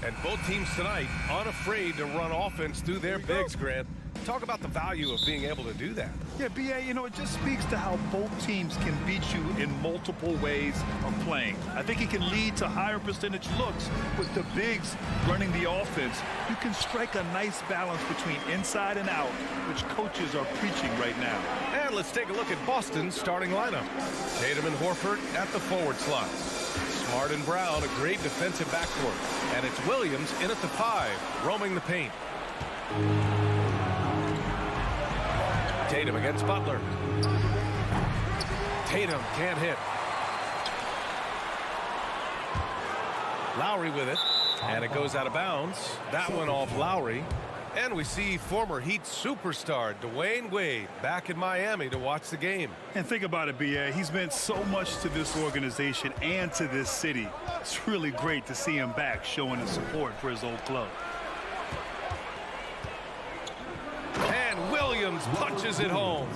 And both teams tonight unafraid to run offense through their bigs, Grant. Talk about the value of being able to do that. Yeah, B.A., it just speaks to how both teams can beat you in multiple ways of playing. I think it can lead to higher percentage looks with the bigs running the offense. You can strike a nice balance between inside and out, which coaches are preaching right now. And let's take a look at Boston's starting lineup. Tatum and Horford at the forward slots. Smart and Brown, a great defensive backcourt. And it's Williams in at the 5, roaming the paint. Tatum against Butler. Tatum can't hit. Lowry with it, and it goes out of bounds. That one off Lowry. And we see former Heat superstar Dwayne Wade back in Miami to watch the game. And think about it, B.A. He's meant so much to this organization and to this city. It's really great to see him back showing his support for his old club. And Williams punches it home.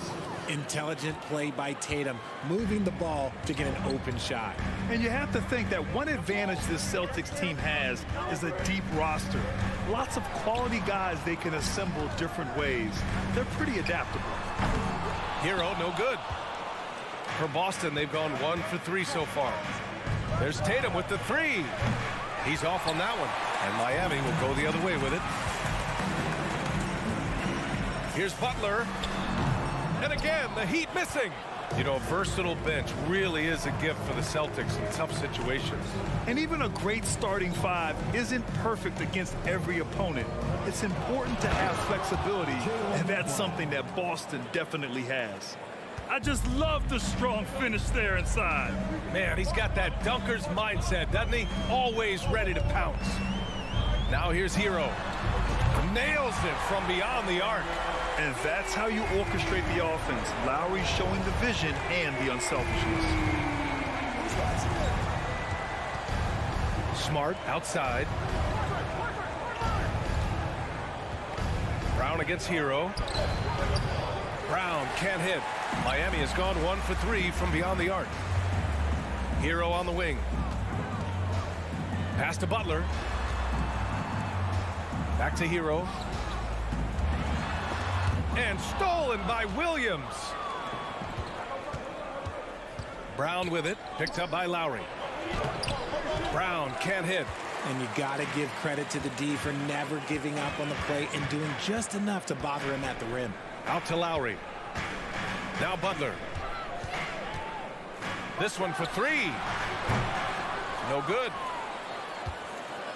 Intelligent play by Tatum, moving the ball to get an open shot. And you have to think that one advantage this Celtics team has is a deep roster. Lots of quality guys they can assemble different ways. They're pretty adaptable. Hero, no good. For Boston, they've gone 1 for 3 so far. There's Tatum with the 3. He's off on that one. And Miami will go the other way with it. Here's Butler. And again, the Heat missing. A versatile bench really is a gift for the Celtics in tough situations. And even a great starting 5 isn't perfect against every opponent. It's important to have flexibility, and that's something that Boston definitely has. I just love the strong finish there inside. Man, he's got that dunker's mindset, doesn't he? Always ready to pounce. Now here's Hero. Nails it from beyond the arc. And that's how you orchestrate the offense. Lowry showing the vision and the unselfishness. Smart outside. Brown against Hero. Brown can't hit. Miami has gone 1 for 3 from beyond the arc. Hero on the wing. Pass to Butler. Back to Hero. And stolen by Williams. Brown with it. Picked up by Lowry. Brown can't hit. And you got to give credit to the D for never giving up on the play and doing just enough to bother him at the rim. Out to Lowry. Now Butler. This one for 3. No good.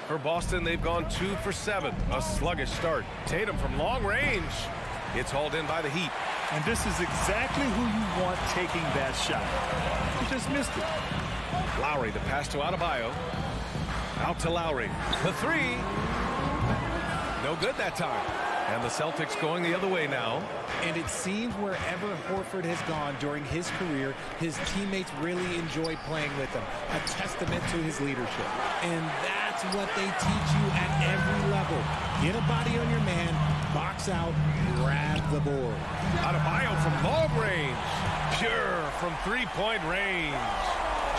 For Boston, they've gone 2 for 7. A sluggish start. Tatum from long range. It's hauled in by the Heat. And this is exactly who you want taking that shot. He just missed it. Lowry, the pass to Adebayo. Out to Lowry. The 3. No good that time. And the Celtics going the other way now. And it seems wherever Horford has gone during his career, his teammates really enjoy playing with him. A testament to his leadership. And that's what they teach you at every level. Get a body on your man, box out, grab the board. Adebayo from long range. Pure from 3-point range.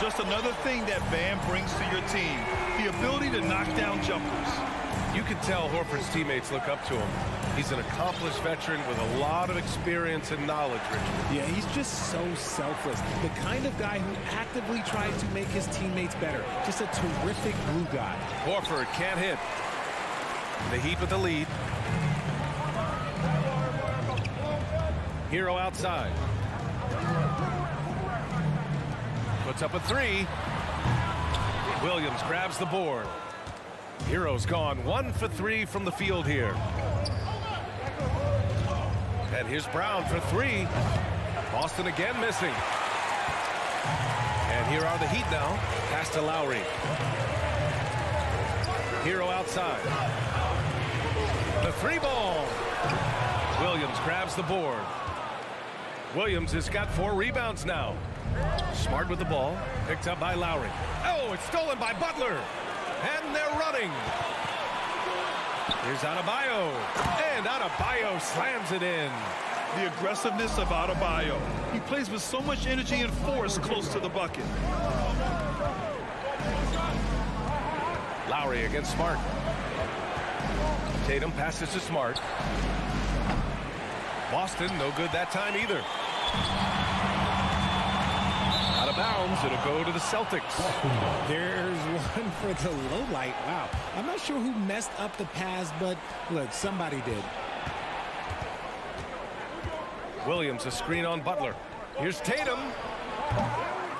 Just another thing that Bam brings to your team, the ability to knock down jumpers. You can tell Horford's teammates look up to him. He's an accomplished veteran with a lot of experience and knowledge, Richard. Yeah, he's just so selfless. The kind of guy who actively tries to make his teammates better. Just a terrific glue guy. Horford can't hit. The Heat with the lead. Hero outside. Puts up a 3. Williams grabs the board. Hero's gone 1 for 3 from the field here. And here's Brown for 3. Boston again missing. And here are the Heat now. Pass to Lowry. Hero outside. The 3 ball. Williams grabs the board. Williams has got 4 rebounds now. Smart with the ball. Picked up by Lowry. Oh, it's stolen by Butler. And they're running. Here's Adebayo. And Adebayo slams it in. The aggressiveness of Adebayo. He plays with so much energy and force close to the bucket. Lowry against Smart. Tatum passes to Smart. Boston, no good that time either. Out of bounds, it'll go to the Celtics. There's one for the low light. Wow. I'm not sure who messed up the pass, but look, somebody did. Williams, a screen on Butler. Here's Tatum.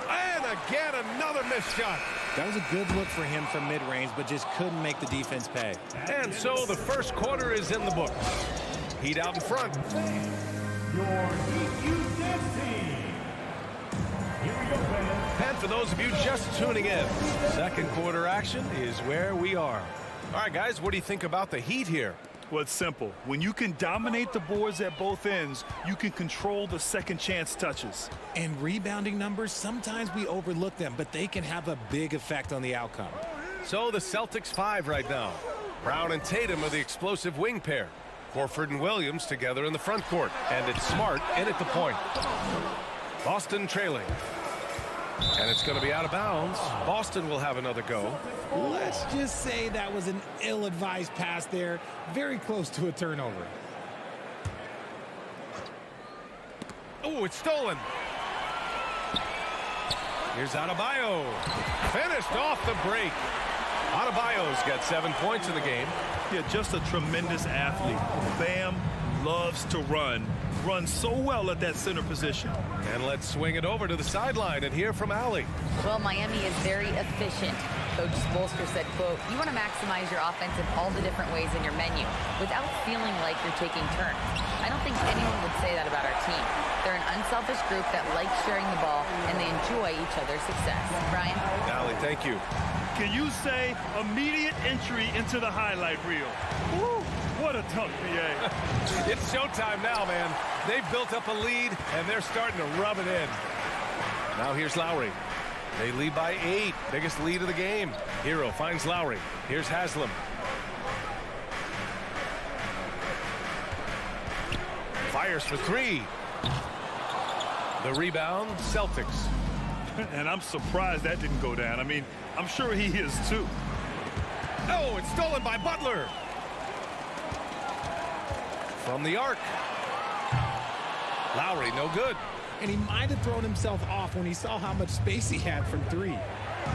And again, another missed shot. That was a good look for him from mid-range, but just couldn't make the defense pay. And so the first quarter is in the books. Heat out in front. Your team. And for those of you just tuning in, second quarter action is where we are. All right, guys, what do you think about the Heat here? Well, it's simple. When you can dominate the boards at both ends, you can control the second chance touches. And rebounding numbers, sometimes we overlook them, but they can have a big effect on the outcome. So the Celtics 5 right now. Brown and Tatum are the explosive wing pair. Horford and Williams together in the front court. And it's Smart in at the point. Boston trailing. And it's going to be out of bounds. Boston will have another go. Let's just say that was an ill-advised pass there. Very close to a turnover. Oh, it's stolen. Here's Adebayo. Finished off the break. Adebayo's got 7 points in the game. Yeah, just a tremendous athlete. Bam loves to run. Runs so well at that center position. And let's swing it over to the sideline and hear from Allie. Well, Miami is very efficient. Coach Spoelstra said, quote, you want to maximize your offense in all the different ways in your menu without feeling like you're taking turns. I don't think anyone would say that about our team. They're an unselfish group that likes sharing the ball, and they enjoy each other's success. Brian? Allie, thank you. Can you say immediate entry into the highlight reel? Woo, what a dunk, BA. It's showtime now, man. They've built up a lead, and they're starting to rub it in. Now here's Lowry. They lead by 8. Biggest lead of the game. Hero finds Lowry. Here's Haslam. Fires for 3. The rebound, Celtics. And I'm surprised that didn't go down. I mean, I'm sure he is too. Oh, it's stolen by Butler. From the arc. Lowry, no good. And he might have thrown himself off when he saw how much space he had from 3.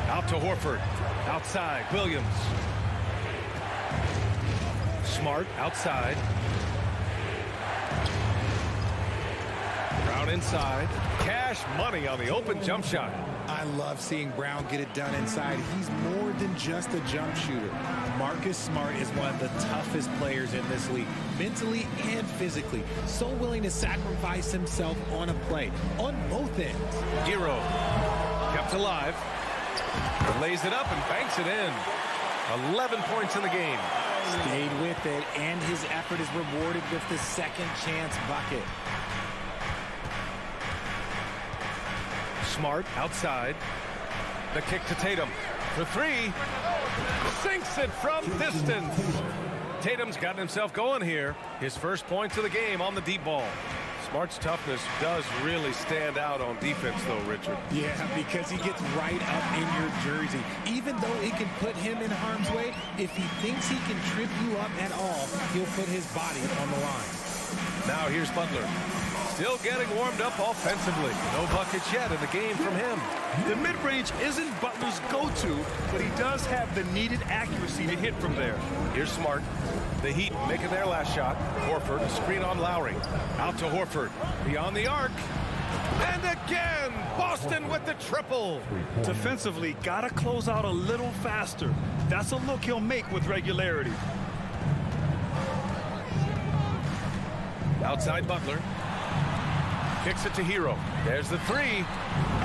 Out to Horford. Outside, Williams. Smart outside. Brown inside. Cash money on the open jump shot. I love seeing Brown get it done inside. He's more than just a jump shooter. Marcus Smart is one of the toughest players in this league, mentally and physically. So willing to sacrifice himself on a play, on both ends. Hero kept alive. Lays it up and banks it in. 11 points in the game. Stayed with it, and his effort is rewarded with the second chance bucket. Smart outside. The kick to Tatum for 3. Sinks it from distance. Tatum's gotten himself going here. His first points of the game on the deep ball. Smart's toughness does really stand out on defense, though, Richard. Yeah, because he gets right up in your jersey. Even though it can put him in harm's way, if he thinks he can trip you up at all, he'll put his body on the line. Now here's Butler. Still getting warmed up offensively. No buckets yet in the game from him. The mid-range isn't Butler's go-to, but he does have the needed accuracy to hit from there. Here's Smart. The Heat making their last shot. Horford, a screen on Lowry. Out to Horford. Beyond the arc. And again, Boston with the triple. Defensively, got to close out a little faster. That's a look he'll make with regularity. Outside Butler. Kicks it to Hero. There's the 3.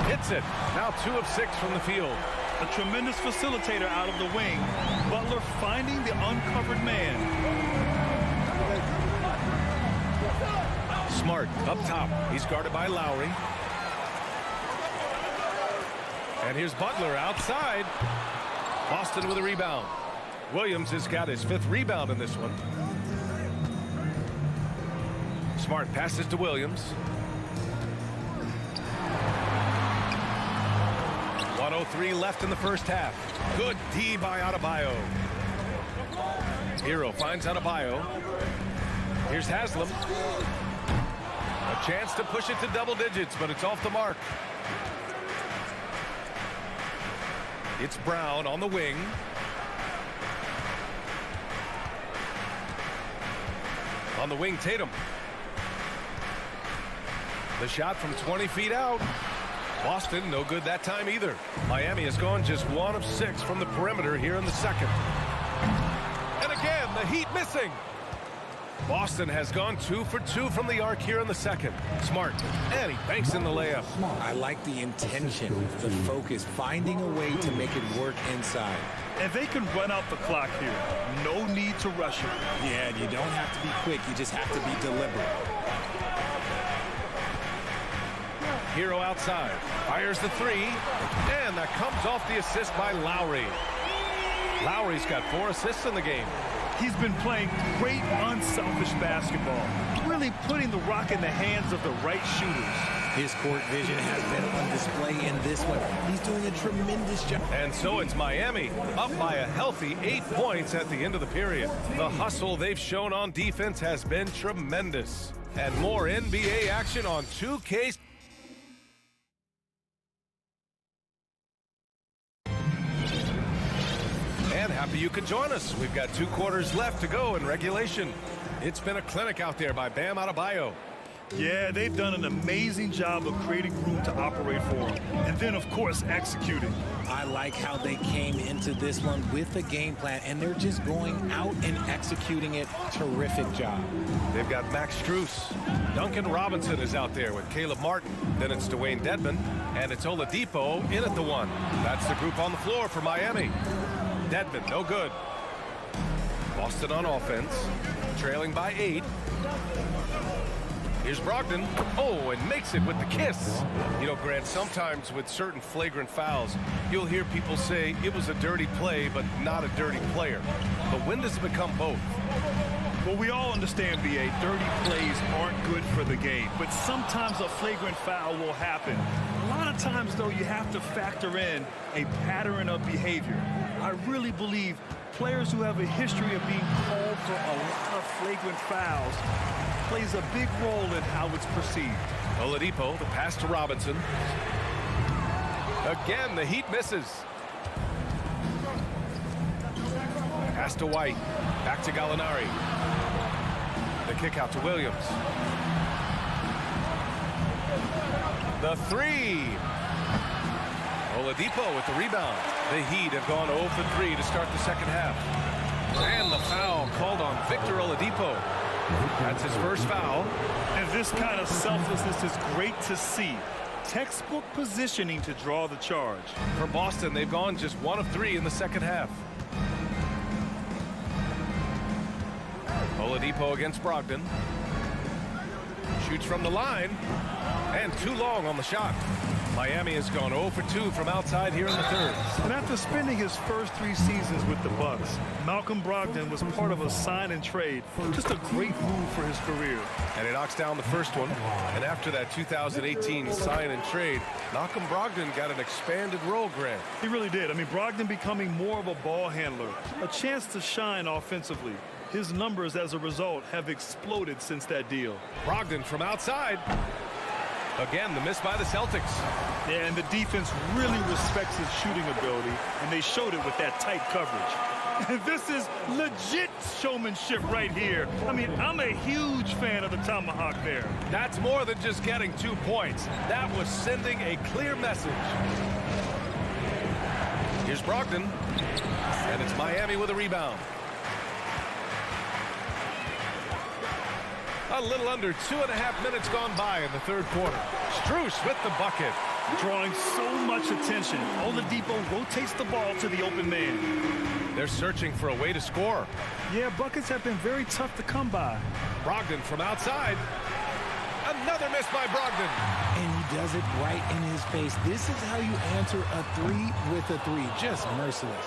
Hits it. Now 2 of 6 from the field. A tremendous facilitator out of the wing. Butler finding the uncovered man. Smart up top. He's guarded by Lowry. And here's Butler outside. Boston with a rebound. Williams has got his 5th rebound in this one. Smart passes to Williams. 1:03 left in the first half. Good D by Adebayo. Hero finds Adebayo. Here's Haslam. A chance to push it to double digits, but it's off the mark. It's Brown on the wing. On the wing, Tatum. The shot from 20 feet out. Boston, no good that time either. Miami has gone just 1 of 6 from the perimeter here in the second. And again, the Heat missing. Boston has gone 2 for 2 from the arc here in the second. Smart, and he banks in the layup. I like the intention, the focus, finding a way to make it work inside. And they can run out the clock here. No need to rush it. Yeah, you don't have to be quick. You just have to be deliberate. Hero outside. Fires the 3. And that comes off the assist by Lowry. Lowry's got 4 assists in the game. He's been playing great, unselfish basketball. Really putting the rock in the hands of the right shooters. His court vision has been on display in this one. He's doing a tremendous job. And so it's Miami, up by a healthy 8 points at the end of the period. The hustle they've shown on defense has been tremendous. And more NBA action on 2K. And happy you could join us. We've got 2 quarters left to go in regulation. It's been a clinic out there by Bam Adebayo. Yeah, they've done an amazing job of creating room to operate for him. And then, of course, executing. I like how they came into this one with a game plan, and they're just going out and executing it. Terrific job. They've got Max Strus. Duncan Robinson is out there with Caleb Martin. Then it's Dwayne Dedmon, and it's Oladipo in at the 1. That's the group on the floor for Miami. Dedmon, no good. Boston on offense, trailing by 8. Here's Brogdon. Oh, and makes it with the kiss. You know, Grant, sometimes with certain flagrant fouls, you'll hear people say it was a dirty play, but not a dirty player. But when does it become both? Well, we all understand, B.A., dirty plays aren't good for the game. But sometimes a flagrant foul will happen. A lot of times, though, you have to factor in a pattern of behavior. I really believe players who have a history of being called for a lot of flagrant fouls plays a big role in how it's perceived. Oladipo, the pass to Robinson. Again, the Heat misses. Pass to White. Back to Gallinari. The kick out to Williams. The 3. Oladipo with the rebound. The Heat have gone 0 for 3 to start the second half. And the foul called on Victor Oladipo. That's his first foul. And this kind of selflessness is great to see. Textbook positioning to draw the charge. For Boston, they've gone just 1 of 3 in the second half. Oladipo against Brogdon. Shoots from the line. And too long on the shot. Miami has gone 0 for 2 from outside here in the third. And after spending his first 3 seasons with the Bucks, Malcolm Brogdon was part of a sign and trade. Just a great move for his career. And he knocks down the first one. And after that 2018 sign and trade, Malcolm Brogdon got an expanded role, Grant. He really did. I mean, Brogdon becoming more of a ball handler, a chance to shine offensively. His numbers as a result have exploded since that deal. Brogdon from outside. Again, the miss by the Celtics. Yeah, and the defense really respects his shooting ability, and they showed it with that tight coverage. This is legit showmanship right here. I mean, I'm a huge fan of the tomahawk there. That's more than just getting 2 points. That was sending a clear message. Here's Brogdon, and it's Miami with a rebound. A little under 2.5 minutes gone by in the third quarter. Strus with the bucket. Drawing so much attention. Oladipo rotates the ball to the open man. They're searching for a way to score. Yeah, buckets have been very tough to come by. Brogdon from outside. Another miss by Brogdon. And he does it right in his face. This is how you answer a 3 with a 3. Just merciless.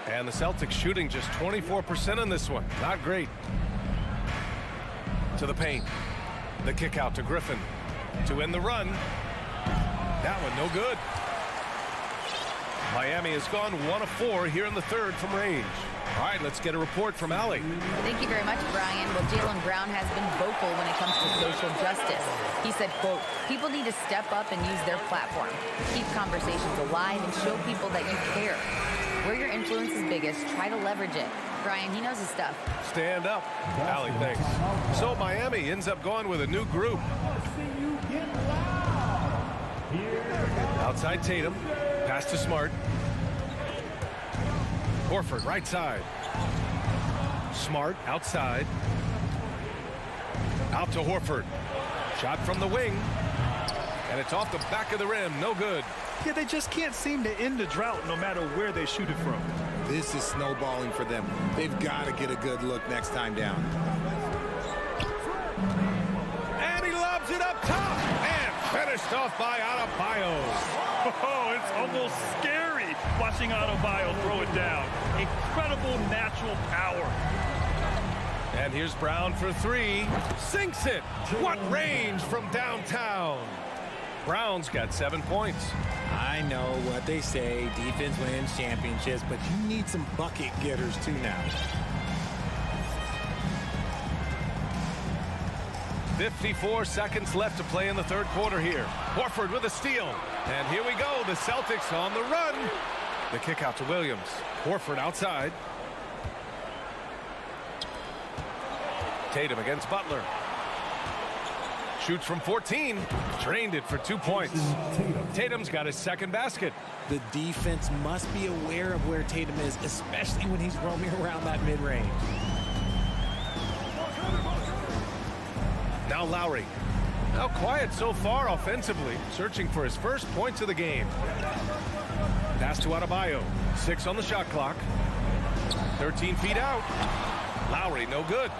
And the Celtics shooting just 24% in this one. Not great. To the paint. The kick out to Griffin. To end the run. That one no good. Miami has gone 1 of 4 here in the third from range. All right, let's get a report from Allie. Thank you very much, Brian. Well, Jaylen Brown has been vocal when it comes to social justice. He said, quote, people need to step up and use their platform. Keep conversations alive and show people that you care. Where your influence is biggest, try to leverage it. Brian, he knows his stuff. Stand up. Allie, thanks. So Miami ends up going with a new group. Outside Tatum. Pass to Smart. Horford, right side. Smart, outside. Out to Horford. Shot from the wing. And it's off the back of the rim. No good. Yeah, they just can't seem to end the drought no matter where they shoot it from. This is snowballing for them. They've got to get a good look next time down. And he lobs it up top. And finished off by Adebayo. Oh, it's almost scary watching Adebayo throw it down. Incredible natural power. And here's Brown for three. Sinks it. What range from downtown. Brown's got 7 points. I know what they say, defense wins championships, but you need some bucket getters too now. 54 seconds left to play in the third quarter here. Horford with a steal. And here we go. The Celtics on the run. The kick out to Williams. Horford outside. Tatum against Butler. Shoots from 14. Drained it for 2 points. Tatum's got his second basket. The defense must be aware of where Tatum is, especially when he's roaming around that mid-range. Now Lowry. Now quiet so far offensively. Searching for his first points of the game. Pass to Adebayo. 6 on the shot clock. 13 feet out. Lowry no good.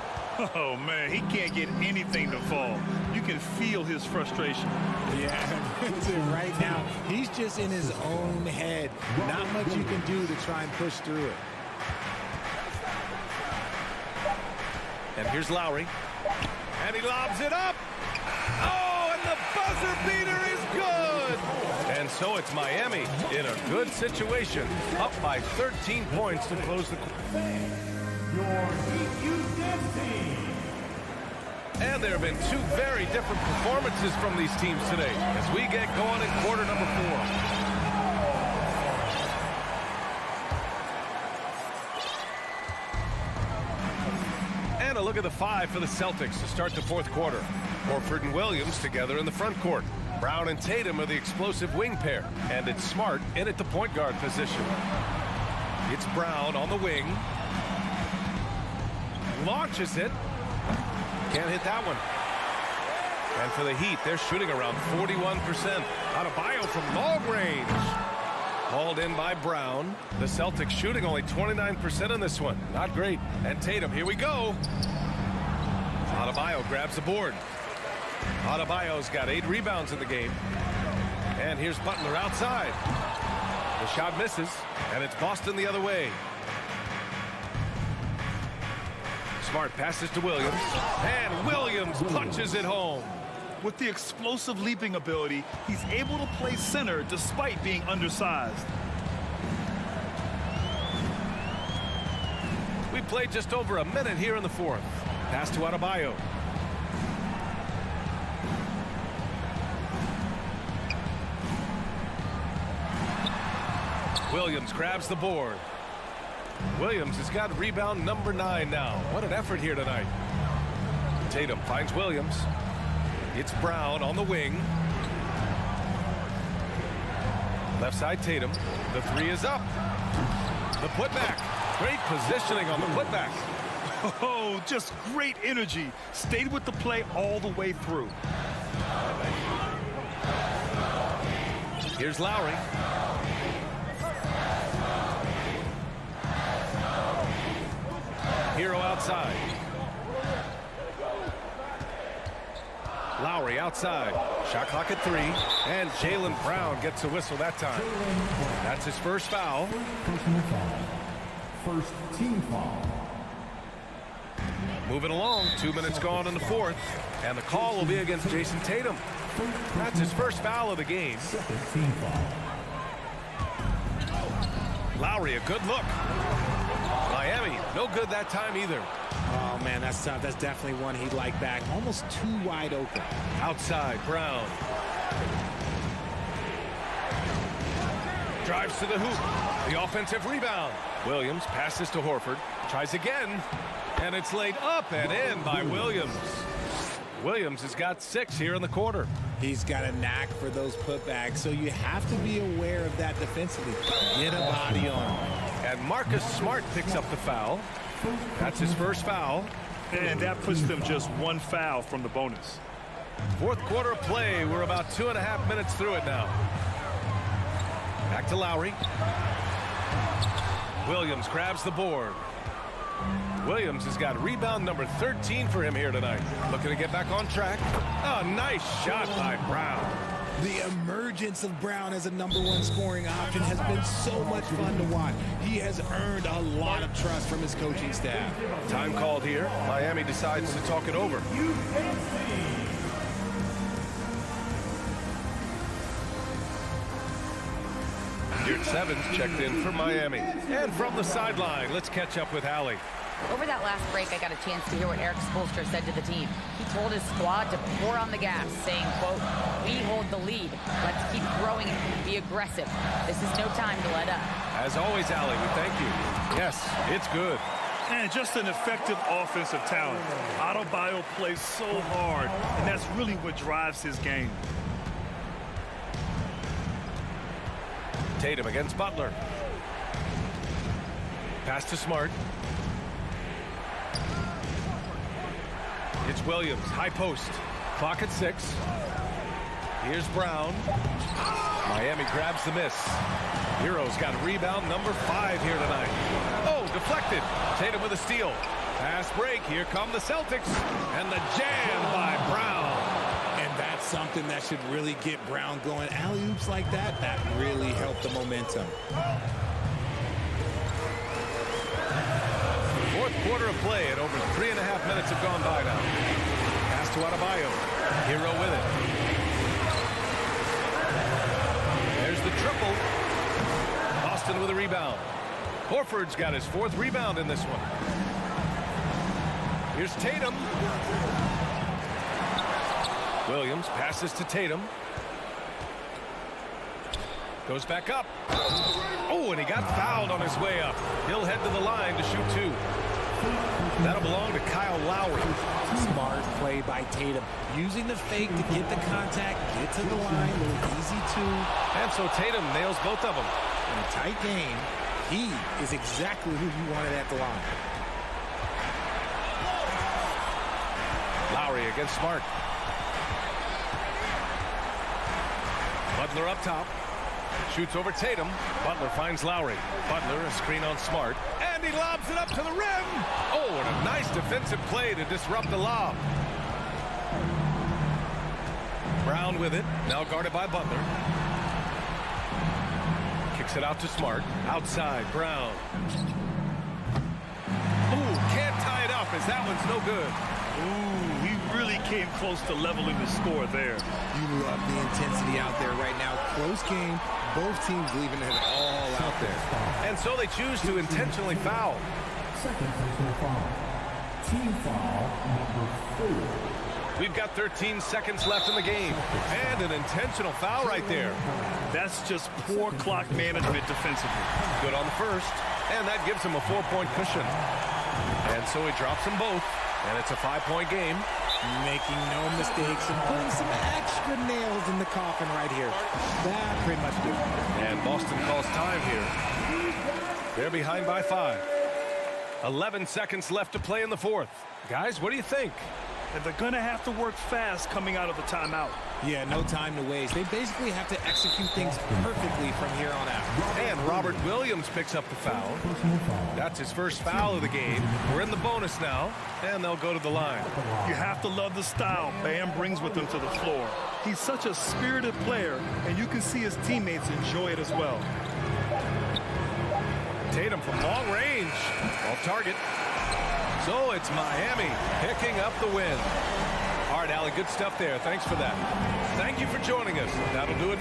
Oh, man, he can't get anything to fall. You can feel his frustration. Yeah, right now, he's just in his own head. Not much you can do to try and push through it. And here's Lowry. And he lobs it up. Oh, and the buzzer beater is good. And so it's Miami in a good situation. Up by 13 points to close the quarter. Your Houston team. And there have been two very different performances from these teams today as we get going in quarter number 4. And a look at the 5 for the Celtics to start the fourth quarter. Horford and Williams together in the front court. Brown and Tatum are the explosive wing pair. And it's Smart in at the point guard position. It's Brown on the wing. Launches it. Can't hit that one. And for the Heat, they're shooting around 41%. Adebayo from long range. Hauled in by Brown. The Celtics shooting only 29% in this one. Not great. And Tatum, here we go. Adebayo grabs the board. Adebayo's got 8 rebounds in the game. And here's Butler outside. The shot misses, and it's Boston the other way. Smart passes to Williams, and Williams punches it home. With the explosive leaping ability, he's able to play center despite being undersized. We played just over a minute here in the fourth. Pass to Adebayo. Williams grabs the board. Williams has got rebound number 9 now. What an effort here tonight. Tatum finds Williams. It's Brown on the wing. Left side Tatum. The 3 is up. The putback. Great positioning on the putback. Oh, just great energy. Stayed with the play all the way through. Here's Lowry. Hero outside. Lowry outside. Shot clock at 3. And Jaylen Brown gets a whistle that time. That's his first foul. Personal foul. First team foul. Moving along. 2 minutes gone in the fourth. And the call will be against Jason Tatum. That's his first foul of the game. Second team foul. Lowry, a good look. Miami, no good that time either. Oh, man, that's tough. That's definitely one he'd like back. Almost too wide open. Outside, Brown. Drives to the hoop. The offensive rebound. Williams passes to Horford. Tries again. And it's laid up and in by Williams. Williams has got 6 here in the quarter. He's got a knack for those putbacks, so you have to be aware of that defensively. Get a body on him. And Marcus Smart picks up the foul. That's his first foul. And that puts them just 1 foul from the bonus. Fourth quarter of play. We're about 2.5 minutes through it now. Back to Lowry. Williams grabs the board. Williams has got rebound number 13 for him here tonight. Looking to get back on track. Oh, nice shot by Brown. The emergence of Brown as a #1 scoring option has been so much fun to watch. He has earned a lot of trust from his coaching staff. Time called here. Miami decides to talk it over. Geared Sevens checked in for Miami. And from the sideline, let's catch up with Allie. Over that last break, I got a chance to hear what Eric Spoelstra said to the team. He told his squad to pour on the gas, saying, quote, "We hold the lead. Let's keep growing and be aggressive. This is no time to let up." As always, Allie, we thank you. Yes, it's good. And just an effective offensive talent. Adebayo plays so hard, and that's really what drives his game. Tatum against Butler. Pass to Smart. It's Williams, high post. Clock at 6. Here's Brown. Miami grabs the miss. Heroes got rebound number 5 here tonight. Oh, deflected. Tatum with a steal. Fast break. Here come the Celtics. And the jam by Brown. And that's something that should really get Brown going. Alley-oops like that, that really helped the momentum. Fourth quarter of play, and over 3.5 minutes have gone by now. Pass to Adebayo. Hero with it. There's the triple. Boston with a rebound. Horford's got his 4th rebound in this one. Here's Tatum. Williams passes to Tatum. Goes back up. Oh, and he got fouled on his way up. He'll head to the line to shoot 2. That'll belong to Kyle Lowry. Smart play by Tatum. Using the fake to get the contact, get to the line, a little easy too. And so Tatum nails both of them. In a tight game, he is exactly who you wanted at the line. Lowry against Smart. Butler up top. Shoots over Tatum. Butler finds Lowry. Butler, a screen on Smart. And he lobs it up to the rim. Oh, and a nice defensive play to disrupt the lob. Brown with it. Now guarded by Butler. Kicks it out to Smart. Outside, Brown. Ooh, can't tie it up as that one's no good. Ooh, he really came close to leveling the score there. You love the intensity out there right now. Close game. Both teams leaving it all out there. And so they choose to intentionally foul. Second personal foul. Team foul number 4. We've got 13 seconds left in the game. And an intentional foul right there. That's just poor clock management defensively. Good on the first. And that gives him a 4-point cushion. And so he drops them both. And it's a 5-point game. Making no mistakes and putting some extra nails in the coffin right here. That pretty much do it. And Boston calls time here. They're behind by 5. 11 seconds left to play in the 4th. Guys, what do you think? And they're going to have to work fast coming out of the timeout. Yeah, no time to waste. They basically have to execute things perfectly from here on out. And Robert Williams picks up the foul. That's his first foul of the game. We're in the bonus now, and they'll go to the line. You have to love the style Bam brings with him to the floor. He's such a spirited player, and you can see his teammates enjoy it as well. Tatum from long range. Off target. So it's Miami picking up the win. All right, Allie, good stuff there. Thanks for that. Thank you for joining us. That'll do it.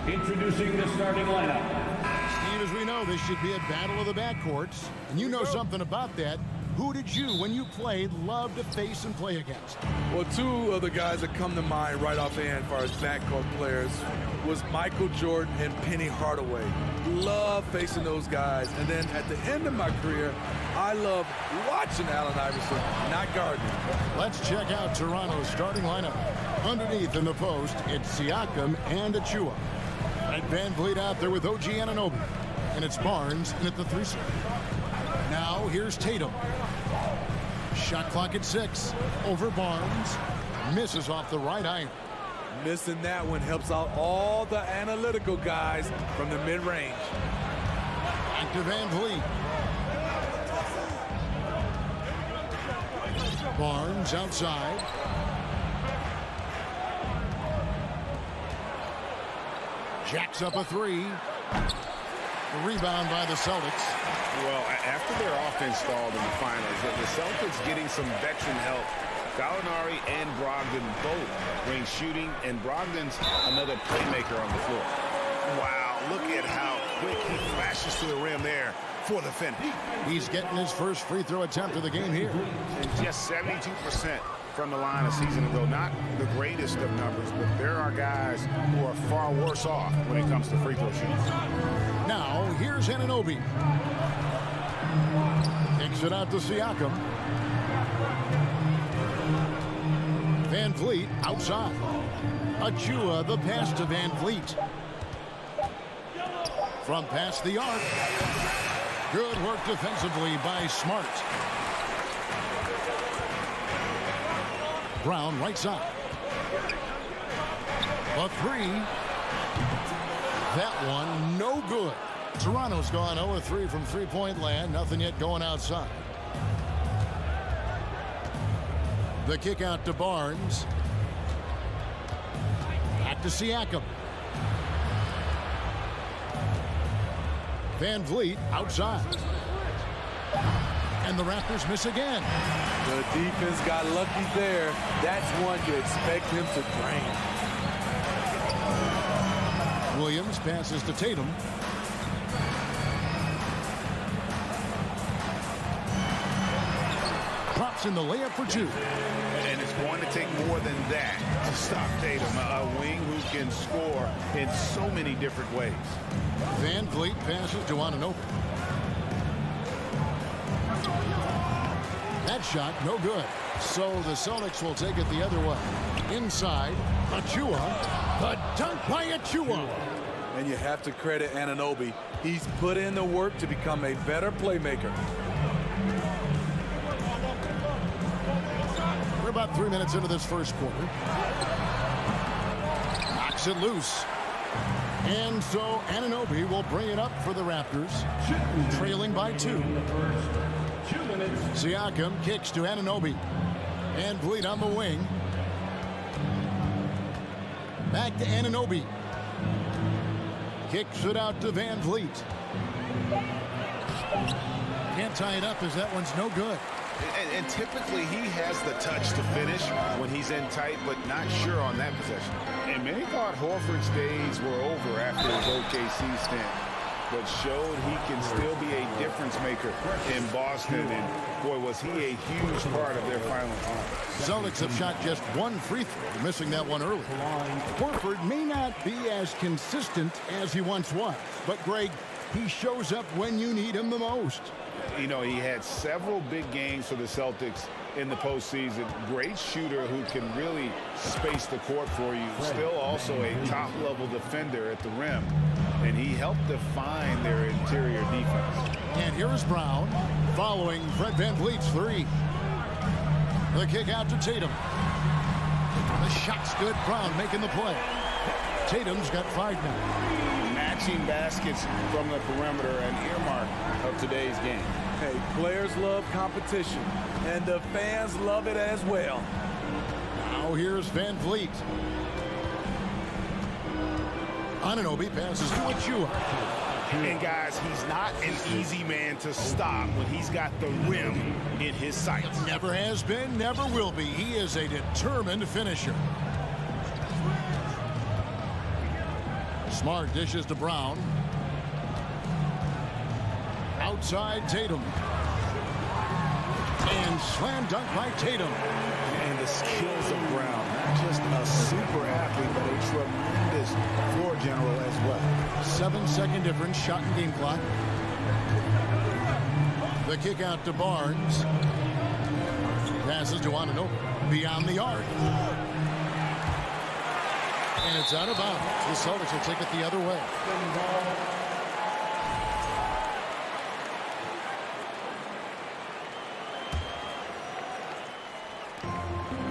Introducing the starting lineup. Steve, as we know, this should be a battle of the backcourts. And you know something about that. Who did you, when you played, love to face and play against? Well, two of the guys that come to mind right offhand as far as backcourt players was Michael Jordan and Penny Hardaway. Love facing those guys. And then at the end of my career, I love watching Allen Iverson, not guarding him. Let's check out Toronto's starting lineup. Underneath in the post, it's Siakam and Achua. And Van Vliet out there with OG Anunoby. And it's Barnes in at the 3 spot. Now here's Tatum. Shot clock at 6. Over Barnes. Misses off the right iron. Missing that one helps out all the analytical guys from the mid-range. Back to Van Vliet. Barnes outside. Jacks up a 3. The rebound by the Celtics. Well, after their offense stalled in the finals, the Celtics getting some veteran help. Gallinari and Brogdon both bring shooting, and Brogdon's another playmaker on the floor. Wow, look at how quick he flashes to the rim there for the finish. He's getting his first free throw attempt of the game here. And just 72% from the line a season ago. Not the greatest of numbers, but there are guys who are far worse off when it comes to free throw shooting. Now, here's Anunoby. Kicks it out to Siakam. Van Vliet outside. Achua, the pass to Van Vliet. From past the arc. Good work defensively by Smart. Brown right side. A 3. That one no good. Toronto's gone 0-3 from three-point land. Nothing yet going outside. The kick out to Barnes. Back to Siakam. Van Vliet outside. And the Raptors miss again. The defense got lucky there. That's one you expect him to drain. Williams passes to Tatum. Drops in the layup for 2. And it's going to take more than that to stop Tatum, a wing who can score in so many different ways. Van Vliet passes to Anunoby. That shot no good. So the Celtics will take it the other way. Inside, Achua. The dunk by Achua. And you have to credit Anunoby. He's put in the work to become a better playmaker. We're about 3 minutes into this first quarter. Knocks it loose. And so Anunoby will bring it up for the Raptors, trailing by 2. Siakam kicks to Anunoby. Van Vliet on the wing. Back to Anunoby. Kicks it out to Van Vliet. Can't tie it up as that one's no good. And typically he has the touch to finish when he's in tight, but not sure on that possession. And many thought Horford's days were over after his OKC stint, but showed he can still be a difference maker in Boston. And boy, was he a huge part of their final time. Celtics have shot just 1 free throw, missing that one early. Horford may not be as consistent as he once was, but Greg, he shows up when you need him the most. You know, he had several big games for the Celtics in the postseason. Great shooter who can really space the court for you. Still also a top-level defender at the rim. And he helped define their interior defense. And here's Brown following Fred VanVleet's 3. The kick out to Tatum. The shot's good. Brown making the play. Tatum's got 5 now. Matching baskets from the perimeter, an earmark of today's game. Hey, players love competition, and the fans love it as well. Now here's Van Vliet. Anunoby passes to Achua. And guys, he's not an easy man to stop when he's got the rim in his sights. Never has been, never will be. He is a determined finisher. Smart dishes to Brown. Outside Tatum. And slam dunk by Tatum. And the skills of Brown, not just a super athlete, but a tremendous floor general as well. 7-second difference, shot and game clock. The kick out to Barnes. Passes to Anunoby beyond the arc. And it's out of bounds. The Celtics will take it the other way.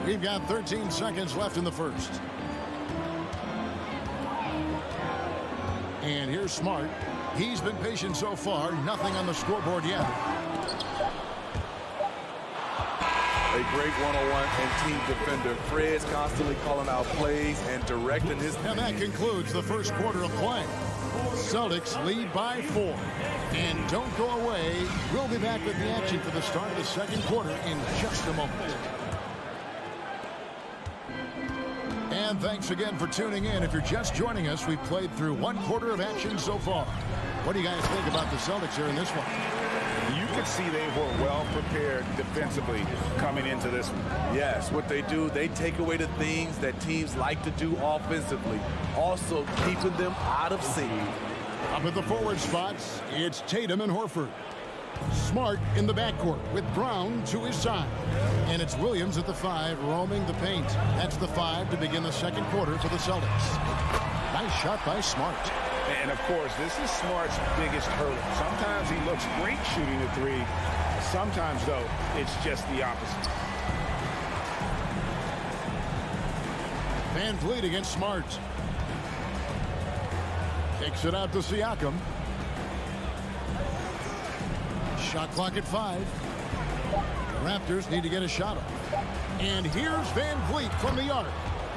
We've got 13 seconds left in the first. And here's Smart. He's been patient so far. Nothing on the scoreboard yet. A great one-on-one and team defender. Fred's constantly calling out plays and directing his team. And that concludes the first quarter of play. Celtics lead by 4. And don't go away. We'll be back with the action for the start of the second quarter in just a moment. And thanks again for tuning in. If you're just joining us, we've played through one quarter of action so far. What do you guys think about the Celtics here in this one? You can see they were well prepared defensively coming into this one. Yes, what they do, they take away the things that teams like to do offensively, also keeping them out of sync. Up at the forward spots, it's Tatum and Horford. Smart in the backcourt with Brown to his side. And it's Williams at the 5 roaming the paint. That's the 5 to begin the second quarter for the Celtics. Nice shot by Smart. And, of course, this is Smart's biggest hurdle. Sometimes he looks great shooting the 3. Sometimes, though, it's just the opposite. Van Vliet against Smart. Kicks it out to Siakam. Shot clock at 5. The Raptors need to get a shot up. And here's Van Vliet from the arc.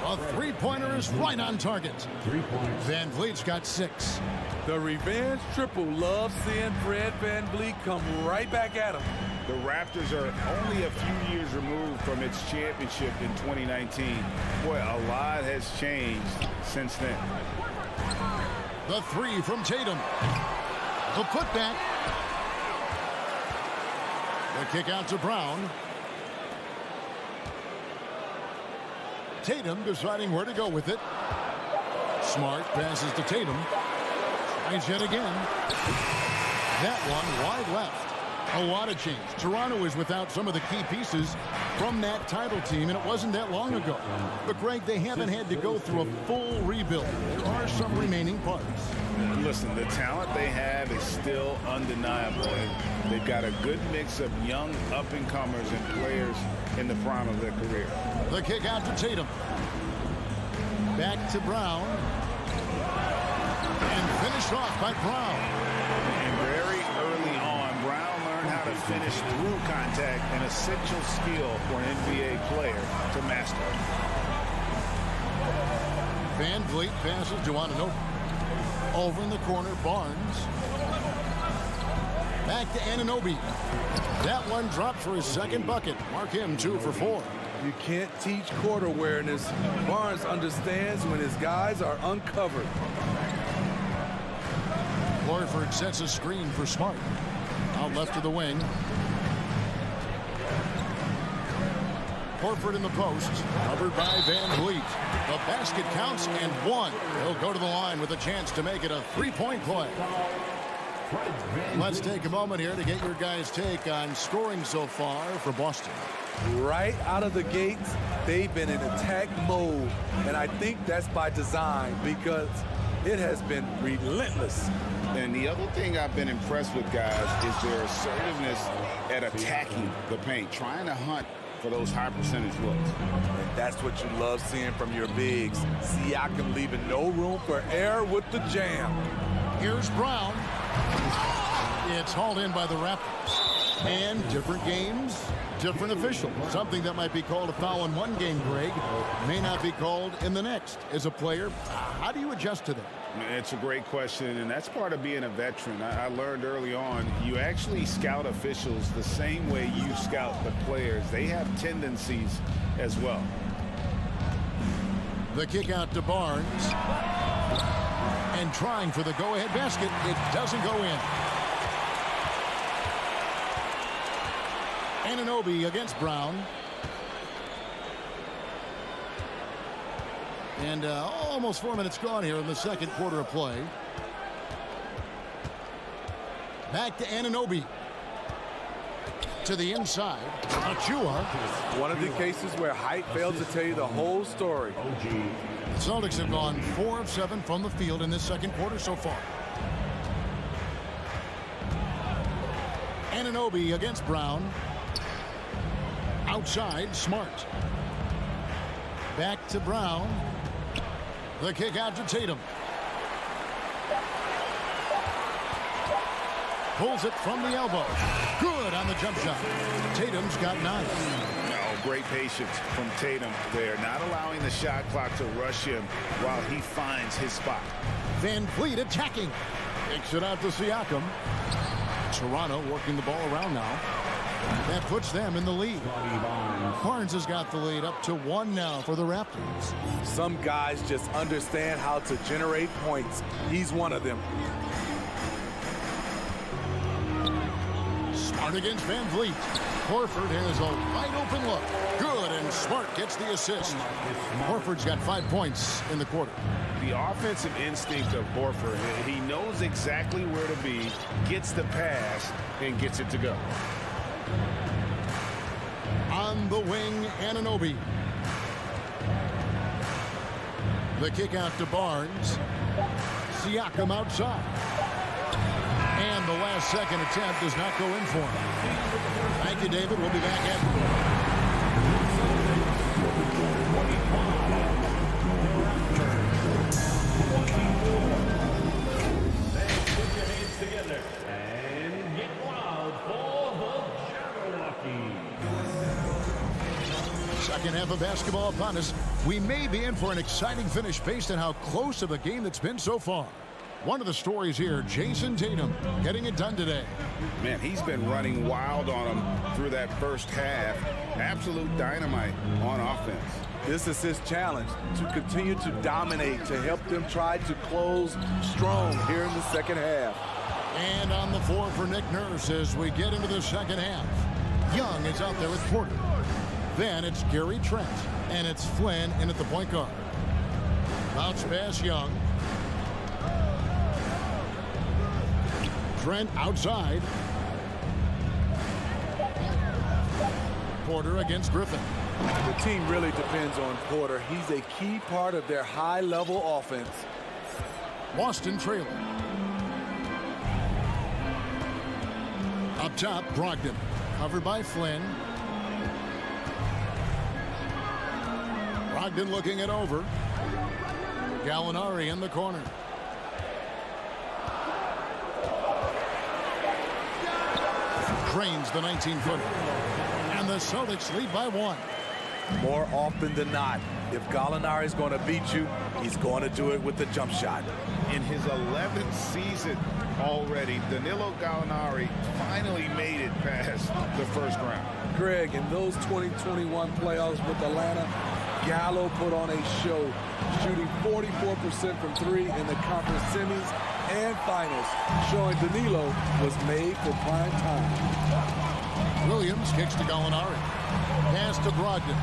A three-pointer is right on target. 3 points. Van Vliet's got 6. The revenge triple loves seeing Fred VanVleet come right back at him. The Raptors are only a few years removed from its championship in 2019. Boy, a lot has changed since then. The 3 from Tatum. The putback. The kick out to Brown. Tatum deciding where to go with it. Smart passes to Tatum. Tries yet again. That one wide left. A lot of change. Toronto is without some of the key pieces from that title team, and it wasn't that long ago. But, Greg, they haven't had to go through a full rebuild. There are some remaining parts. Listen, the talent they have is still undeniable. And they've got a good mix of young up-and-comers and players in the prime of their career. The kick out to Tatum. Back to Brown. And finished off by Brown. And very early on, Brown learned how to finish through contact, an essential skill for an NBA player to master. Van Vliet passes to Anunoby. Over in the corner, Barnes. Back to Anunoby. That one dropped for his second bucket. Mark him 2 for 4. You can't teach court awareness. Barnes understands when his guys are uncovered. Horford sets a screen for Smart. Out left of the wing. Horford in the post. Covered by Van Vliet. The basket counts and 1. He'll go to the line with a chance to make it a 3-point play. Let's take a moment here to get your guys' take on scoring so far for Boston. Right out of the gates, they've been in attack mode. And I think that's by design because it has been relentless. And the other thing I've been impressed with, guys, is their assertiveness at attacking the paint, trying to hunt for those high percentage looks. And that's what you love seeing from your bigs. Siakam leaving no room for error with the jam. Here's Brown. It's hauled in by the Raptors. And different games, different official. Something that might be called a foul in one game, Greg, may not be called in the next. As a player, how do you adjust to that? It's a great question, and that's part of being a veteran. I learned early on, you actually scout officials the same way you scout the players. They have tendencies as well. The kick out to Barnes. And trying for the go-ahead basket. It doesn't go in. Anunoby against Brown. And almost 4 minutes gone here in the second quarter of play. Back to Anunoby. To the inside. Achua. One of the cases where height failed to tell you the whole story. The Celtics have gone 4 of 7 from the field in this second quarter so far. Anunoby against Brown. Outside, Smart. Back to Brown. The kick out to Tatum. Pulls it from the elbow. Good on the jump shot. Tatum's got 9. Oh, great patience from Tatum there, not allowing the shot clock to rush him while he finds his spot. Van Vliet attacking. Takes it out to Siakam. Toronto working the ball around now. That puts them in the lead. Barnes has got the lead up to 1 now for the Raptors. Some guys just understand how to generate points. He's one of them. Smart against Van Vliet. Horford has a wide open look. Good, and Smart gets the assist. Horford's got 5 points in the quarter. The offensive instinct of Horford, he knows exactly where to be, gets the pass, and gets it to go. On the wing, Anunoby. The kick out to Barnes. Siakam outside. And the last second attempt does not go in for him. Thank you, David. We'll be back after. Second half of basketball upon us. We may be in for an exciting finish based on how close of a game that's been so far. One of the stories here, Jason Tatum getting it done today. Man, he's been running wild on him through that first half. Absolute dynamite on offense. This is his challenge, to continue to dominate, to help them try to close strong here in the second half. And on the floor for Nick Nurse as we get into the second half. Young is out there with Porter. Then it's Gary Trent, and it's Flynn in at the point guard. Bounce pass, Young. Trent outside. Porter against Griffin. The team really depends on Porter. He's a key part of their high-level offense. Boston trailing. Up top, Brogdon. Covered by Flynn. Brogdon looking it over. Gallinari in the corner. Drains the 19-footer. And the Celtics lead by 1. More often than not, if Gallinari is going to beat you, he's going to do it with the jump shot. In his 11th season already, Danilo Gallinari finally made it past the first round. Greg, in those 2021 playoffs with Atlanta, Gallo put on a show, shooting 44% from 3 in the conference semis and finals, showing Danilo was made for prime time. Williams kicks to Gallinari. Pass to Brogdon.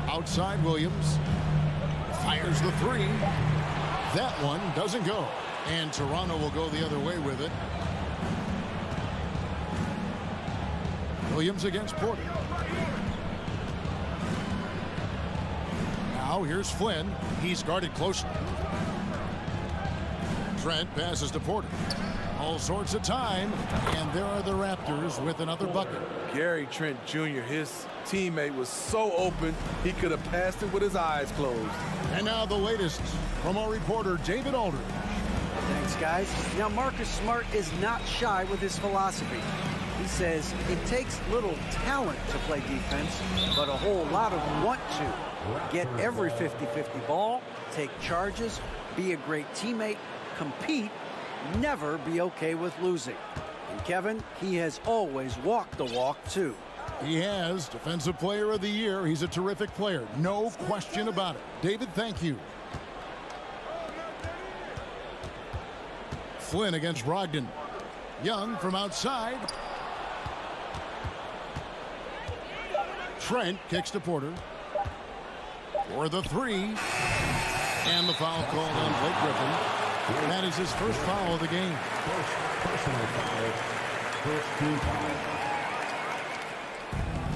Outside Williams. Fires the 3. That one doesn't go. And Toronto will go the other way with it. Williams against Porter. Now here's Flynn. He's guarded closely. Trent passes to Porter. All sorts of time. And there are the Raptors with another bucket. Gary Trent Jr., his teammate, was so open he could have passed it with his eyes closed. And now the latest from our reporter, David Aldridge. Thanks, guys. Now, Marcus Smart is not shy with his philosophy. He says it takes little talent to play defense, but a whole lot of want to. Get every 50-50 ball, take charges, be a great teammate, compete, never be okay with losing. And Kevin, he has always walked the walk, too. He has Defensive Player of the Year. He's a terrific player. No question about it. David, thank you. Flynn against Brogdon. Young from outside. Trent kicks to Porter. For the three. And the foul called on Blake Griffin. That is his first foul of the game. Personal foul. First team foul.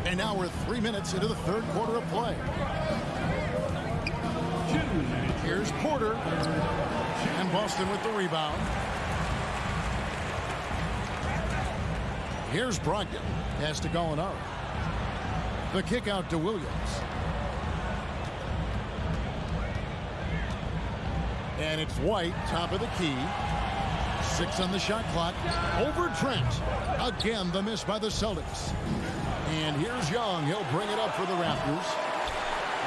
And now we're 3 minutes into the third quarter of play. Here's Porter. And Boston with the rebound. Here's Brogdon. Has to Gallinari. The kick out to Williams. And it's White, top of the key. 6 on the shot clock. Over Trent. Again, the miss by the Celtics. And here's Young. He'll bring it up for the Raptors.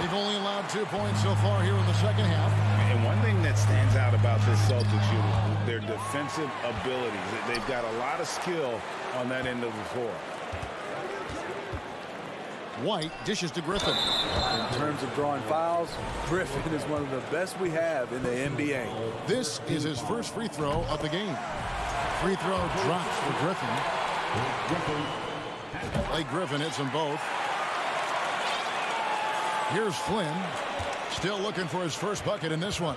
They've only allowed 2 points so far here in the second half. And one thing that stands out about this Celtics unit, their defensive abilities. They've got a lot of skill on that end of the floor. White dishes to Griffin. In terms of drawing fouls, Griffin is one of the best we have in the NBA. This is his first free throw of the game. Free throw drops for Griffin. Blake Griffin hits them both. Here's Flynn. Still looking for his first bucket in this one.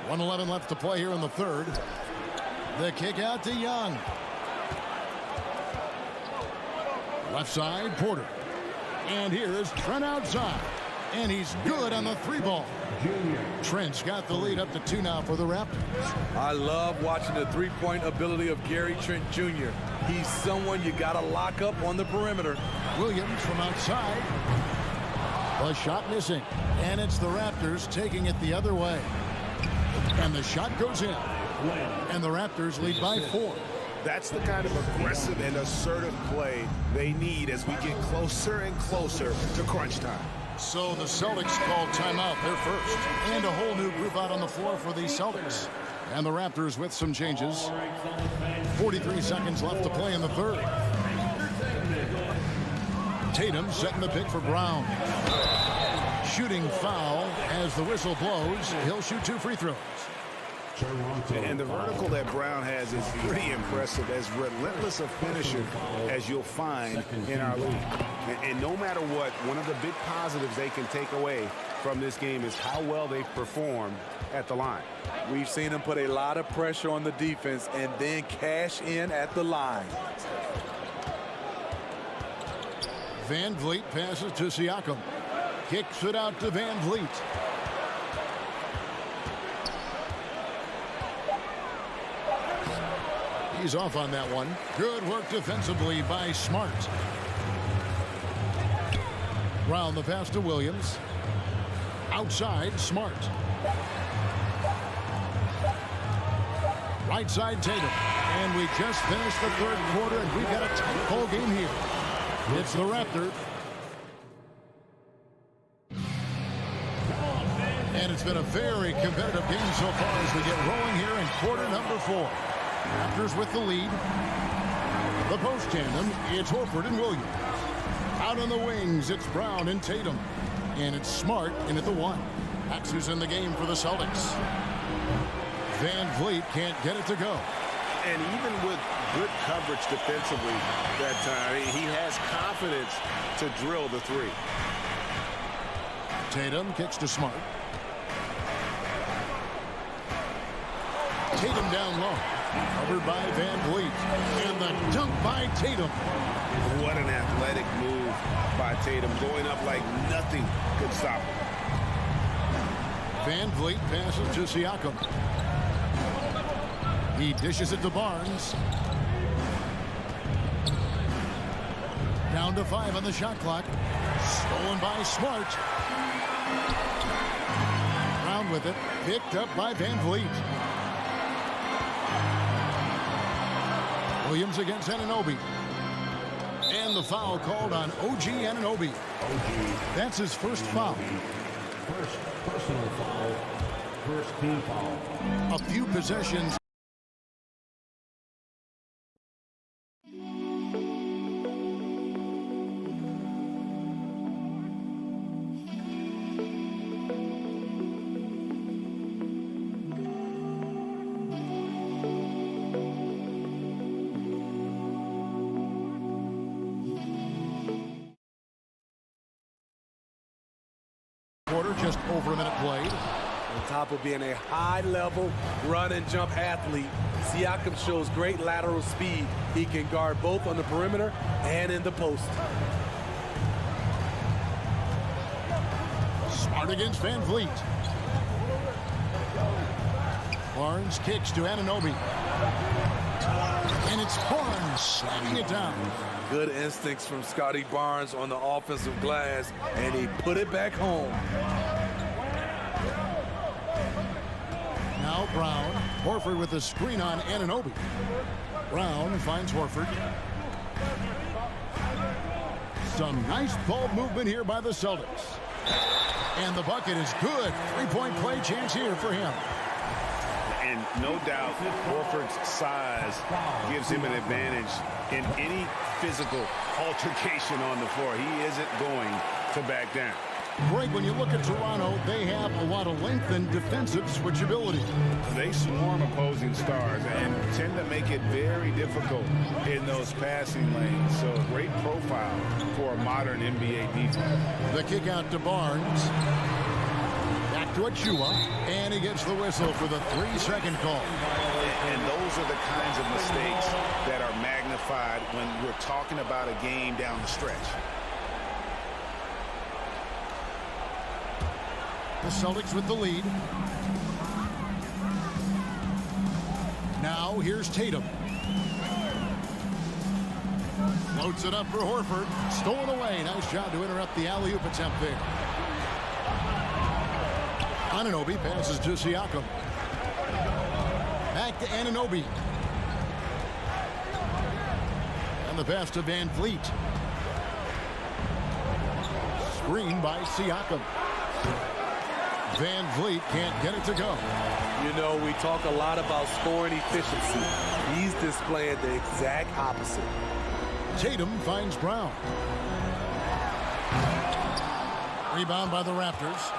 1:11 left to play here in the third. The kick out to Young. Left side, Porter. And here's Trent outside. And he's good on the 3 ball. Trent's got the lead up to 2 now for the Raptors. I love watching the three-point ability of Gary Trent Jr. He's someone you got to lock up on the perimeter. Williams from outside. The shot missing. And it's the Raptors taking it the other way. And the shot goes in. And the Raptors lead by 4. That's the kind of aggressive and assertive play they need as we get closer and closer to crunch time. So the Celtics call timeout, their first. And a whole new group out on the floor for the Celtics. And the Raptors with some changes. 43 seconds left to play in the third. Tatum setting the pick for Brown. Shooting foul as the whistle blows. He'll shoot 2 free throws. And the vertical that Brown has is pretty impressive, as relentless a finisher as you'll find in our league. And no matter what, one of the big positives they can take away from this game is how well they've performed at the line. We've seen them put a lot of pressure on the defense and then cash in at the line. Van Vliet passes to Siakam. Kicks it out to Van Vliet. He's off on that one. Good work defensively by Smart. Round the pass to Williams. Outside, Smart. Right side, Tatum. And we just finished the third quarter, and we've got a tight ball game here. It's the Raptors. And it's been a very competitive game so far as we get rolling here in quarter number 4. Raptors with the lead. The post tandem, it's Horford and Williams. Out on the wings, it's Brown and Tatum. And it's Smart in at the 1. That's who's in the game for the Celtics. Van Vliet can't get it to go. And even with good coverage defensively that time, he has confidence to drill the 3. Tatum kicks to Smart. Tatum down low. Covered by Van Vliet. And the dunk by Tatum. What an athletic move by Tatum, going up like nothing could stop him. Van Vliet passes to Siakam. He dishes it to Barnes. Down to 5 on the shot clock. Stolen by Smart. Brown with it. Picked up by Van Vliet. Williams against Anunoby. And the foul called on OG Anunoby. That's his first foul. First personal foul. First team foul. A few possessions just over a minute played. On top of being a high-level run and jump athlete, Siakam shows great lateral speed. He can guard both on the perimeter and in the post. Smart against Van Vliet. Barnes kicks to Anunoby. And it's Barnes slamming it down. Good instincts from Scotty Barnes on the offensive glass, and he put it back home. Now Brown. Horford with the screen on Anunoby. Brown finds Horford. Some nice ball movement here by the Celtics. And the bucket is good. Three-point play chance here for him. And no doubt, Horford's size gives him an advantage in any physical altercation on the floor. He isn't going to back down. Greg, when you look at Toronto, they have a lot of length and defensive switchability. They swarm opposing stars and tend to make it very difficult in those passing lanes. So great profile for a modern NBA defense. The kick out to Barnes. Back to Achua, and he gets the whistle for the 3-second call. And those are the kinds of mistakes that are magnified when we're talking about a game down the stretch. The Celtics with the lead. Now here's Tatum. Floats it up for Horford. Stolen away. Nice job to interrupt the alley-oop attempt there. Anunoby passes to Siakam. Back to Anunoby. And the pass to Van Vliet. Screen by Siakam. Van Vliet can't get it to go. You know, we talk a lot about scoring efficiency. He's displaying the exact opposite. Tatum finds Brown. Rebound by the Raptors.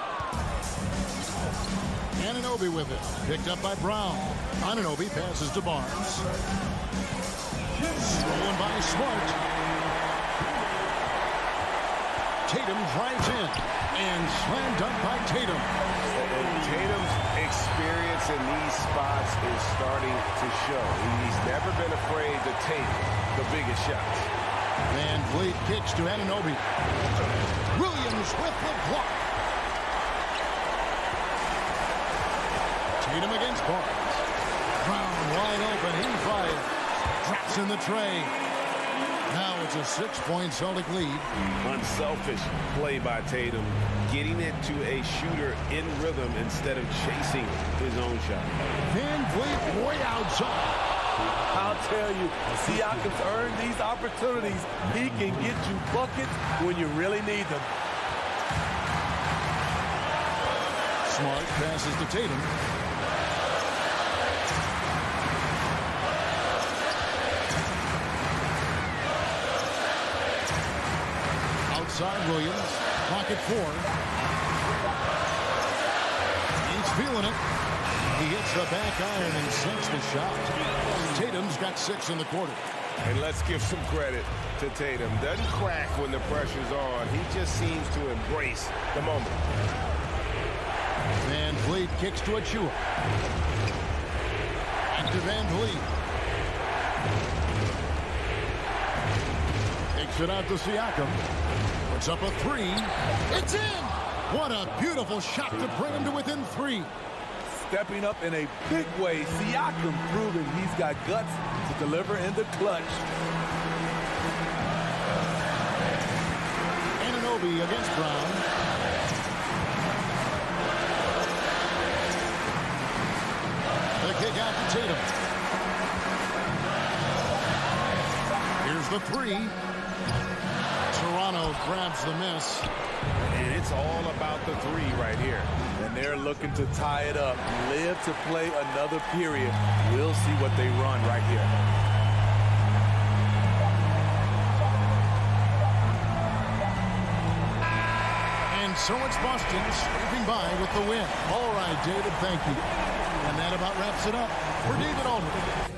Anunoby with it. Picked up by Brown. Anunoby passes to Barnes. Stolen by Smart. Tatum drives in. And slam dunk by Tatum. And Tatum's experience in these spots is starting to show. He's never been afraid to take the biggest shots. Van Vliet kicks to Anunoby. Williams with the block. Tatum against Barnes. Brown wide open. He fires. Drops in the tray. Now it's a 6-point Celtic lead. Unselfish play by Tatum, getting it to a shooter in rhythm instead of chasing his own shot. Van Vliet way outside. I'll tell you, Siakam's earned these opportunities. He can get you buckets when you really need them. Smart passes to Tatum. Outside Williams. Clock at 4. He's feeling it. He hits the back iron and sinks the shot. Tatum's got 6 in the quarter. And let's give some credit to Tatum. Doesn't crack when the pressure's on. He just seems to embrace the moment. Van Vliet kicks to Achua. Back to Van Vliet. Takes it out to Siakam. Puts up a 3. It's in! What a beautiful shot to bring him to within 3. Stepping up in a big way, Siakam proving he's got guts to deliver in the clutch. Anunoby against Brown. The kick out to Tatum. Here's the 3. Toronto grabs the miss. And it's all about the 3 right here. And they're looking to tie it up, live to play another period. We'll see what they run right here. And so it's Boston scraping by with the win. All right, David, thank you. And that about wraps it up for David Aldridge.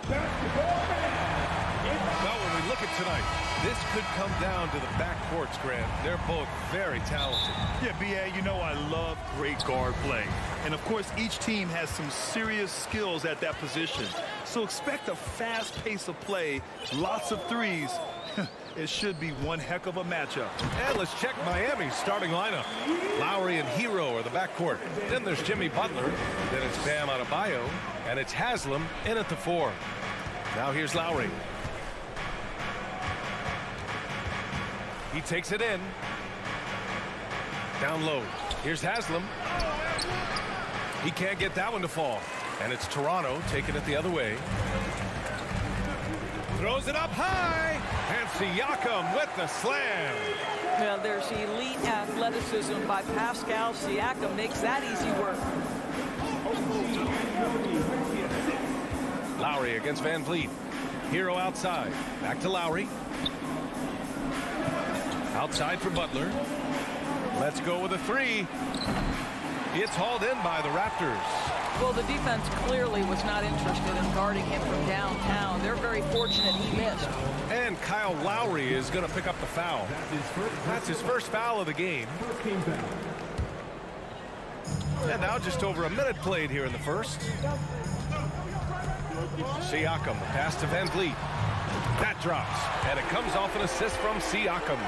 Well, when we look at tonight, this could come down to the backcourts, Grant. They're both very talented. Yeah, B.A., you know I love great guard play. And, of course, each team has some serious skills at that position. So expect a fast pace of play, lots of threes. It should be one heck of a matchup. And let's check Miami's starting lineup. Lowry and Hero are the backcourt. Then there's Jimmy Butler. Then it's Bam Adebayo. And it's Haslam in at the 4. Now here's Lowry. He takes it in. Down low. Here's Haslam. He can't get that one to fall. And it's Toronto taking it the other way. Throws it up high. And Siakam with the slam. Well, there's elite athleticism by Pascal Siakam. Makes that easy work. Lowry against Van Vliet. Hero outside. Back to Lowry. Outside for Butler. Let's go with a 3. It's hauled in by the Raptors. Well, the defense clearly was not interested in guarding him from downtown. They're very fortunate he missed. And Kyle Lowry is going to pick up the foul. That's his first foul of the game. And now just over a minute played here in the first. Siakam, the pass to Van Vliet. That drops, and it comes off an assist from Siakam.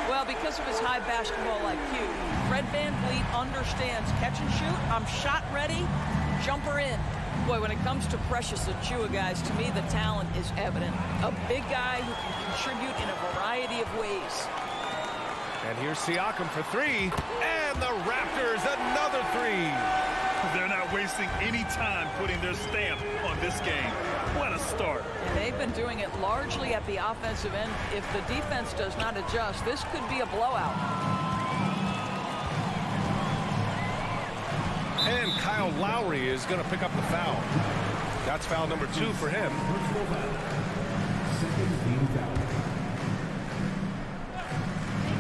Well, because of his high basketball IQ, Fred Van Vliet understands catch and shoot. I'm shot ready, jumper in. Boy, when it comes to Precious Achiuwa, guys, to me the talent is evident. A big guy who can contribute in a variety of ways. And here's Siakam for three. And the Raptors, another three. They're not wasting any time putting their stamp on this game. What a start. And they've been doing it largely at the offensive end. If the defense does not adjust, this could be a blowout. And Kyle Lowry is going to pick up the foul. That's foul number 2 for him.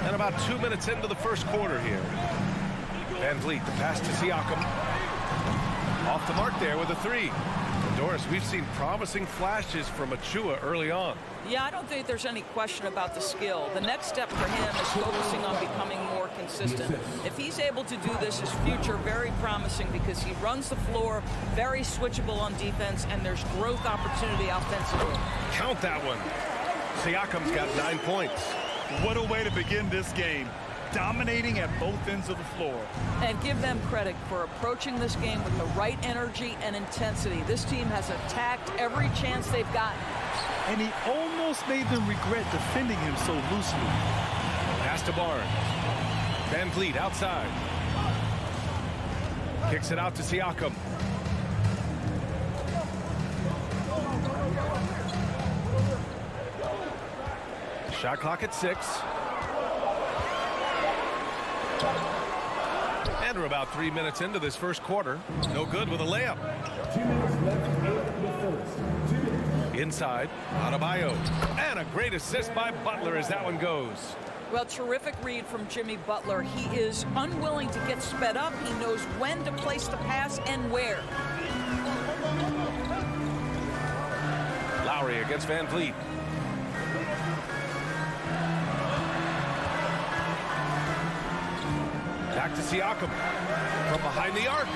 And about 2 minutes into the first quarter here. Van Vliet, the pass to Siakam. Off the mark there with a three. And Doris, we've seen promising flashes from Achua early on. Yeah, I don't think there's any question about the skill. The next step for him is focusing on becoming more consistent. If he's able to do this, his future very promising because he runs the floor, very switchable on defense, and there's growth opportunity offensively. Count that one. Siakam's got 9 points. What a way to begin this game. Dominating at both ends of the floor. And give them credit for approaching this game with the right energy and intensity. This team has attacked every chance they've gotten. And he almost made them regret defending him so loosely. Pass to Barnes. Van Vliet outside. Kicks it out to Siakam. Shot clock at 6. And we're about 3 minutes into this first quarter. No good with a layup. 2 minutes left in the first. 2 minutes. Inside, Adebayo. And a great assist by Butler as that one goes. Well, terrific read from Jimmy Butler. He is unwilling to get sped up. He knows when to place the pass and where. Lowry against Van Vliet. Back to Siakam from behind the arc.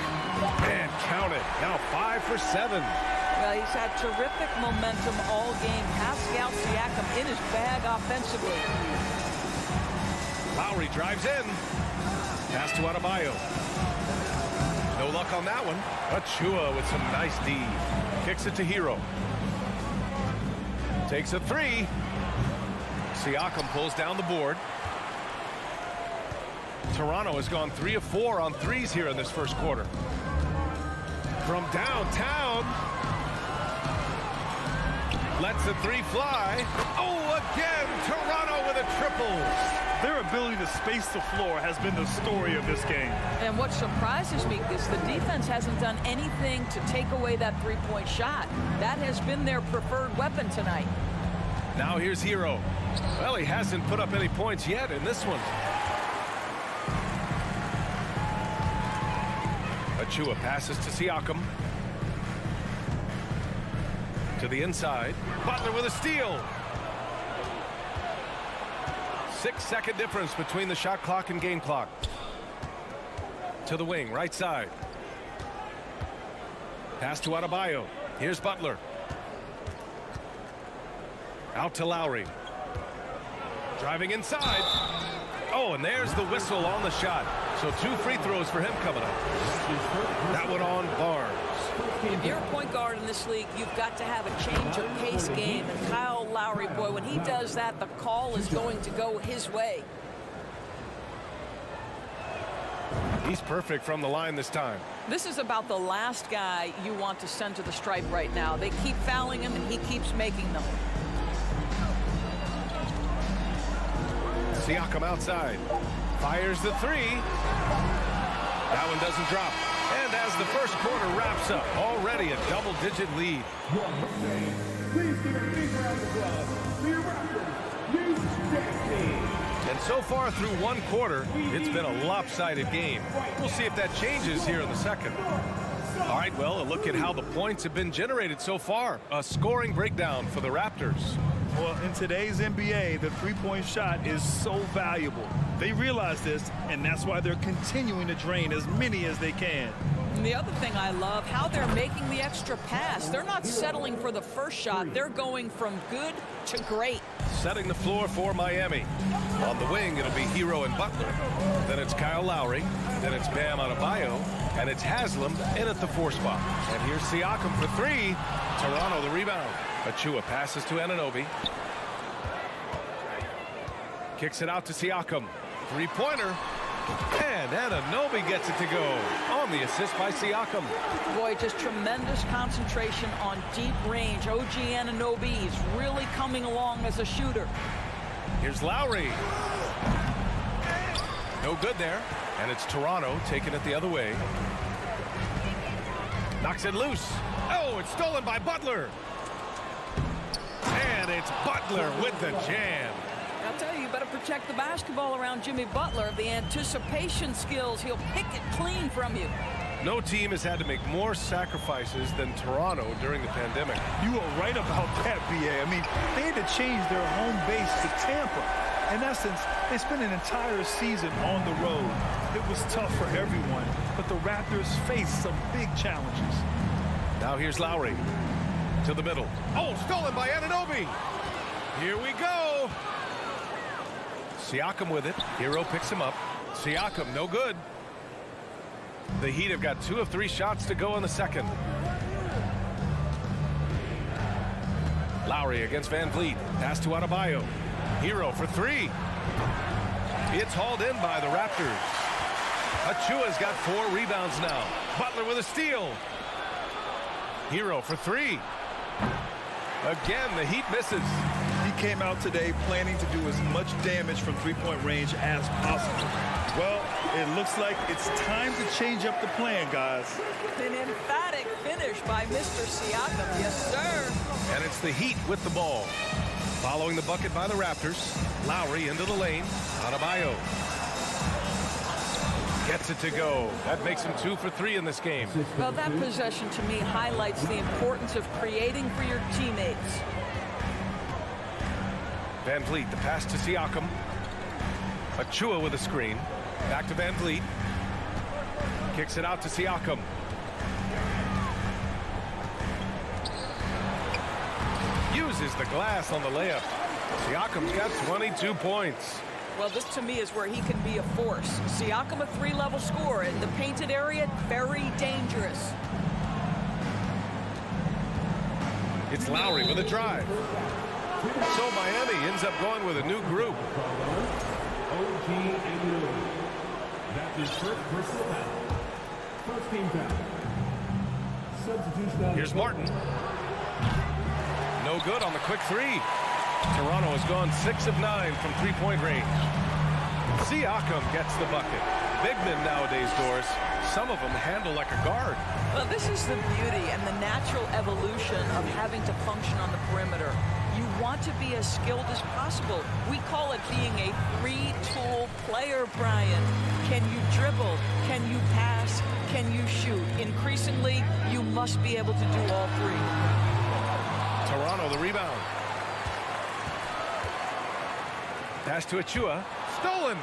And count it. Now 5 for 7. Well, he's had terrific momentum all game. Pascal Siakam in his bag offensively. Lowry drives in. Pass to Adebayo. No luck on that one. Achua with some nice D. Kicks it to Hero. Takes a three. Siakam pulls down the board. Toronto has gone 3 of 4 on threes here in this first quarter. From downtown. Lets the three fly. Oh, again, Toronto with a triple. Their ability to space the floor has been the story of this game. And what surprises me is the defense hasn't done anything to take away that three-point shot. That has been their preferred weapon tonight. Now here's Hero. Well, he hasn't put up any points yet in this one. Achua passes to Siakam. To the inside. Butler with a steal. 6-second difference between the shot clock and game clock. To the wing, right side. Pass to Adebayo. Here's Butler. Out to Lowry. Driving inside. Oh, and there's the whistle on the shot. So 2 free throws for him coming up. That one on Barnes. If you're a point guard in this league, you've got to have a change of pace game. And Kyle Lowry, boy, when he does that, the call is going to go his way. He's perfect from the line this time. This is about the last guy you want to send to the stripe right now. They keep fouling him, and he keeps making them. Siakam outside. Fires the three. That one doesn't drop. And as the first quarter wraps up, already a double-digit lead. Please give a big round of applause for your Raptors, New Jack team. And so far through one quarter, it's been a lopsided game. We'll see if that changes here in the second. All right, well, a look at how the points have been generated so far. A scoring breakdown for the Raptors. Well, in today's NBA, the three-point shot is so valuable. They realize this, and that's why they're continuing to drain as many as they can. And the other thing I love, how they're making the extra pass. They're not settling for the first shot. They're going from good to great. Setting the floor for Miami. On the wing, it'll be Hero and Butler. Then it's Kyle Lowry. Then it's Bam Adebayo. And it's Haslam in at the 4 spot. And here's Siakam for 3. Toronto the rebound. Achua passes to Anunoby. Kicks it out to Siakam. Three-pointer. And Anunoby gets it to go on the assist by Siakam. Boy, just tremendous concentration on deep range. OG Anunoby is really coming along as a shooter. Here's Lowry. No good there. And it's Toronto taking it the other way. Knocks it loose. Oh, it's stolen by Butler. And it's Butler with the jam. I'll tell you, you better protect the basketball around Jimmy Butler. The anticipation skills, he'll pick it clean from you. No team has had to make more sacrifices than Toronto during the pandemic. You are right about that, B.A. I mean, they had to change their home base to Tampa. In essence, they spent an entire season on the road. It was tough for everyone, but the Raptors faced some big challenges. Now here's Lowry to the middle. Oh, stolen by Anunoby. Here we go. Siakam with it. Hero picks him up. Siakam, no good. The Heat have got 2 of 3 shots to go in the second. Lowry against Van Vliet. Pass to Adebayo. Hero for 3. It's hauled in by the Raptors. Achua's got 4 rebounds now. Butler with a steal. Hero for 3. Again, the Heat misses. He came out today planning to do as much damage from three-point range as possible. Well, it looks like it's time to change up the plan, guys. An emphatic finish by Mr. Siakam. Yes, sir. And it's the Heat with the ball. Following the bucket by the Raptors. Lowry into the lane. Adebayo gets it to go. That makes him 2 for 3 in this game. Well, that possession to me highlights the importance of creating for your teammates. Van Vliet, the pass to Siakam. Achua with a screen. Back to Van Vliet. Kicks it out to Siakam. Uses the glass on the layup. Siakam's got 22 points. Well, this to me is where he can be a force. Siakam, a 3-level scorer. In the painted area, very dangerous. It's Lowry with a drive. So Miami ends up going with a new group. OG Anunoby. That's his first personal foul. First team foul. Substitution. Here's Martin. No good on the quick 3. Toronto has gone 6 of 9 from 3-point range. Siakam gets the bucket. Big men nowadays, Doris. Some of them handle like a guard. Well, this is the beauty and the natural evolution of having to function on the perimeter. You want to be as skilled as possible. We call it being a 3-tool player, Brian. Can you dribble? Can you pass? Can you shoot? Increasingly, you must be able to do all 3. Toronto, the rebound. Pass to Achua. Stolen.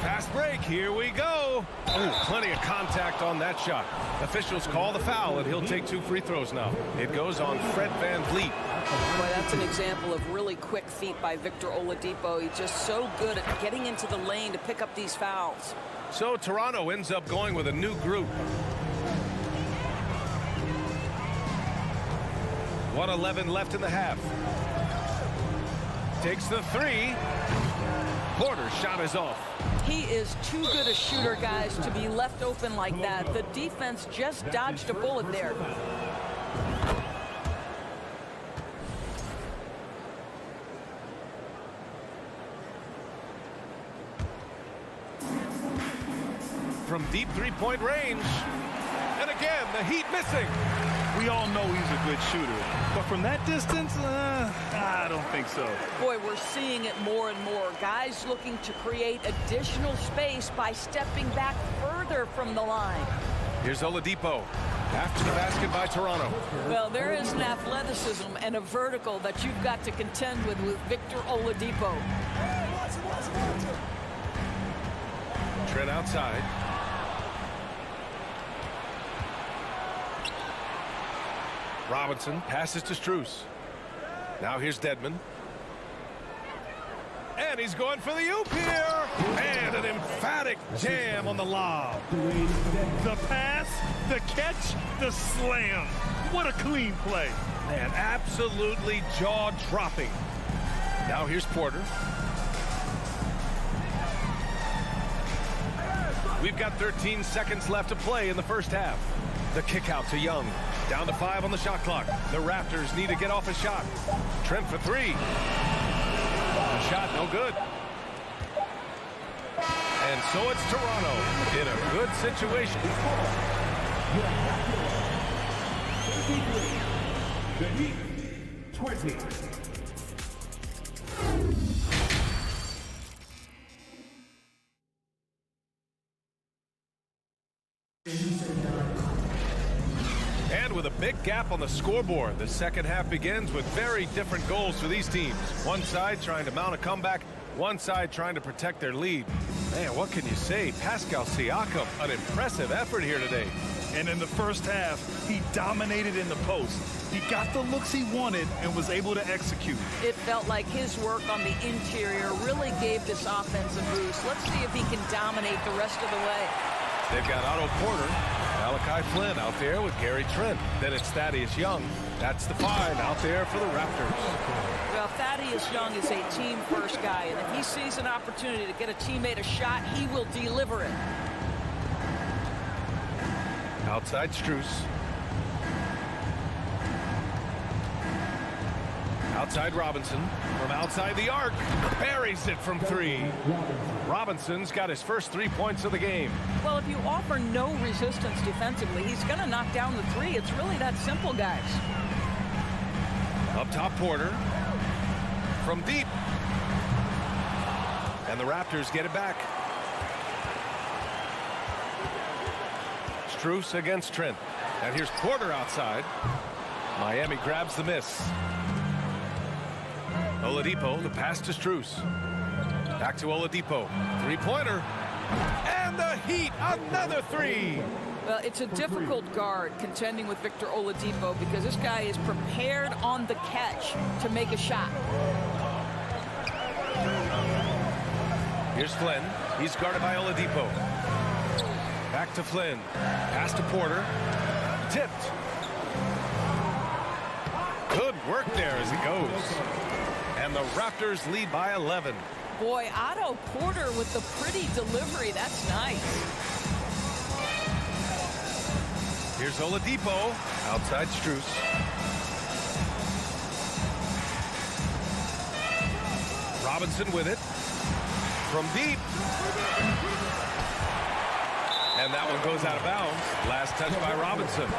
Fast break. Here we go. Oh, plenty of contact on that shot. Officials call the foul, and he'll take 2 free throws now. It goes on Fred Van Vliet. Boy, that's an example of really quick feet by Victor Oladipo. He's just so good at getting into the lane to pick up these fouls. So Toronto ends up going with a new group. 1:11 left in the half. Takes the 3. Porter's shot is off. He is too good a shooter, guys, to be left open like that. The defense just dodged a bullet there. From deep 3-point range. And again, the Heat missing. We all know he's a good shooter, but from that distance, I don't think so. Boy, we're seeing it more and more. Guys looking to create additional space by stepping back further from the line. Here's Oladipo. After the basket by Toronto. Well, there is an athleticism and a vertical that you've got to contend with Victor Oladipo. Trent outside. Robinson passes to Strus. Now here's Dedmon. And he's going for the oop here. And an emphatic jam on the lob. The pass, the catch, the slam. What a clean play. Man, absolutely jaw-dropping. Now here's Porter. We've got 13 seconds left to play in the first half. The kick out to Young. Down to 5 on the shot clock. The Raptors need to get off a shot. Trent for 3. The shot no good. And so it's Toronto in a good situation. The Heat, 20. And with a big gap on the scoreboard, the second half begins with very different goals for these teams. One side trying to mount a comeback, one side trying to protect their lead. Man, what can you say? Pascal Siakam, an impressive effort here today. And in the first half, he dominated in the post. He got the looks he wanted and was able to execute. It felt like his work on the interior really gave this offense a boost. Let's see if he can dominate the rest of the way. They've got Otto Porter, Malachi Flynn out there with Gary Trent. Then it's Thaddeus Young. That's the 5 out there for the Raptors. Well, Thaddeus Young is a team-first guy, and if he sees an opportunity to get a teammate a shot, he will deliver it. Outside Strus. Outside Robinson. From outside the arc. Buries it from 3. Robinson's got his first 3 points of the game. Well, if you offer no resistance defensively, he's going to knock down the 3. It's really that simple, guys. Up top, Porter. From deep. And the Raptors get it back. Strus against Trent. And here's Porter outside. Miami grabs the miss. Oladipo, the pass to Strus. Back to Oladipo. 3-pointer. And the Heat, another 3. Well, it's a difficult guard contending with Victor Oladipo because this guy is prepared on the catch to make a shot. Here's Flynn. He's guarded by Oladipo. Back to Flynn. Pass to Porter. Tipped. Good work there as he goes. And the Raptors lead by 11. Boy, Otto Porter with the pretty delivery. That's nice. Here's Oladipo. Outside Strus. Robinson with it. From deep. And that one goes out of bounds. Last touch by Robinson.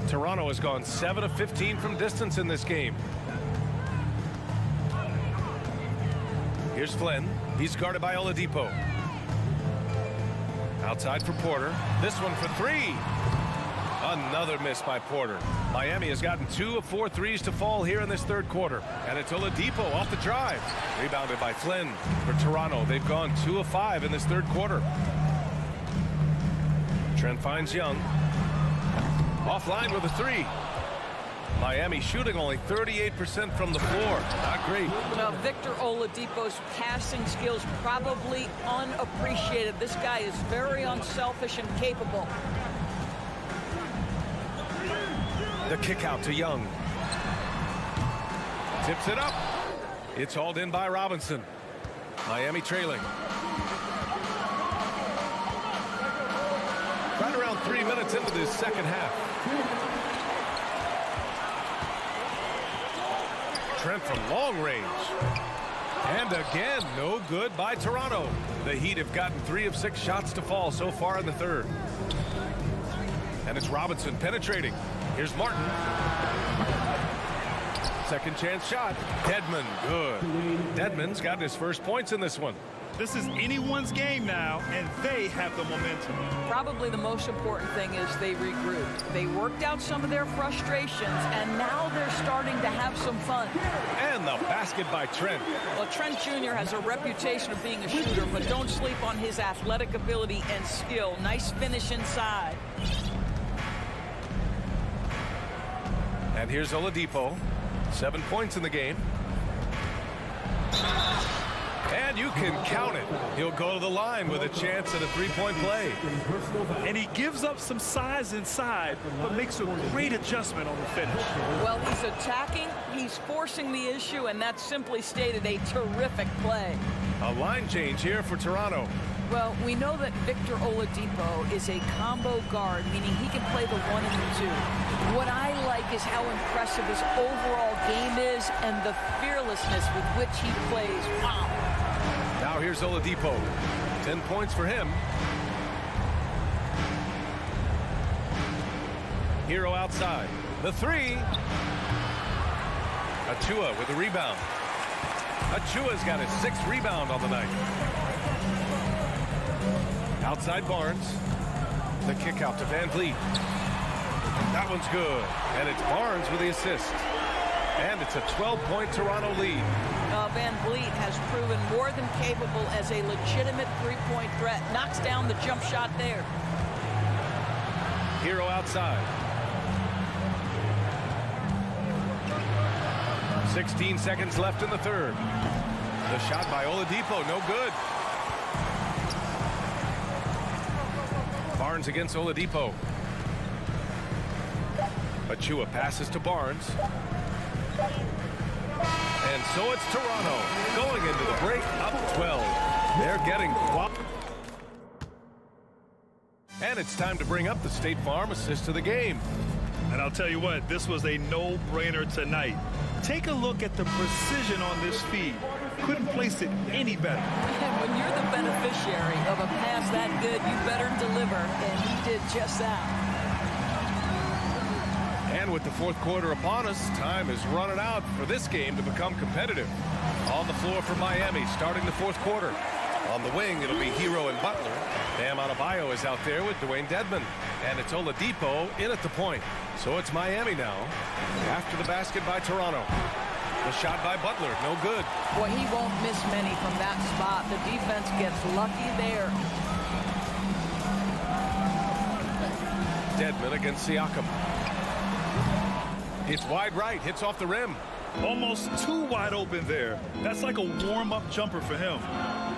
Toronto has gone 7 of 15 from distance in this game. Here's Flynn. He's guarded by Oladipo. Outside for Porter. This one for 3. Another miss by Porter. Miami has gotten 2 of 4 threes to fall here in this third quarter. And it's Oladipo off the drive. Rebounded by Flynn. For Toronto, they've gone 2 of 5 in this third quarter. Trent finds Young. Offline with a 3. Miami shooting only 38% from the floor. Not great. Well, Victor Oladipo's passing skills probably unappreciated. This guy is very unselfish and capable. The kick out to Young. Tips it up. It's hauled in by Robinson. Miami trailing. Right around 3 minutes into this second half. Trent from long range. And again, no good by Toronto. The Heat have gotten 3 of 6 shots to fall so far in the third. And it's Robinson penetrating. Here's Martin. Second chance shot. Dedmon, good. Dedmon's got his first points in this one. This is anyone's game now, and they have the momentum. Probably the most important thing is they regrouped. They worked out some of their frustrations, and now they're starting to have some fun. And the basket by Trent. Well, Trent Jr. has a reputation of being a shooter, but don't sleep on his athletic ability and skill. Nice finish inside. And here's Oladipo. 7 points in the game. And you can count it. He'll go to the line with a chance at a three-point play. And he gives up some size inside, but makes a great adjustment on the finish. Well, he's attacking, he's forcing the issue, and that's simply stated a terrific play. A line change here for Toronto. Well, we know that Victor Oladipo is a combo guard, meaning he can play the 1 and the 2. What I like is how impressive his overall game is and the fearlessness with which he plays. Wow. Now here's Oladipo. 10 points for him. Hero outside. The 3. Achua with the rebound. Achua's got his 6th rebound on the night. Outside Barnes. The kick out to Van Vliet. That one's good. And it's Barnes with the assist. And it's a 12-point Toronto lead. Van Vliet has proven more than capable as a legitimate three-point threat. Knocks down the jump shot there. Hero outside. 16 seconds left in the third. The shot by Oladipo, no good. Barnes against Oladipo. Achua passes to Barnes. And so it's Toronto going into the break up 12. They're getting quality. And it's time to bring up the State Farm assist to the game. And I'll tell you what, this was a no-brainer tonight. Take a look at the precision on this feed. Couldn't place it any better. And when you're the beneficiary of a pass that good, you better deliver, and he did just that. And with the fourth quarter upon us, time is running out for this game to become competitive. On the floor for Miami, starting the fourth quarter. On the wing, it'll be Hero and Butler. Bam Adebayo is out there with Dwayne Dedmon. And it's Oladipo in at the point. So it's Miami now, after the basket by Toronto. The shot by Butler, no good. Boy, he won't miss many from that spot. The defense gets lucky there. Dedmon against Siakam. It's wide right, hits off the rim. Almost too wide open there. That's like a warm-up jumper for him.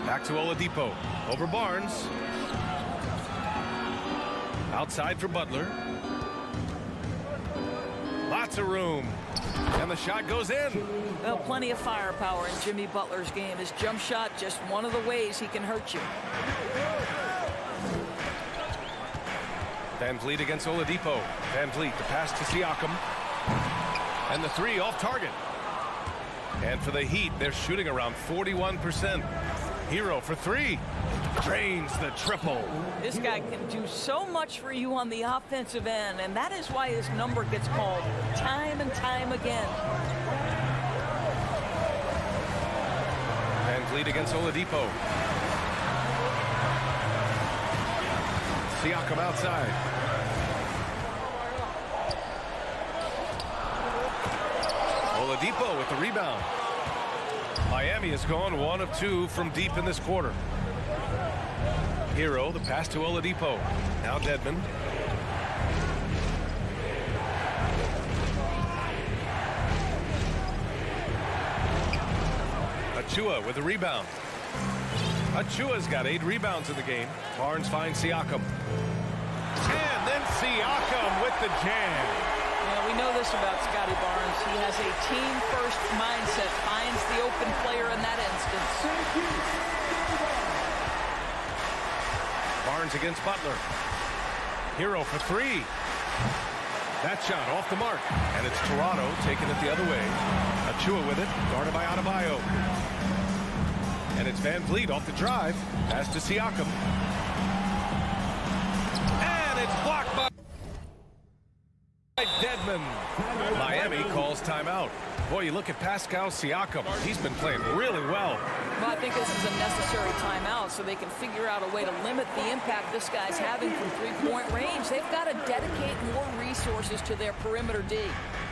Back to Oladipo. Over Barnes. Outside for Butler. Lots of room. And the shot goes in. Well, plenty of firepower in Jimmy Butler's game. His jump shot, just one of the ways he can hurt you. Van Vliet against Oladipo. Van Vliet, the pass to Siakam. And the 3 off target. And for the Heat, they're shooting around 41%. Hero for 3. Drains the triple. This guy can do so much for you on the offensive end, and that is why his number gets called time and time again. Van Vliet against Oladipo. Siakam outside. Oladipo with the rebound. Miami has gone 1 of 2 from deep in this quarter. Hero, the pass to Oladipo. Now Dedmon. Achua with the rebound. Achua's got 8 rebounds in the game. Barnes finds Siakam. And then Siakam with the jam. Yeah, we know this about Scotty Barnes. He has a team-first mindset, finds the open player in that instance. Barnes against Butler. Hero for 3. That shot off the mark. And it's Toronto taking it the other way. Achua with it, guarded by Adebayo. And it's Van Vliet off the drive. Pass to Siakam. And it's blocked by Dedmon. Miami calls timeout. Boy, you look at Pascal Siakam. He's been playing really well. Well, I think this is a necessary timeout so they can figure out a way to limit the impact this guy's having from three-point range. They've got to dedicate more resources to their perimeter D.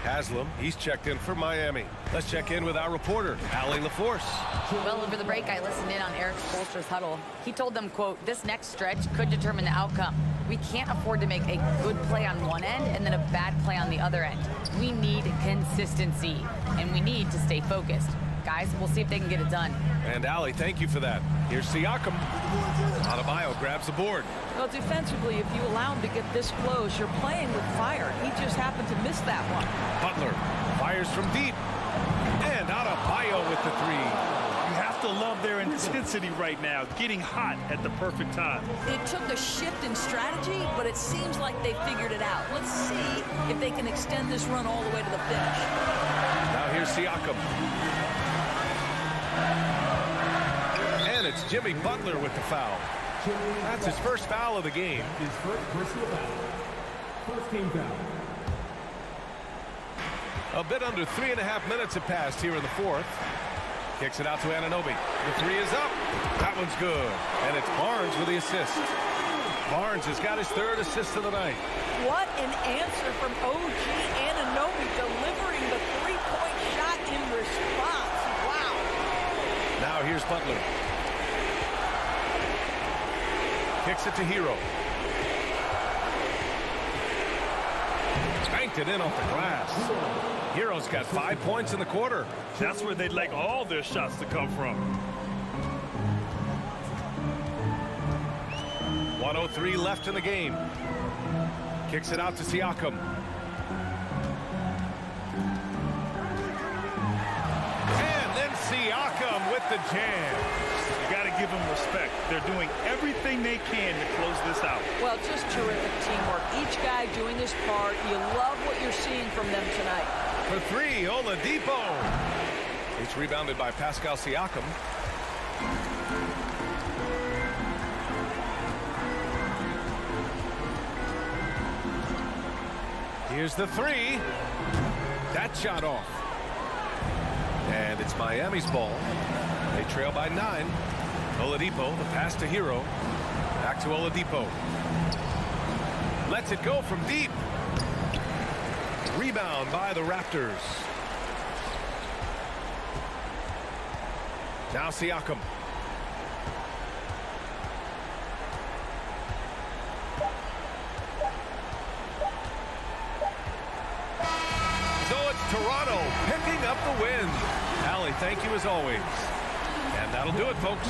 Haslam, he's checked in for Miami. Let's check in with our reporter, Allie LaForce. Well, over the break, I listened in on Eric Spoelstra's huddle. He told them, quote, this next stretch could determine the outcome. We can't afford to make a good play on one end and then a bad play on the other end. We need consistency, and we need to stay focused. guys. We'll see if they can get it done. And Allie, thank you for that. Here's Siakam. Adebayo grabs the board. Well, defensively, if you allow him to get this close, you're playing with fire. He just happened to miss that one. Butler fires from deep. And Adebayo with the three. You have to love their intensity right now, getting hot at the perfect time. It took a shift in strategy, but it seems like they figured it out. Let's see if they can extend this run all the way to the finish. Now here's Siakam. And it's Jimmy Butler with the foul. That's his first foul of the game. His first personal foul. First team foul. A bit under 3.5 minutes have passed here in the fourth. Kicks it out to Anunoby. The three is up. That one's good. And it's Barnes with the assist. Barnes has got his third assist of the night. What an answer from OG Anunoby, delivering the three-point shot in response. Wow. Now here's Butler. Kicks it to Hero. Banked it in off the glass. Hero's got 5 points in the quarter. That's where they'd like all their shots to come from. 1:03 left in the game. Kicks it out to Siakam. And then Siakam with the jam. You got to give them respect. They're doing everything they can to close this out. Well, just terrific teamwork. Each guy doing his part. You love what you're seeing from them tonight. For three, Oladipo. It's rebounded by Pascal Siakam. Here's the three. That shot off. And it's Miami's ball. They trail by 9. Oladipo, the pass to Hero. Back to Oladipo. Lets it go from deep. Rebound by the Raptors. Now Siakam. So it's Toronto picking up the win. Allie, thank you as always. And that'll do it, folks.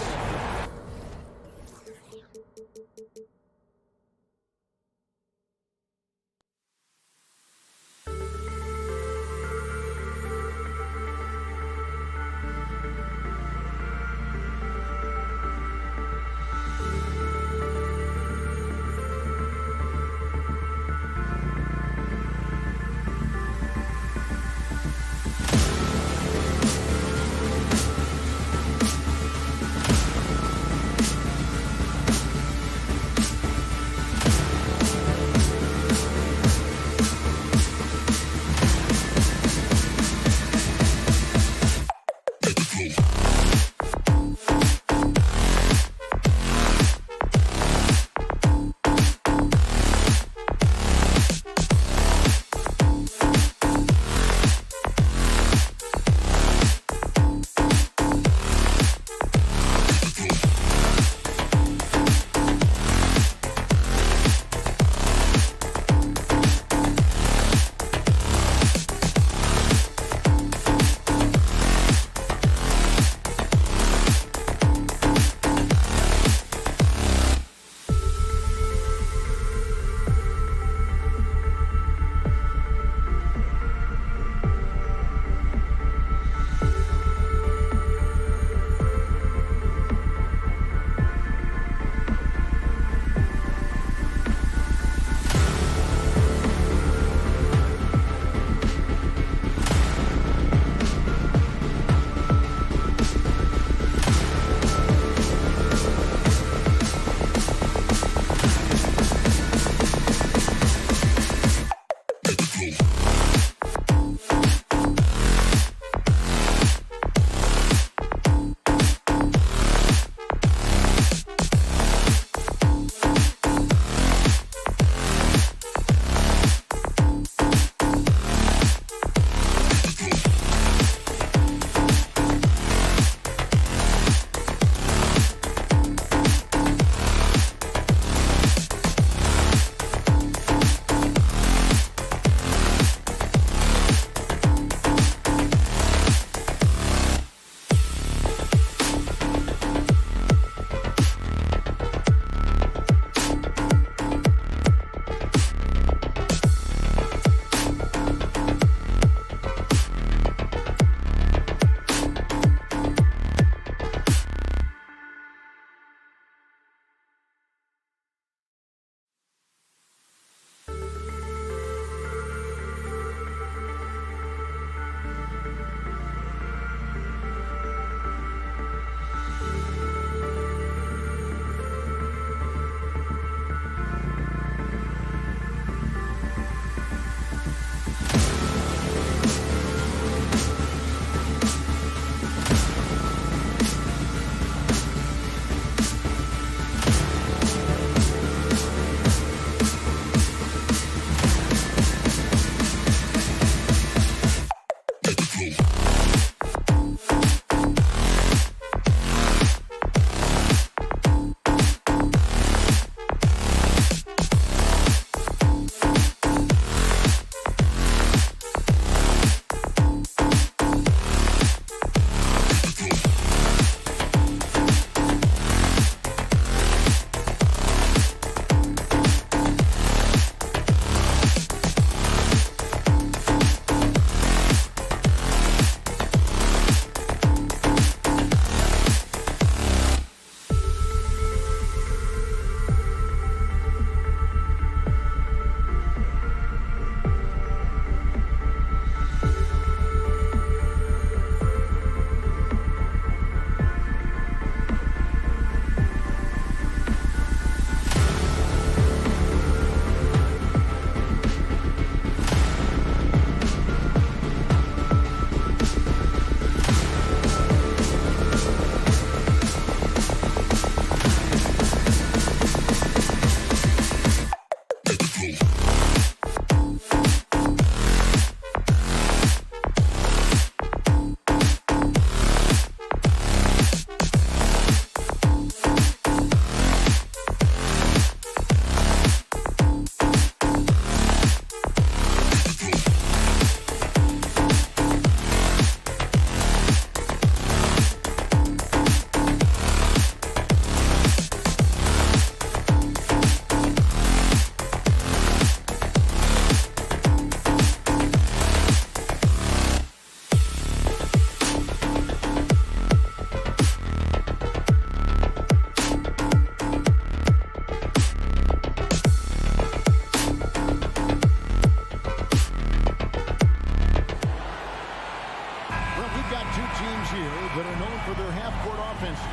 teams here that are known for their half-court offenses.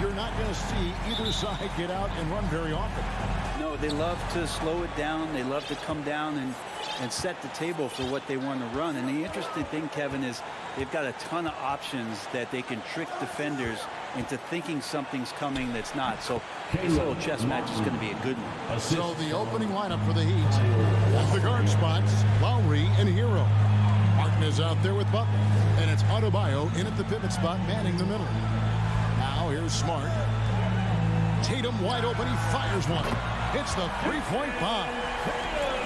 You're not going to see either side get out and run very often. No, they love to slow it down. They love to come down and set the table for what they want to run. And the interesting thing, Kevin, is they've got a ton of options that they can trick defenders into thinking something's coming that's not. So this little chess match is going to be a good one. So the opening lineup for the Heat. At the guard spots, Lowry and Hero. Martin is out there with Butler. And it's Adebayo in at the pivot spot, manning the middle. Now here's Smart. Tatum wide open. He fires one. Hits the three-point bomb.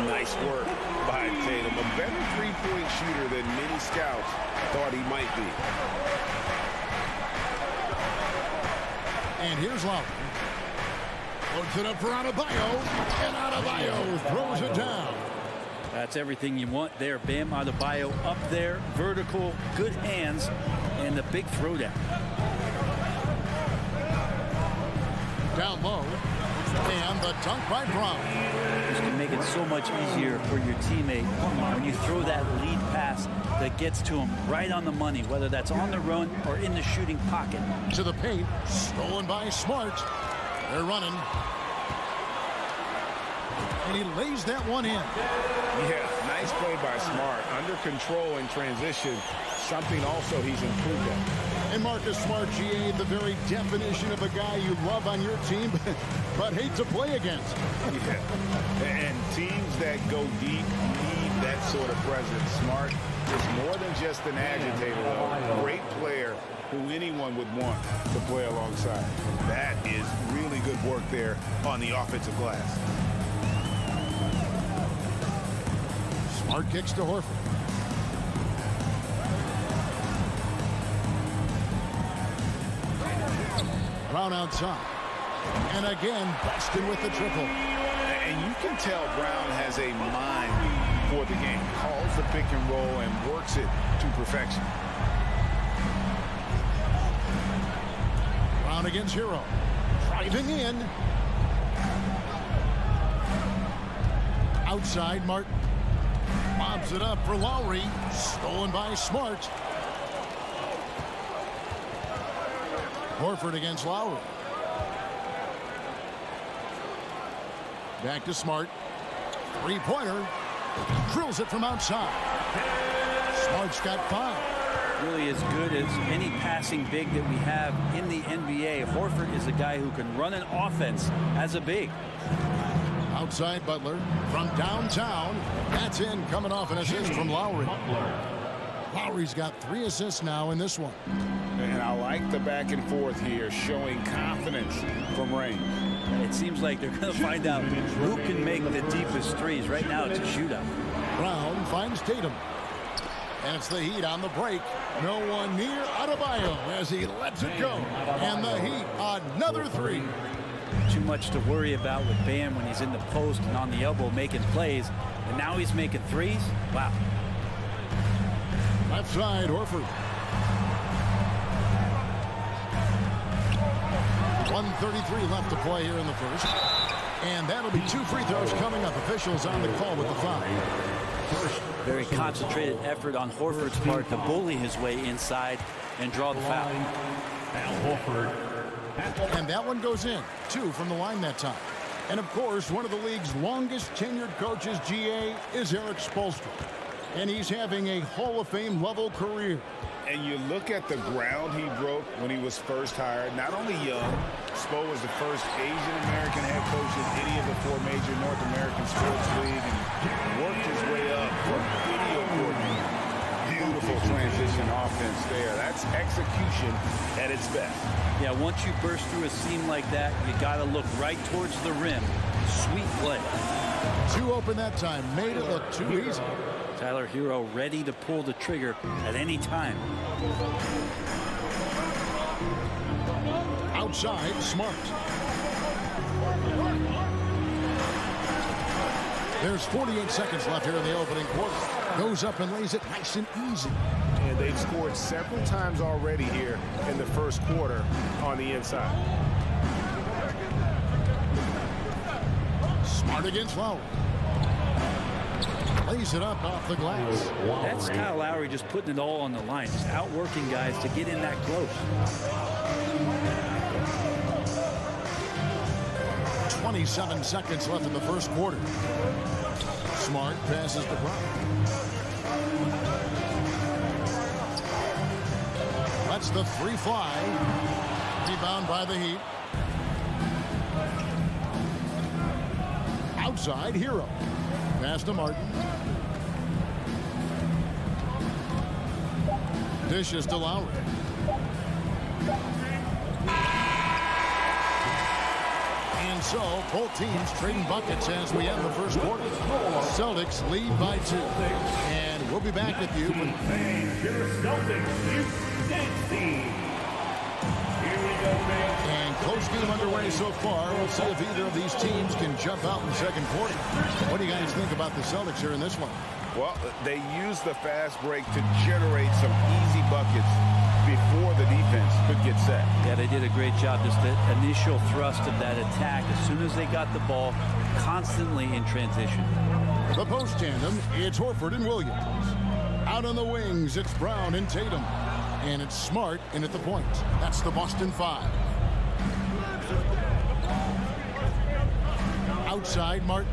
Nice work by Tatum. A better three-point shooter than many scouts thought he might be. And here's Lowry. Puts it up for Adebayo. And Adebayo throws it down. That's everything you want there. Bam Adebayo up there. Vertical. Good hands. And the big throwdown. Down low. And the dunk by Brown. This can make it so much easier for your teammate when you throw that lead pass that gets to him right on the money, whether that's on the run or in the shooting pocket. To the paint. Stolen by Smart. They're running. And he lays that one in. Yeah, nice play by Smart. Under control in transition. Something also he's improved at. And Marcus Smart, GA, the very definition of a guy you love on your team, but hate to play against. Yeah. And teams that go deep need that sort of presence. Smart is more than just an agitator, though. Great player who anyone would want to play alongside. That is really good work there on the offensive glass. Smart kicks to Horford. Brown outside. And again, Boston with the triple. And you can tell Brown has a mind for the game. Calls the pick and roll and works it to perfection. Brown against Hero. Driving in. Outside, Martin. Lobs it up for Lowry. Stolen by Smart. Horford against Lowry. Back to Smart. Three-pointer. Drills it from outside. Smart's got 5. Really as good as any passing big that we have in the NBA. Horford is a guy who can run an offense as a big. Outside Butler from downtown. That's in, coming off an assist from Lowry. Lowry's got 3 assists now in this one. And I like the back and forth here, showing confidence from range. It seems like they're going to find out who can make the deepest threes. Right now, it's a shootout. Brown finds Tatum. And it's the Heat on the break. No one near Adebayo as he lets it go. And the Heat, another 3. Too much to worry about with Bam when he's in the post and on the elbow making plays. And now he's making threes. Wow. Left side, Horford. 1:33 left to play here in the first. And that'll be 2 free throws coming up. Officials on the call with the foul. Very concentrated effort on Horford's part to bully his way inside and draw the foul. And that one goes in. 2 from the line that time. And of course, one of the league's longest tenured coaches, GA, is Eric Spoelstra. And he's having a Hall of Fame level career. And you look at the ground he broke when he was first hired. Not only young, Spo was the first Asian-American head coach in any of the 4 major North American sports leagues and worked his way up from video coordinator. Beautiful transition offense there. That's execution at its best. Yeah, once you burst through a seam like that, you got to look right towards the rim. Sweet play. 2 open that time. Made it look too easy. Tyler Hero ready to pull the trigger at any time. Outside, Smart. There's 48 seconds left here in the opening quarter. Goes up and lays it nice and easy. And they've scored several times already here in the first quarter on the inside. Smart against Lowry. lays it up off the glass. That's Kyle Lowry just putting it all on the line, just outworking guys to get in that close. 27 seconds left in the first quarter. Smart passes to Brown. Lets the three fly. Rebound by the Heat. Outside, Hero. Pass to Martin. Dishes to Lowry. And so, both teams trading buckets as we end the first quarter. Celtics lead by 2. And we'll be back with you. And close game underway so far. We'll see if either of these teams can jump out in the second quarter. What do you guys think about the Celtics here in this one? Well, they used the fast break to generate some easy buckets before the defense could get set. Yeah, they did a great job. Just the initial thrust of that attack, as soon as they got the ball, constantly in transition. The post tandem, it's Horford and Williams. Out on the wings, it's Brown and Tatum. And it's Smart in at the point. That's the Boston 5. Outside, Martin.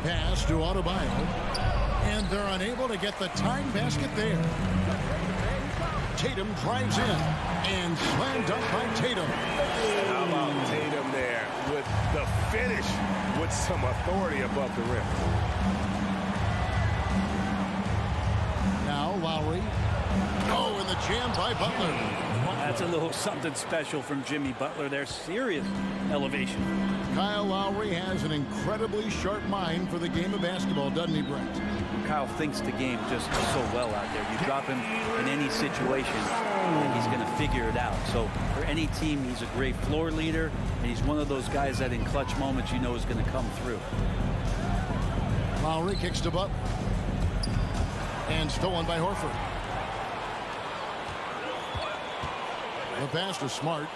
Pass to Adebayo. And they're unable to get the time basket there. Tatum drives in. And slammed up by Tatum. How about Tatum there with the finish with some authority above the rim. Now Lowry. Oh, and the jam by Butler. That's a little something special from Jimmy Butler there. Serious elevation. Kyle Lowry has an incredibly sharp mind for the game of basketball, doesn't he, Brent? Kyle thinks the game just so well out there. You drop him in any situation, and he's going to figure it out. So for any team, he's a great floor leader, and he's one of those guys that in clutch moments you know is going to come through. Lowry kicks to Butler. And stolen by Horford. The pass to Smart.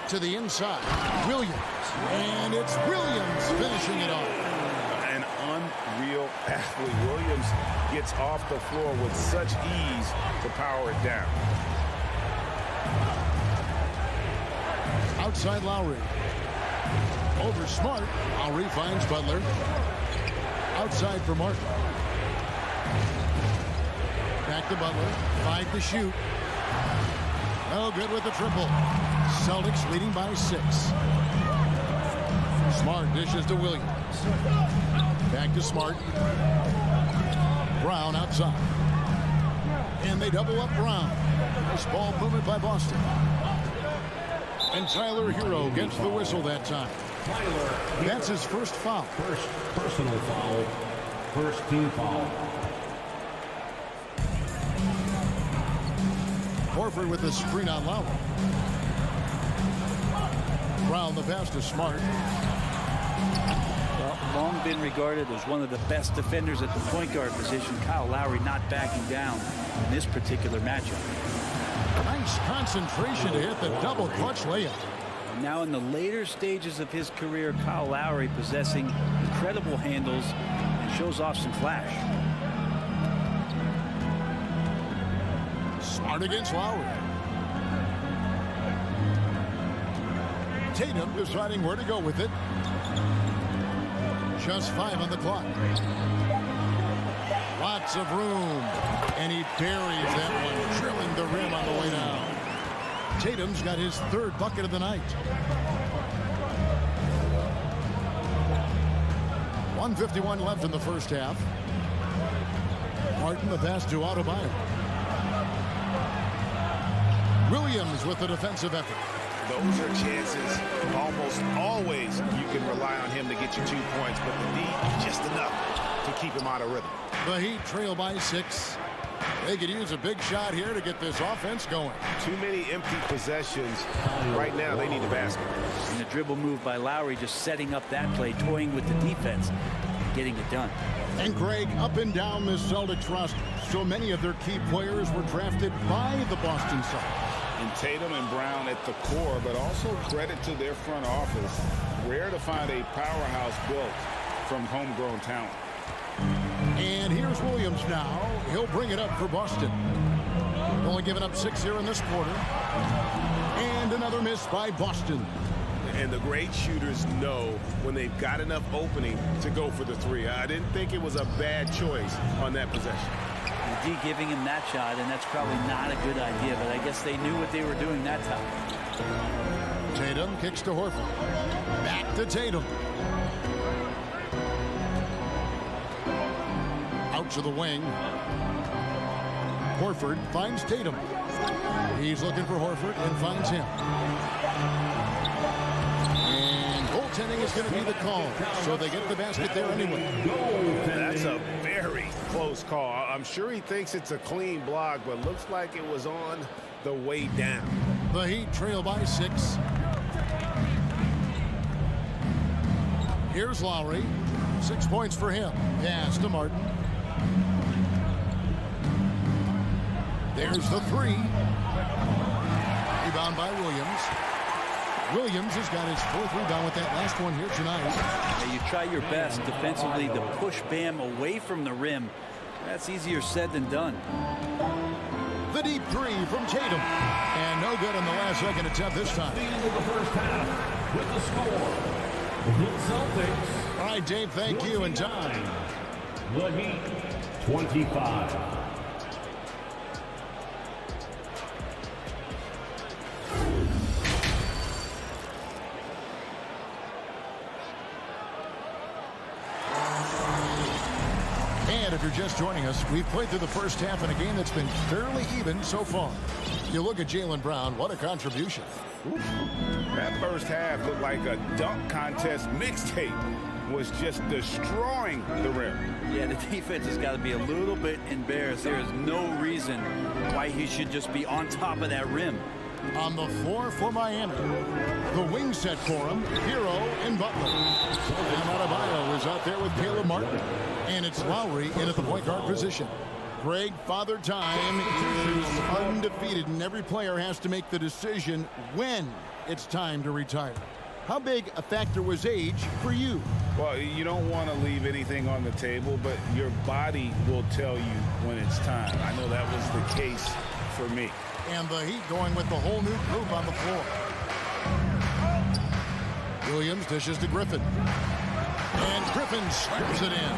To the inside. Williams. And it's Williams finishing it off. An unreal athlete. Williams gets off the floor with such ease to power it down. Outside Lowry. Over Smart. Lowry finds Butler. Outside for Martin. Back to Butler. 5 to shoot. No good with the triple. Celtics leading by 6. Smart dishes to Williams. Back to Smart. Brown outside. And they double up Brown. Nice ball movement by Boston. And Tyler Hero gets the whistle that time. That's his first foul. First personal foul. First team foul. Horford with the screen on Lowry. Brown the pass to Smart. Well, long been regarded as one of the best defenders at the point guard position. Kyle Lowry not backing down in this particular matchup. Nice concentration to hit the double clutch layup. Now in the later stages of his career, Kyle Lowry possessing incredible handles and shows off some flash. Smart against Lowry. Tatum deciding where to go with it. Just 5 on the clock. Lots of room. And he buries that one, drilling the rim on the way down. Tatum's got his 3rd bucket of the night. 1:51 left in the first half. Martin the pass to Adebayo. Williams with the defensive effort. Those are chances almost always you can rely on him to get you 2 points, but the D just enough to keep him out of rhythm. The Heat trail by 6. They could use a big shot here to get this offense going. Too many empty possessions. Right now, they need the basket. And the dribble move by Lowry just setting up that play, toying with the defense, getting it done. And Greg, up and down this Celtics roster, so many of their key players were drafted by the Boston Celtics. And And Tatum and Brown at the core, but also credit to their front office. Rare to find a powerhouse built from homegrown talent. And here's Williams now. He'll bring it up for Boston. Only giving up 6 here in this quarter. And another miss by Boston. And the great shooters know when they've got enough opening to go for the three. I didn't think it was a bad choice on that possession. The D giving him that shot, and that's probably not a good idea, but I guess they knew what they were doing that time. Tatum kicks to Horford. Back to Tatum. Out to the wing. Horford finds Tatum. He's looking for Horford and finds him. And goaltending is going to be the call, so they get the basket there anyway. That's a very close call. I'm sure he thinks it's a clean block, but looks like it was on the way down. The Heat trail by 6. Here's Lowry. 6 points for him. Pass to Martin. There's the 3. Rebound by Williams. Williams has got his 4th rebound with that last one here tonight. Yeah, you try your best defensively to push Bam away from the rim. That's easier said than done. The deep 3 from Tatum. And no good on the last second attempt this time. The end of the first half with the score. The Celtics. All right, Dave, thank you. And time. The Heat, 25. And if you're just joining us, we've played through the first half in a game that's been fairly even so far. You look at Jaylen Brown, what a contribution. Ooh. That first half looked like a dunk contest mixtape. Was just destroying the rim. Yeah, the defense has got to be a little bit embarrassed. There is no reason why he should just be on top of that rim. On the floor for Miami, the wing set for him, Hero and Butler. And Adebayo is out there with Caleb Martin. And it's Lowry in at the point guard position. Greg, Father Time is undefeated, and every player has to make the decision when it's time to retire. How big a factor was age for you? Well, you don't want to leave anything on the table, but your body will tell you when it's time. I know that was the case for me. And the Heat going with the whole new group on the floor. Williams dishes to Griffin. And Griffin slaps it in.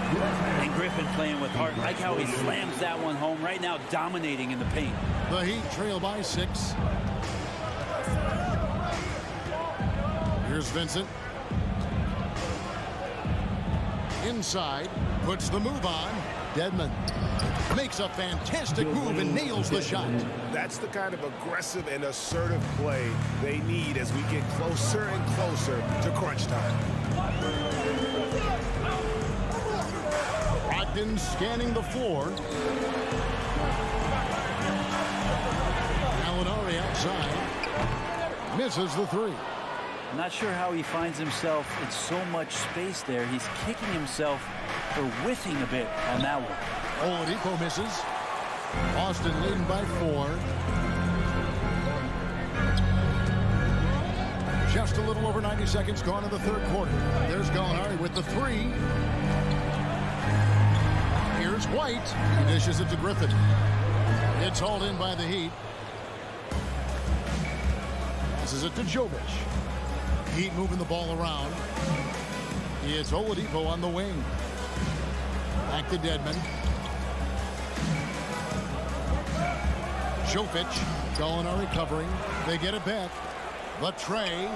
And Griffin playing with heart. Like how he slams that one home right now, dominating in the paint. The Heat trail by 6. Here's Vincent. Inside, puts the move on. Dedmon makes a fantastic move and nails the shot. That's the kind of aggressive and assertive play they need as we get closer and closer to crunch time. Brogdon scanning the floor. Gallinari outside. Misses the 3. I'm not sure how he finds himself in so much space there. He's kicking himself for whiffing a bit on that one. Oladipo misses. Boston leading by 4. Just a little over 90 seconds gone in the third quarter. There's Gallinari with the 3. Here's White. He dishes it to Griffin. It's hauled in by the Heat. Passes it to Jovic. Heat moving the ball around. It's Oladipo on the wing. Back to Dedmon. Jovic. Gallinari covering. They get it back. The tray.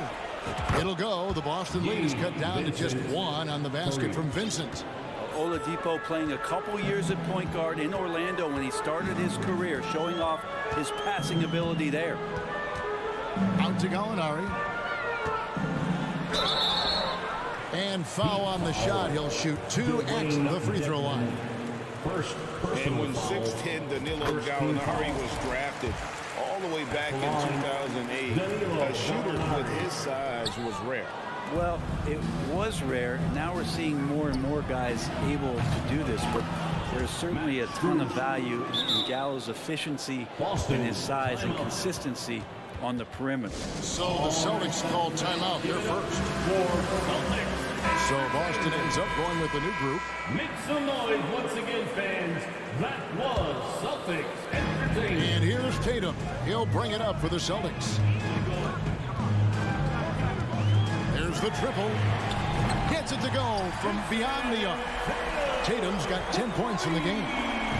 It'll go. The Boston lead is cut down to just 1 on the basket from Vincent. Oladipo playing a couple years at point guard in Orlando when he started his career, showing off his passing ability there. Out to Gallinari. And foul on the shot. He'll shoot 2 at the free throw line. And when 6'10" Danilo Gallinari was drafted all the way back in 2008, a shooter with his size was rare. Well, it was rare. Now we're seeing more and more guys able to do this, but there's certainly a ton of value in Gallo's efficiency and his size and consistency on the perimeter. So the Celtics call timeout. They're first. So Boston ends up going with the new group. Make some noise once again, fans. That was Celtics Entertainment. And here's Tatum. He'll bring it up for the Celtics. There's the triple. Gets it to go from beyond the arc. Tatum's got 10 points in the game.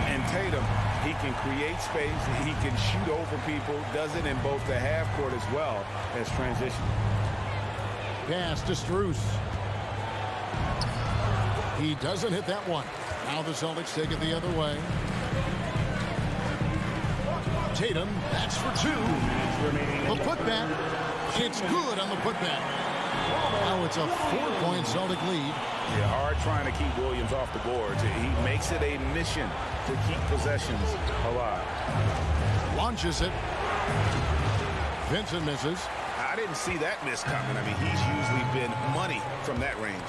And Tatum, he can create space. He can shoot over people. Does it in both the half court as well as transition. Pass to Strus. He doesn't hit that one. Now the Celtics take it the other way. Tatum, that's for two. The putback. It's good on the putback. Now it's a 4-point Celtic lead. Yeah, hard trying to keep Williams off the boards. He makes it a mission to keep possessions alive. Launches it. Vincent misses. I didn't see that miss coming. I mean, he's usually been money from that range.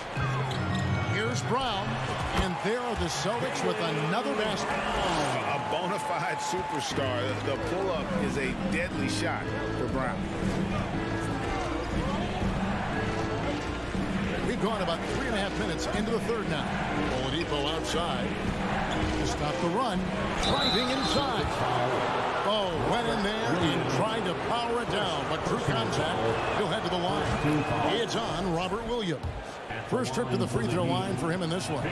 Here's Brown, and there are the Celtics with another basket. A bona fide superstar. The pull-up is a deadly shot for Brown. We've gone about 3.5 minutes into the third now. Oladipo outside to stop the run. Driving inside. Oh, went in there and tried to power it down, but true contact. He'll head to the line. It's on Robert Williams. First trip to the free throw line for him in this one.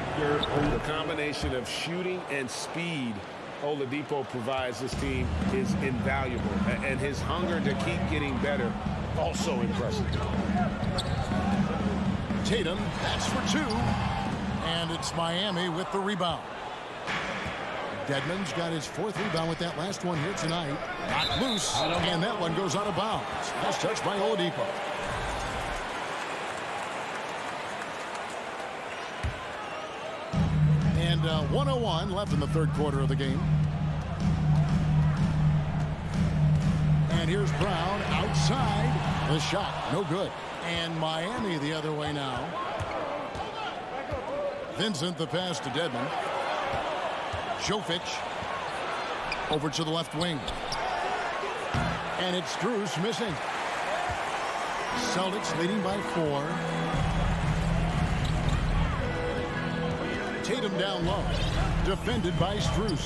The combination of shooting and speed Oladipo provides this team is invaluable. And his hunger to keep getting better, also impressive. Tatum, that's for two. And it's Miami with the rebound. Dedmon's got his 4th rebound with that last one here tonight. Knocked loose, and that one goes out of bounds. Nice touch by Oladipo. And 1:01 left in the third quarter of the game. And here's Brown outside. The shot, no good. And Miami the other way now. Vincent the pass to Dedmon. Jovic over to the left wing. And it's Strus missing. Celtics leading by 4. Tatum down low. Defended by Strus.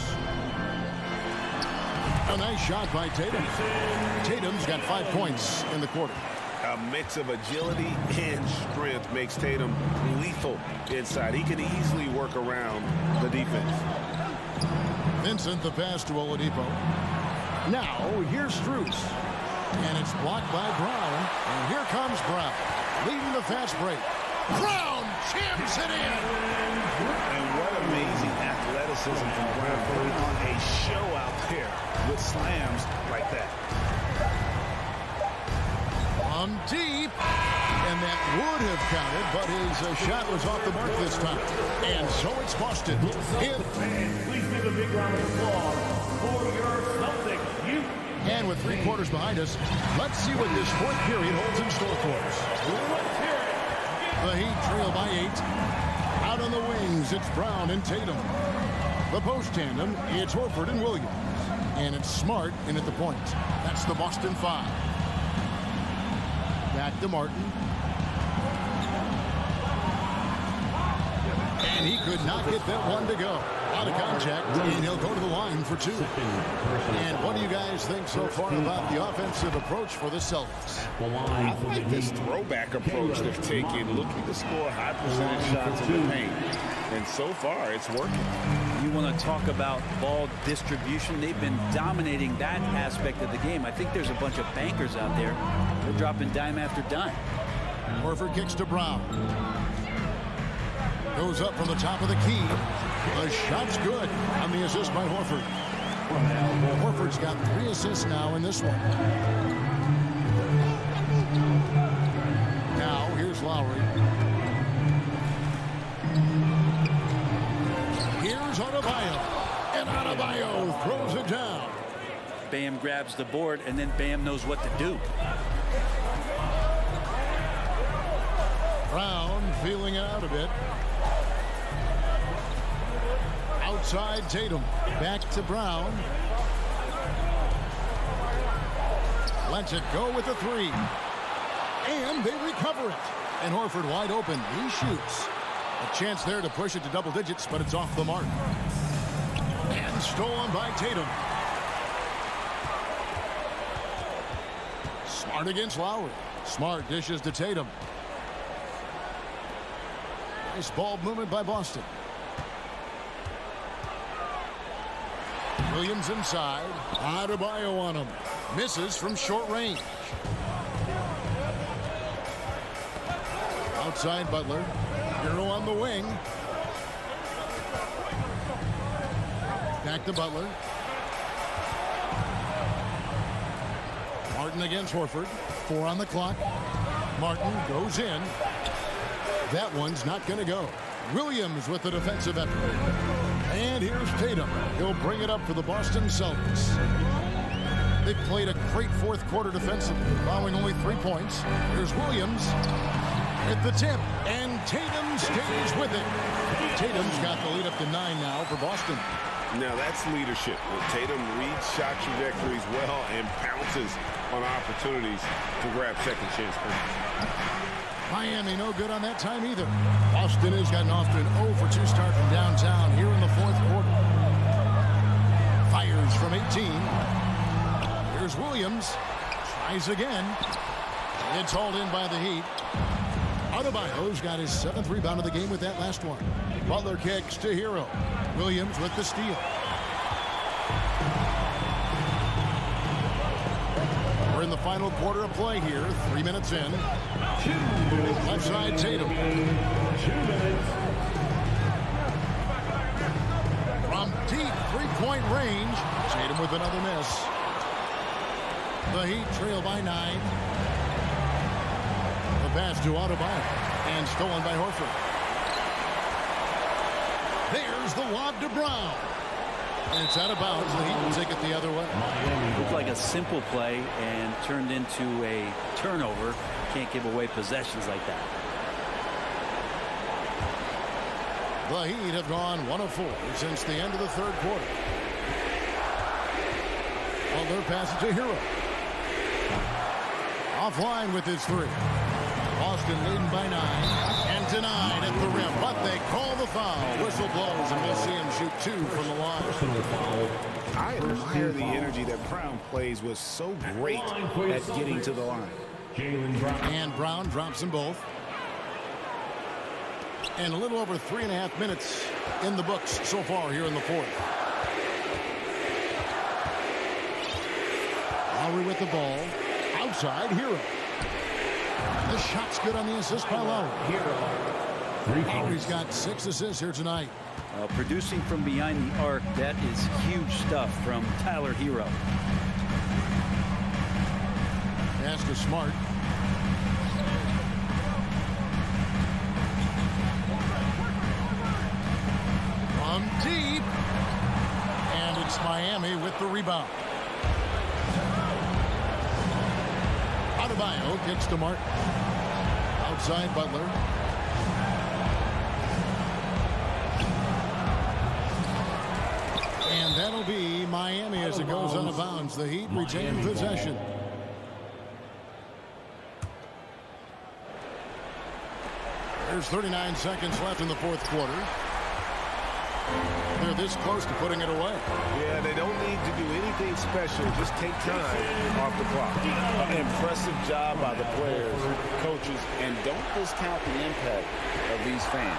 A nice shot by Tatum. Tatum's got 5 points in the quarter. A mix of agility and strength makes Tatum lethal inside. He can easily work around the defense. Vincent the pass to Oladipo. Now here's Strus. And it's blocked by Brown. And here comes Brown. Leading the fast break. Brown chips it in. And what amazing athleticism from Brown, putting on a show out there with slams like that. From deep. And that would have counted, but his shot was off the mark this time. And so it's Boston. Please give a big round of applause for your Celtics. And with 3 quarters behind us, let's see what this 4th period holds in store for us. The Heat trail by 8. Out on the wings, it's Brown and Tatum. The post tandem, it's Horford and Williams. And it's Smart in at the point. That's the Boston 5. Back to Martin. And he could not get that one to go. Out of contact, and he'll go to the line for 2. And what do you guys think so far about the offensive approach for the Celtics? I like this throwback approach they're taking, looking to score high percentage shots in the paint. And so far, it's working. You want to talk about ball distribution? They've been dominating that aspect of the game. I think there's a bunch of bankers out there. They're dropping dime after dime. Horford kicks to Brown. Goes up from the top of the key. The shot's good on the assist by Horford. Horford's got 3 assists now in this one. Now here's Lowry. Here's Adebayo. And Adebayo throws it down. Bam grabs the board, and then Bam knows what to do. Brown feeling out a bit. Outside Tatum. Back to Brown. Lets it go with a three. And they recover it. And Horford wide open. He shoots. A chance there to push it to double digits, but it's off the mark. And stolen by Tatum. Smart against Lowry. Smart dishes to Tatum. Nice ball movement by Boston. Williams inside. Adebayo on him. Misses from short range. Outside Butler. Hero on the wing. Back to Butler. Martin against Horford. 4 on the clock. Martin goes in. That one's not going to go. Williams with the defensive effort. And here's Tatum. He'll bring it up for the Boston Celtics. They've played a great fourth quarter defensively, allowing only 3 points. Here's Williams at the tip, and Tatum stays with it. Tatum's got the lead up to 9 now for Boston. Now that's leadership. Tatum reads shot trajectories well and pounces on opportunities to grab second chance points. Miami no good on that time either. Boston has gotten off to an 0-for-2 start from downtown here in the fourth quarter. Fires from 18. Here's Williams. Tries again. It's hauled in by the Heat. Adebayo's got his 7th rebound of the game with that last one. Butler kicks to Hero. Williams with the steal. We're in the final quarter of play here. 3 minutes in. Left side Tatum. 2 minutes. From deep three-point range. Tatum with another miss. The Heat trail by 9. The pass to Adebayo. And stolen by Horford. There's the lob to Brown. And it's out of bounds. The Heat will take it the other way. Looked like a simple play and turned into a turnover. Can't give away possessions like that. The Heat have gone 1 of 4 since the end of the third quarter. Butler passes to Hero. Offline with his 3. Boston leading by 9 and denied at the rim, but they call the foul. Whistle blows, and we'll see him shoot 2 from the line. I admire the energy that Brown plays was so great at getting to the line. And Brown drops them both. And a little over 3.5 minutes in the books so far here in the fourth. Lowry with the ball. Outside, Hero. The shot's good on the assist by Lowry. Lowry's got 6 assists here tonight. Producing from behind the arc, that is huge stuff from Tyler Hero. Pass to Smart. From deep. And it's Miami with the rebound. Adebayo kicks to Martin. Outside Butler. And that'll be Miami as it goes out of bounds. The Heat retain possession. There's 39 seconds left in the fourth quarter. They're this close to putting it away. Yeah, they don't need to do anything special. Just take time off the clock. An impressive job by the players, coaches, and don't discount the impact of these fans.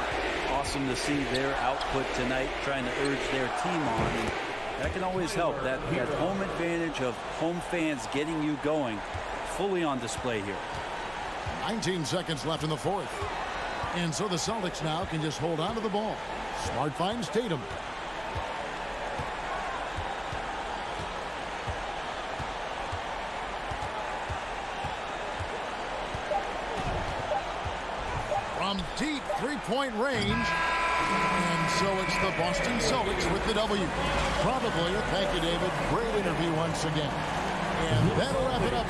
Awesome to see their output tonight, trying to urge their team on. And that can always help. That home advantage of home fans getting you going, fully on display here. 19 seconds left in the fourth. And so the Celtics now can just hold on to the ball. Smart finds Tatum. From deep three-point range. And so it's the Boston Celtics with the W. Probably. Thank you, David. Great interview once again. And that'll wrap it up.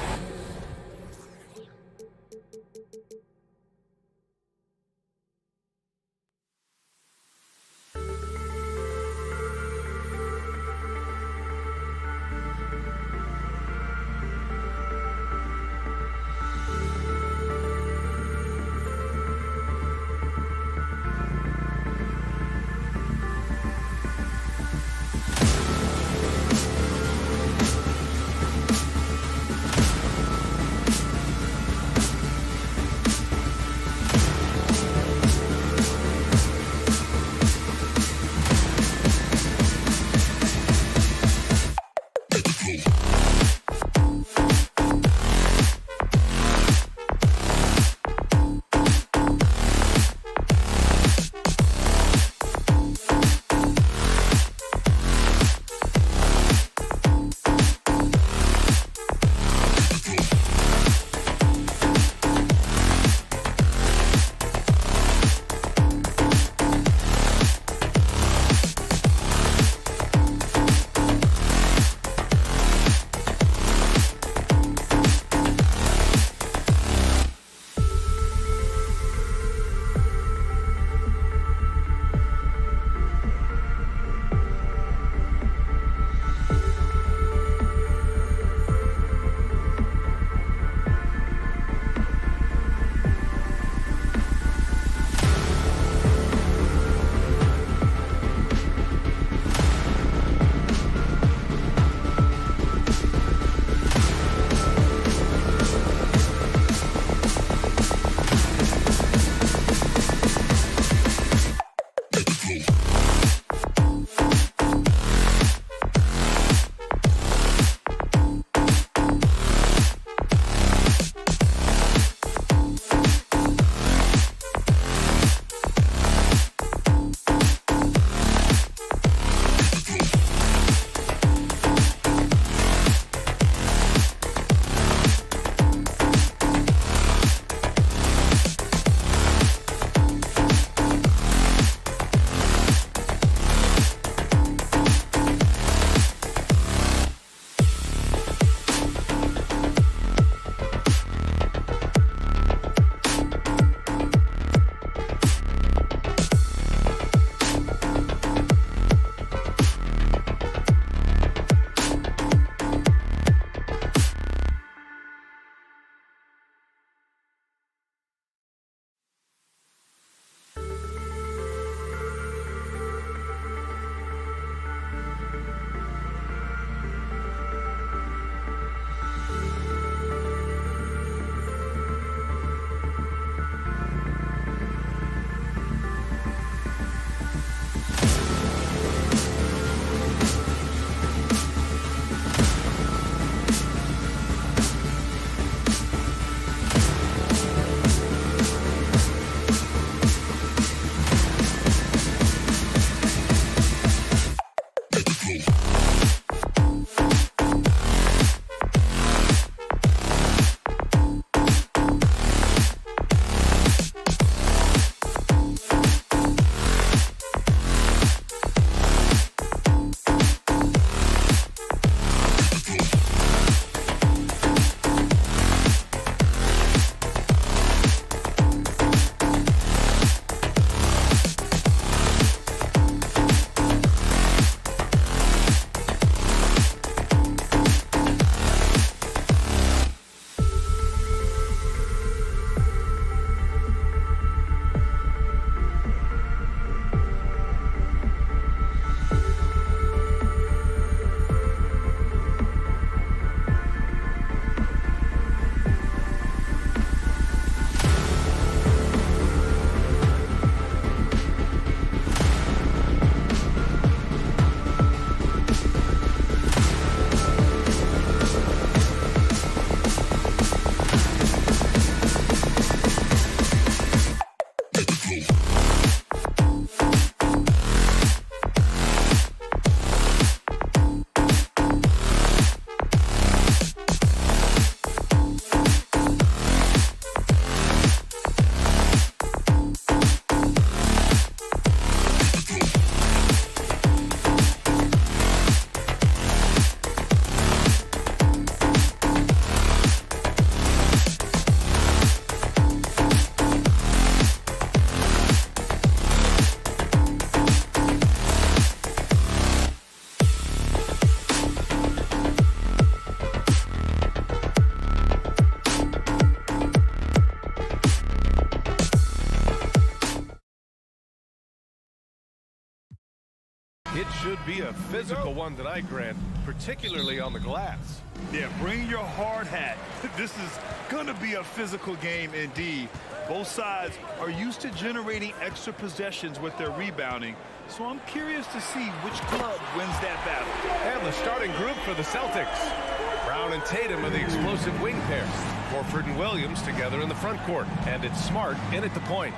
It should be a physical one tonight, Grant, particularly on the glass. Yeah, bring your hard hat. This is going to be a physical game indeed. Both sides are used to generating extra possessions with their rebounding, so I'm curious to see which club wins that battle. And the starting group for the Celtics. Brown and Tatum are the explosive wing pair. Horford and Williams together in the front court. And it's Smart in at the point.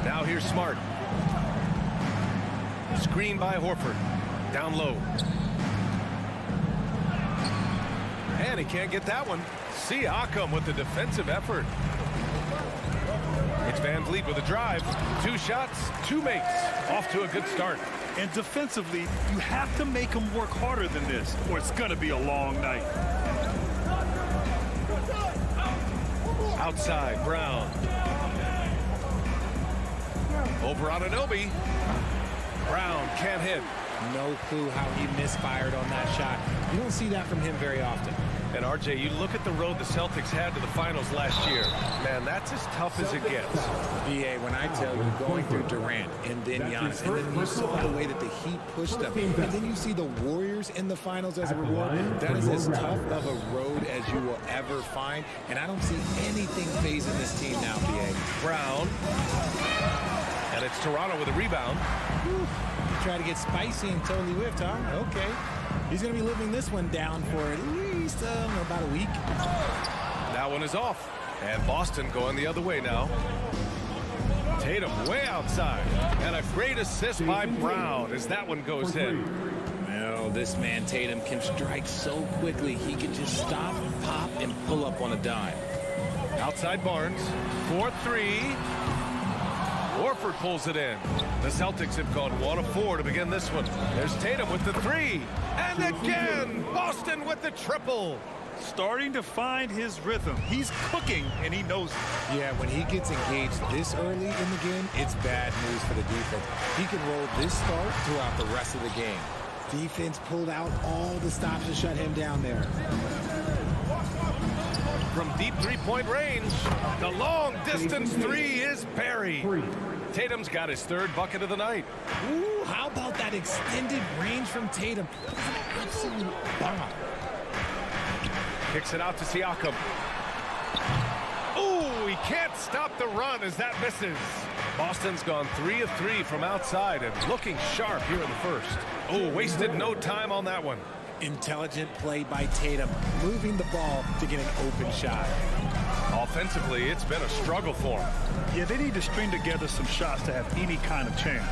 Now here's Smart. Screen by Horford. Down low. And he can't get that one. Siakam with the defensive effort. It's Van Vliet with a drive. 2 shots, 2 makes. Off to a good start. And defensively, you have to make them work harder than this, or it's going to be a long night. Outside, Brown. Over on Anunoby. Brown can't hit. No clue how he misfired on that shot. You don't see that from him very often. And RJ, you look at the road the Celtics had to the finals last year. Man, that's as tough as it gets. BA, when I tell you, going through Durant and then Giannis, and then you saw the way that the Heat pushed them, and then you see the Warriors in the finals as a reward, that is as tough of a road as you will ever find, and I don't see anything phasing this team now, BA. Brown. And it's Toronto with a rebound. Whew. Try to get spicy and totally whiffed, huh? Okay. He's going to be living this one down for at least about a week. That one is off. And Boston going the other way now. Tatum way outside. And a great assist by Brown as that one goes in. Well, this man Tatum can strike so quickly. He can just stop, pop, and pull up on a dime. Outside Barnes. 4-3. Horford pulls it in. The Celtics have gone 1 of 4 to begin this one. There's Tatum with the 3. And again, Boston with the triple. Starting to find his rhythm. He's cooking, and he knows it. Yeah, when he gets engaged this early in the game, it's bad news for the defense. He can roll this start throughout the rest of the game. Defense pulled out all the stops to shut him down there. From deep three-point range, the long-distance 3 is buried. Tatum's got his 3rd bucket of the night. Ooh, how about that extended range from Tatum? Absolute bomb. Kicks it out to Siakam. Ooh, he can't stop the run as that misses. Boston's gone 3 of 3 from outside and looking sharp here in the first. Oh, wasted no time on that one. Intelligent play by Tatum, moving the ball to get an open shot. Offensively, it's been a struggle for him. Yeah, they need to string together some shots to have any kind of chance.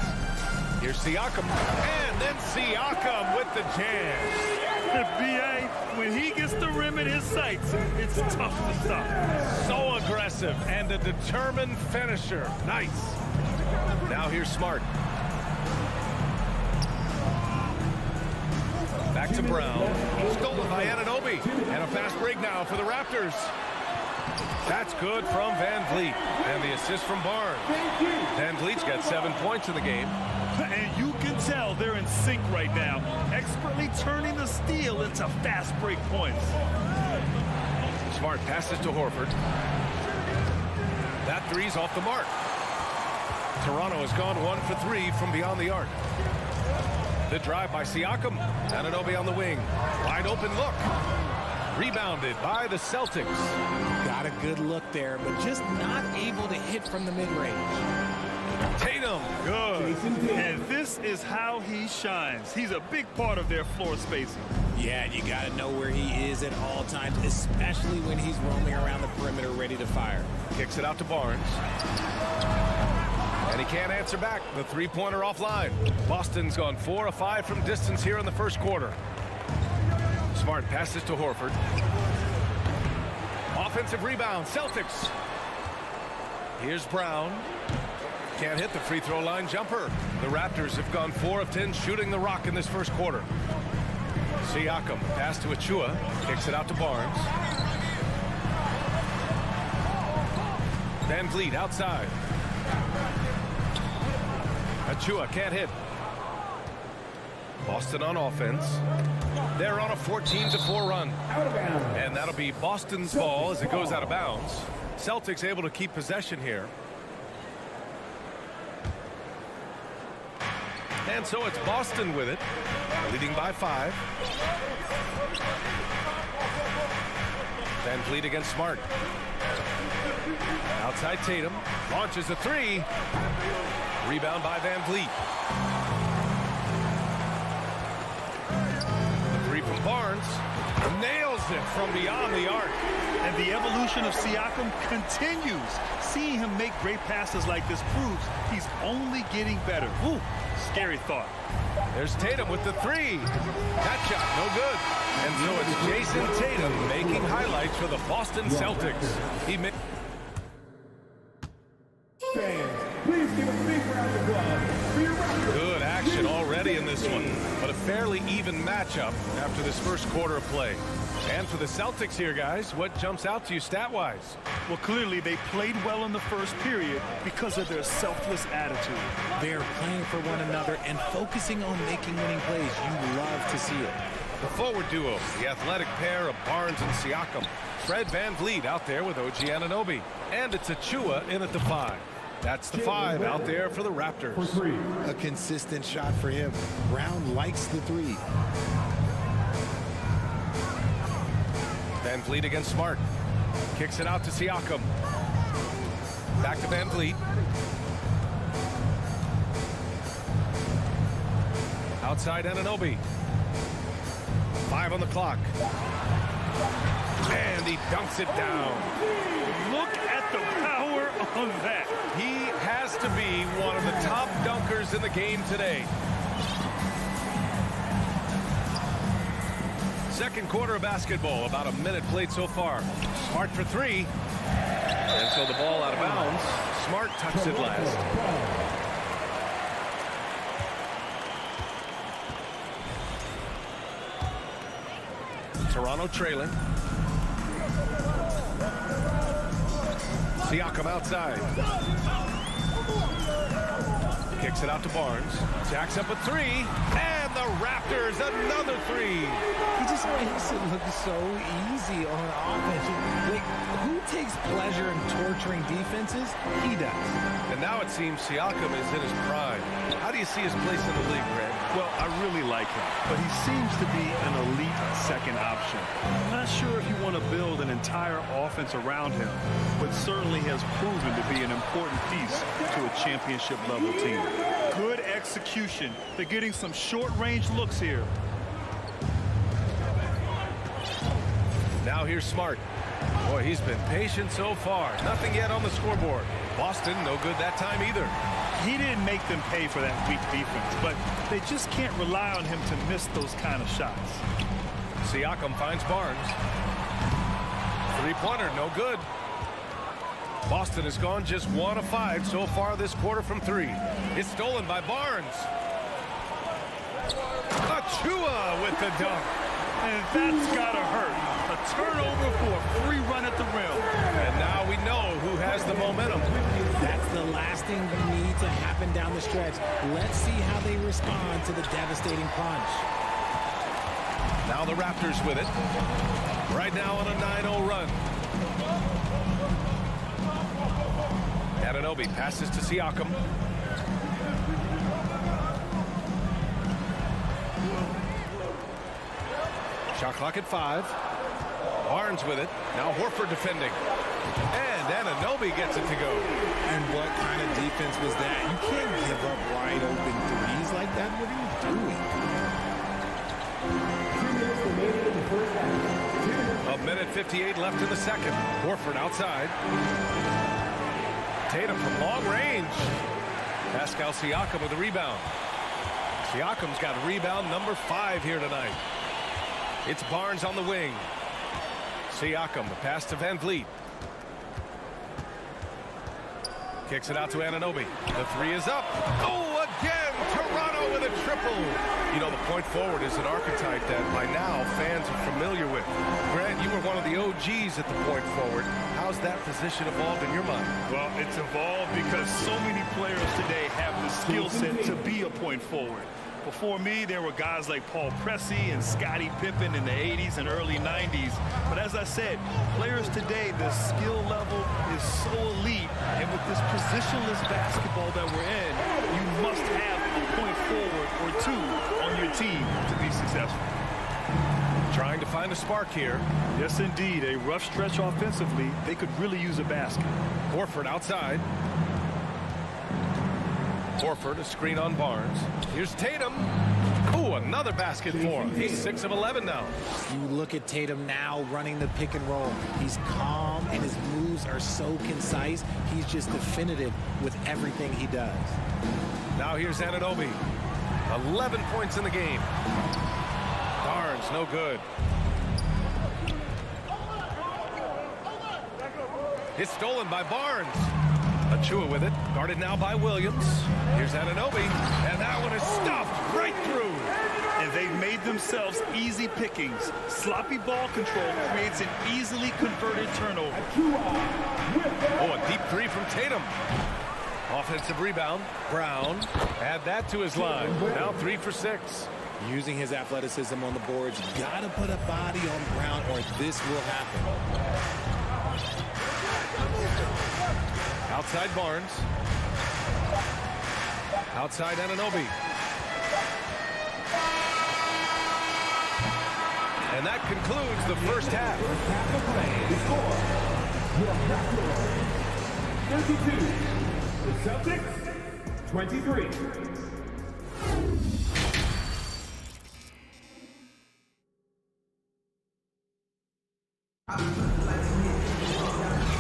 Here's Siakam, and then Siakam with the jam. BA, when he gets the rim in his sights, it's tough to stop. So aggressive and a determined finisher. Nice. Now here's Smart. Back to Brown. Stolen by Anunoby. And a fast break now for the Raptors. That's good from Van Vliet. And the assist from Barnes. Van Vliet's got 7 points in the game. And you can tell they're in sync right now, expertly turning the steal into fast break points. Smart passes to Horford. That 3's off the mark. Toronto has gone 1 for 3 from beyond the arc. The drive by Siakam. Anunoby on the wing. Wide open look. Rebounded by the Celtics. Got a good look there, but just not able to hit from the mid-range. Tatum, good. And this is how he shines. He's a big part of their floor spacing. Yeah, you got to know where he is at all times, especially when he's roaming around the perimeter ready to fire. Kicks it out to Barnes. And he can't answer back. The three-pointer offline. Boston's gone 4 of 5 from distance here in the first quarter. Smart passes to Horford. Offensive rebound, Celtics. Here's Brown. Can't hit the free throw line jumper. The Raptors have gone 4 of 10 shooting the rock in this first quarter. Siakam, pass to Achua. Kicks it out to Barnes. Van Vliet outside. Achua can't hit. Boston on offense. They're on a 14-4 run. And that'll be Boston's ball as it goes out of bounds. Celtics able to keep possession here. And so it's Boston with it, leading by 5. Van Vliet against Smart. Outside Tatum, launches a 3. Rebound by Van Vliet. The 3 from Barnes. Nails it from beyond the arc. And the evolution of Siakam continues. Seeing him make great passes like this proves he's only getting better. Ooh, scary thought. There's Tatum with the 3. That shot, no good. And so it's Jason Tatum making highlights for the Boston Celtics. He made... Fans, please give a big round of applause for your Raptors. Good action already in this one, but a fairly even matchup after this first quarter of play. And for the Celtics here, guys, what jumps out to you stat-wise? Well, clearly they played well in the first period because of their selfless attitude. They're playing for one another and focusing on making winning plays. You love to see it. The forward duo, the athletic pair of Barnes and Siakam. Fred VanVleet out there with OG Anunoby. And it's Achua in at the 5. That's the 5 out there for the Raptors. A consistent shot for him. Brown likes the 3. VanVleet against Smart. Kicks it out to Siakam. Back to VanVleet. Outside Anunoby. 5 on the clock. And he dunks it down. Look at the power on that. He has to be one of the top dunkers in the game today. Second quarter of basketball, about a minute played so far. Smart for 3. And so the ball out of bounds. Smart tucks it last. Toronto trailing. Siakam outside. Kicks it out to Barnes. Jacks up a 3. And the Raptors, another 3. He just makes it look so easy on offense. Like, who takes pleasure in torturing defenses? He does. And now it seems Siakam is in his prime. How do you see his place in the league, Greg? Well, I really like him, but he seems to be an elite second option. I'm not sure if you want to build an entire offense around him, but certainly has proven to be an important piece to a championship-level team. Good execution. They're getting some short-range looks here. Now here's Smart. Boy, he's been patient so far. Nothing yet on the scoreboard. Boston, no good that time either. He didn't make them pay for that weak defense, but they just can't rely on him to miss those kind of shots. Siakam finds Barnes. 3-pointer, no good. Boston has gone just 1 of 5 so far this quarter from 3. It's stolen by Barnes. Achua with the dunk. And that's gotta hurt. A turnover for a free run at the rim. And now we know who has the momentum. That's the last thing you need to happen down the stretch. Let's see how they respond to the devastating punch. Now the Raptors with it. Right now on a 9-0 run. Anunoby passes to Siakam. Shot clock at 5. Barnes with it. Now Horford defending. And Anunoby gets it to go. And what kind of defense was that? You can't give up wide open threes like that. What are you doing? 2 minutes remaining in the first half. A minute 58 left in the second. Horford outside. Tatum from long range. Pascal Siakam with a rebound. Siakam's got rebound number 5 here tonight. It's Barnes on the wing. Siakam, the pass to VanVleet. Kicks it out to Anunoby. The 3 is up. Oh, again! Toronto with a triple. You know, the point forward is an archetype that by now fans are familiar with. Grant, you were one of the OGs at the point forward. How's that position evolved in your mind? Well, it's evolved because so many players today have the skill set to be a point forward. Before me, there were guys like Paul Pressey and Scottie Pippen in the 80s and early 90s. But as I said, players today, the skill level is so elite. And with this positionless basketball that we're in, you must have a point forward two on your team to be successful. Trying to find a spark here. Yes, indeed. A rough stretch offensively. They could really use a basket. Horford outside. Horford, a screen on Barnes. Here's Tatum. Ooh, another basket for him. He's 6 of 11 now. You look at Tatum now running the pick and roll. He's calm and his moves are so concise. He's just definitive with everything he does. Now here's Anunoby. 11 points in the game. Barnes, no good. It's stolen by Barnes. Achua with it, guarded now by Williams. Here's Anunoby, and that one is stuffed right through. And they've made themselves easy pickings. Sloppy ball control creates an easily converted turnover. Oh, a deep three from Tatum. Offensive rebound. Brown. Add that to his line. Now 3 for 6. Using his athleticism on the boards. Gotta put a body on Brown or this will happen. Outside Barnes. Outside Anunoby. And that concludes the first half. The Celtics, 23.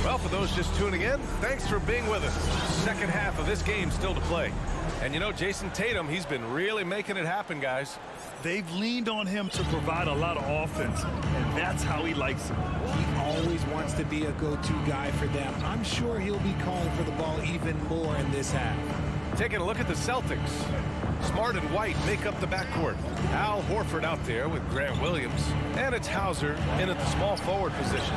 Well, for those just tuning in, thanks for being with us. Second half of this game still to play. And you know, Jason Tatum, he's been really making it happen, guys. They've leaned on him to provide a lot of offense, and that's how he likes it. He always wants to be a go-to guy for them. I'm sure he'll be calling for the ball even more in this half. Taking a look at the Celtics. Smart and White make up the backcourt. Al Horford out there with Grant Williams. And it's Hauser in at the small forward position.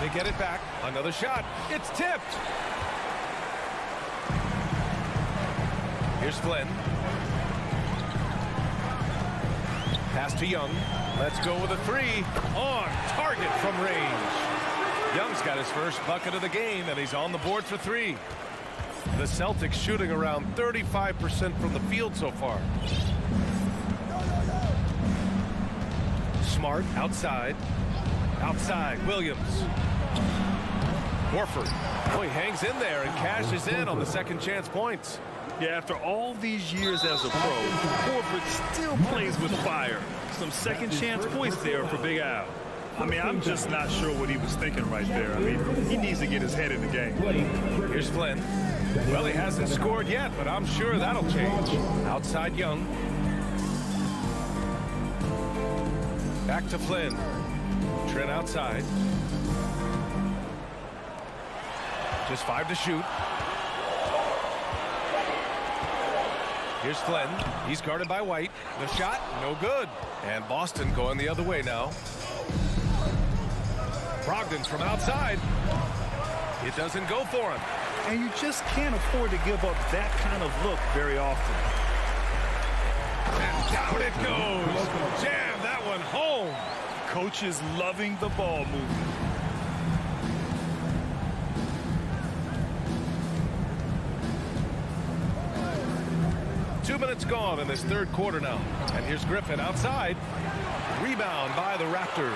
They get it back. Another shot. It's tipped. Here's Flynn. Pass to Young. Let's go with a 3. On target from range. Young's got his first bucket of the game, and he's on the board for 3. The Celtics shooting around 35% from the field so far. Smart outside. Outside, Williams. Horford. Oh, he hangs in there and cashes in on the second chance points. Yeah, after all these years as a pro, Horford still plays with fire. Some second chance points there for Big Al. I mean, I'm just not sure what he was thinking right there. I mean, he needs to get his head in the game. Here's Flynn. Well, he hasn't scored yet, but I'm sure that'll change. Outside Young. Back to Flynn. Trent outside. Just 5 to shoot. Here's Flynn. He's guarded by White. The shot, no good. And Boston going the other way now. Brogdon from outside. It doesn't go for him. And you just can't afford to give up that kind of look very often. And down it goes. Jam that one home. Coach is loving the ball movement. Two minutes gone in this third quarter now. And here's Griffin outside. Rebound by the Raptors.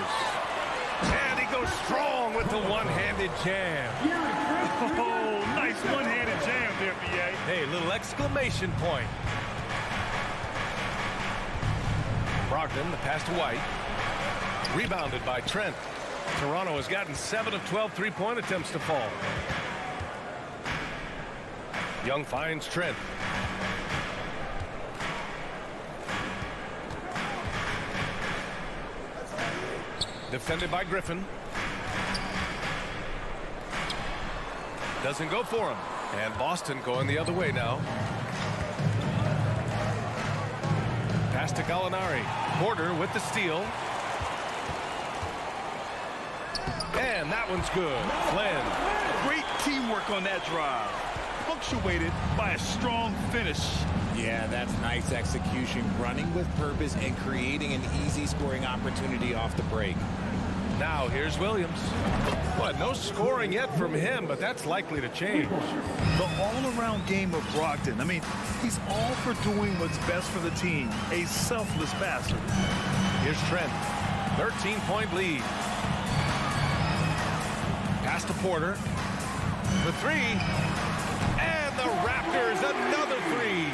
And he goes strong with the one-handed jam. Oh, nice one-handed jam there, B.A. Hey, little exclamation point. Brogdon, the pass to White. Rebounded by Trent. Toronto has gotten 7 of 12 three-point attempts to fall. Young finds Trent. Defended by Griffin. Doesn't go for him. And Boston going the other way now. Pass to Gallinari. Porter with the steal. And that one's good. Flynn. Great teamwork on that drive. Punctuated by a strong finish. Yeah, that's nice execution. Running with purpose and creating an easy scoring opportunity off the break. Now here's Williams. But no scoring yet from him, but that's likely to change. The all-around game of Brogdon. I mean, he's all for doing what's best for the team. A selfless passer. Here's Trent. 13-point lead. Pass to Porter. The three. And the Raptors, another three.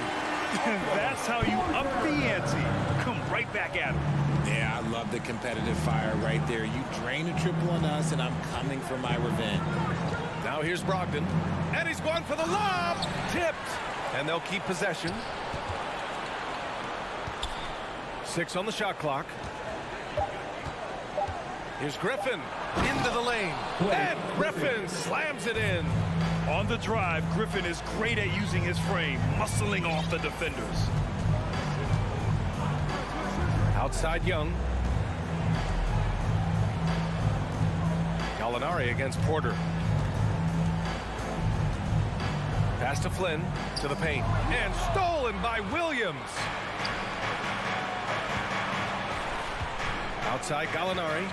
And that's how you up the ante. Come right back at him. Yeah, I love the competitive fire right there. You drain a triple on us, and I'm coming for my revenge. Now here's Brogdon. And he's going for the lob. Tipped. And they'll keep possession. 6 on the shot clock. Here's Griffin into the lane. And Griffin slams it in. On the drive, Griffin is great at using his frame, muscling off the defenders. Outside Young. Gallinari against Porter. Pass to Flynn to the paint. And stolen by Williams. Outside Gallinari.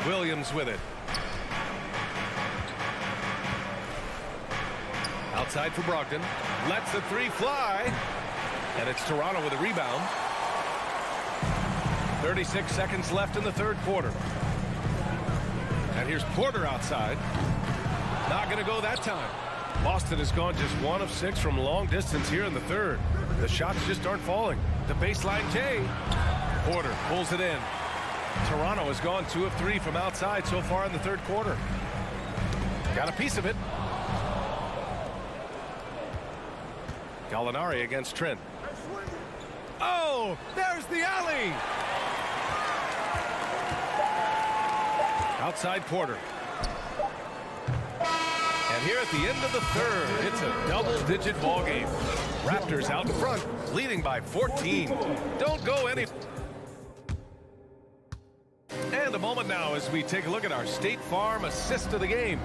Williams with it. Outside for Brogdon. Lets the three fly. And it's Toronto with a rebound. 36 seconds left in the third quarter. And here's Porter outside. Not going to go that time. Boston has gone just 1 of 6 from long distance here in the third. The shots just aren't falling. The baseline J. Porter pulls it in. Toronto has gone 2 of 3 from outside so far in the third quarter. Got a piece of it. Gallinari against Trent. Oh, there's the alley. Outside Porter. And here at the end of the third, it's a double-digit ball game. Raptors out in front, leading by 14. Don't go any. And a moment now as we take a look at our State Farm assist of the game.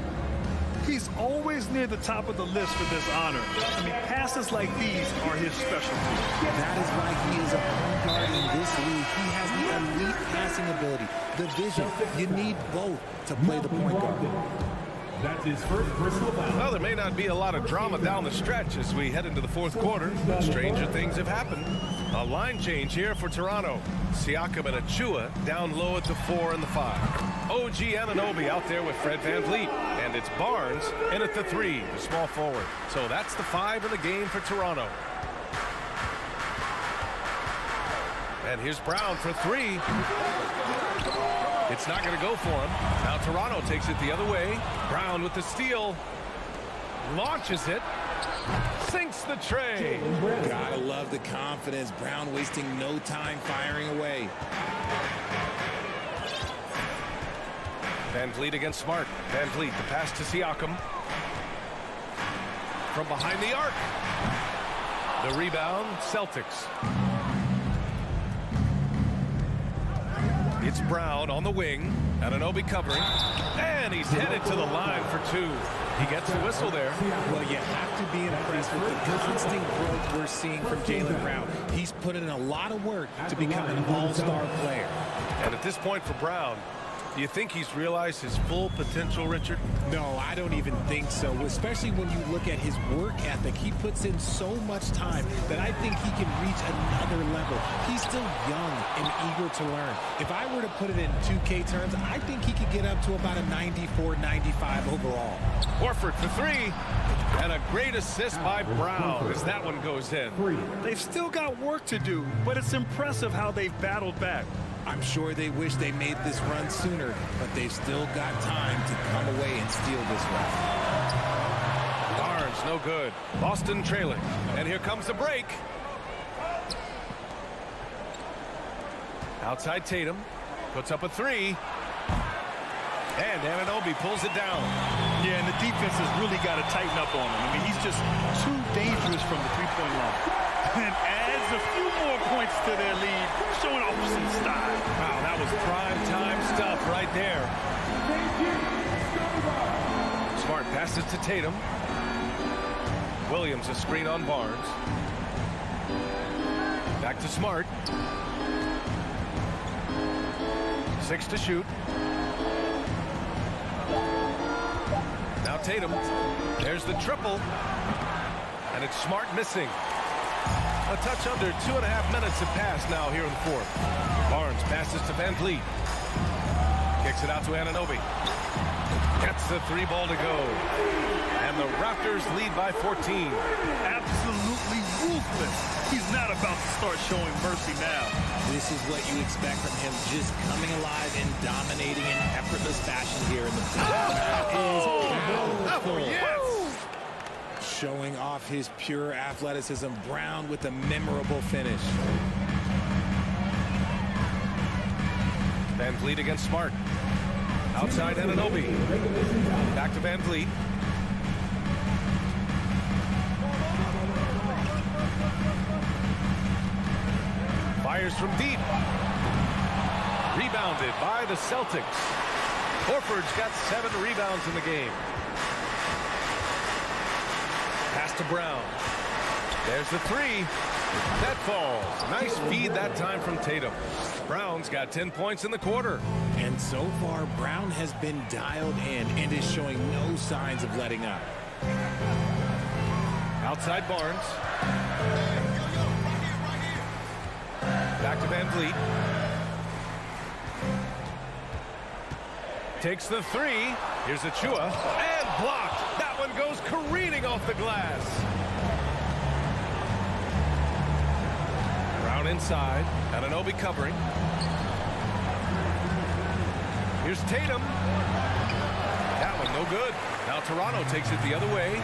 He's always near the top of the list for this honor. I mean, passes like these are his specialty. That is why he is a point guard in this league. He has the elite passing ability, the vision. You need both to play the point guard. That's his first personal foul. Well, there may not be a lot of drama down the stretch as we head into the fourth quarter. Stranger things have happened. A line change here for Toronto. Siakam and Achua down low at the 4 and the 5. OG Anunoby out there with Fred VanVleet. And it's Barnes in at the 3, the small forward. So that's the 5 in the game for Toronto. And here's Brown for 3. It's not going to go for him. Now Toronto takes it the other way. Brown with the steal. Launches it. Sinks the tray. Gotta love the confidence. Brown wasting no time firing away. VanVleet against Smart. VanVleet, the pass to Siakam. From behind the arc. The rebound, Celtics. It's Brown on the wing. Anunoby covering. And he's headed to the line for 2. He gets the whistle there. Well, you have to be impressed with the constant growth we're seeing from Jaylen Brown. He's put in a lot of work to become an all-star player. And at this point for Brown, do you think he's realized his full potential, Richard? No, I don't even think so, especially when you look at his work ethic. He puts in so much time that I think he can reach another level. He's still young and eager to learn. If I were to put it in 2K terms, I think he could get up to about a 94, 95 overall. Horford for 3. And a great assist by Brown as that one goes in. They've still got work to do, but it's impressive how they've battled back. I'm sure they wish they made this run sooner, but they've still got time to come away and steal this one. Barnes, no good. Boston trailing. And here comes the break. Outside Tatum. Puts up a 3. And Anunoby pulls it down. Yeah, and the defense has really got to tighten up on him. I mean, he's just too dangerous from the three-point line. And adds a few more points to their lead, showing off some style. Wow, that was prime-time stuff right there. Smart passes to Tatum. Williams a screen on Barnes. Back to Smart. 6 to shoot. Tatum. There's the triple. And it's Smart missing. A touch under 2.5 minutes have passed now here in the fourth. Barnes passes to Van Vliet. Kicks it out to Anunoby. Gets the 3 ball to go. And the Raptors lead by 14. Absolutely ruthless. He's not about to start showing mercy now. This is what you expect from him, just coming alive and dominating in effortless fashion here in the fourth. That is powerful. Yes. Showing off his pure athleticism. Brown with a memorable finish. Van Vliet against Smart. Outside Anunoby. Back to Van Vliet. Fires from deep. Rebounded by the Celtics. Horford's got 7 rebounds in the game. Pass to Brown. There's the 3. That falls. Nice feed that time from Tatum. Brown's got 10 points in the quarter. And so far, Brown has been dialed in and is showing no signs of letting up. Outside Barnes. Back to Van Vliet. Takes the 3. Here's Achua. And blocked. That one goes careening off the glass. Brown inside. Anunoby covering. Here's Tatum. That one no good. Now Toronto takes it the other way.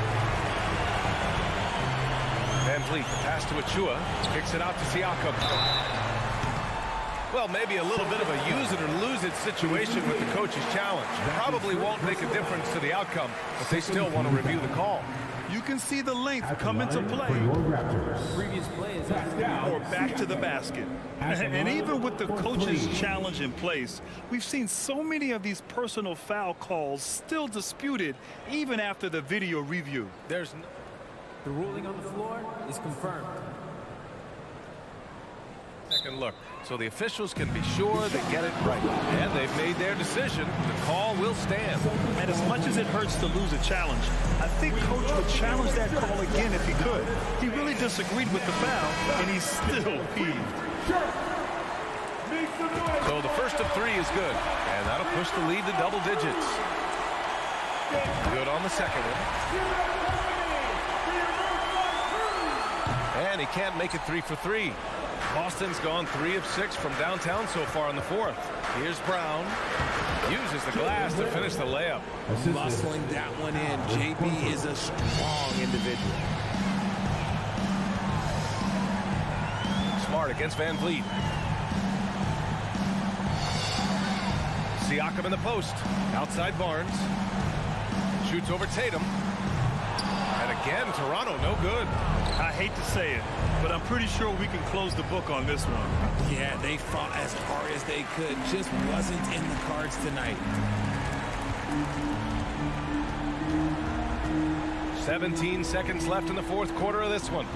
Van Vliet, the pass to Achua. Kicks it out to Siakam. Well, maybe a little bit of a use it or lose it situation with the coach's challenge. Probably won't make a difference to the outcome, but they still want to review the call. You can see the length come into play. Previous play is down. Or back to the basket. And even with the coach's challenge in place, we've seen so many of these personal foul calls still disputed even after the video review. There's The ruling on the floor is confirmed. second look, so the officials can be sure they get it right. And they've made their decision. The call will stand. And as much as it hurts to lose a challenge, I think Coach would challenge that call again if he could. He really disagreed with the foul, and he's still peeved. So the first of 3 is good, and that'll push the lead to double digits. Good on the second one. And he can't make it 3 for 3. Boston's gone 3 of 6 from downtown so far in the fourth. Here's Brown. Uses the glass to finish the layup. Muscling that one in. JB is a strong individual. Smart against Van Vliet. Siakam in the post. Outside Barnes. Shoots over Tatum. And again, Toronto no good. I hate to say it, but I'm pretty sure we can close the book on this one. Yeah, they fought as hard as they could. Just wasn't in the cards tonight. 17 seconds left in the fourth quarter of this one.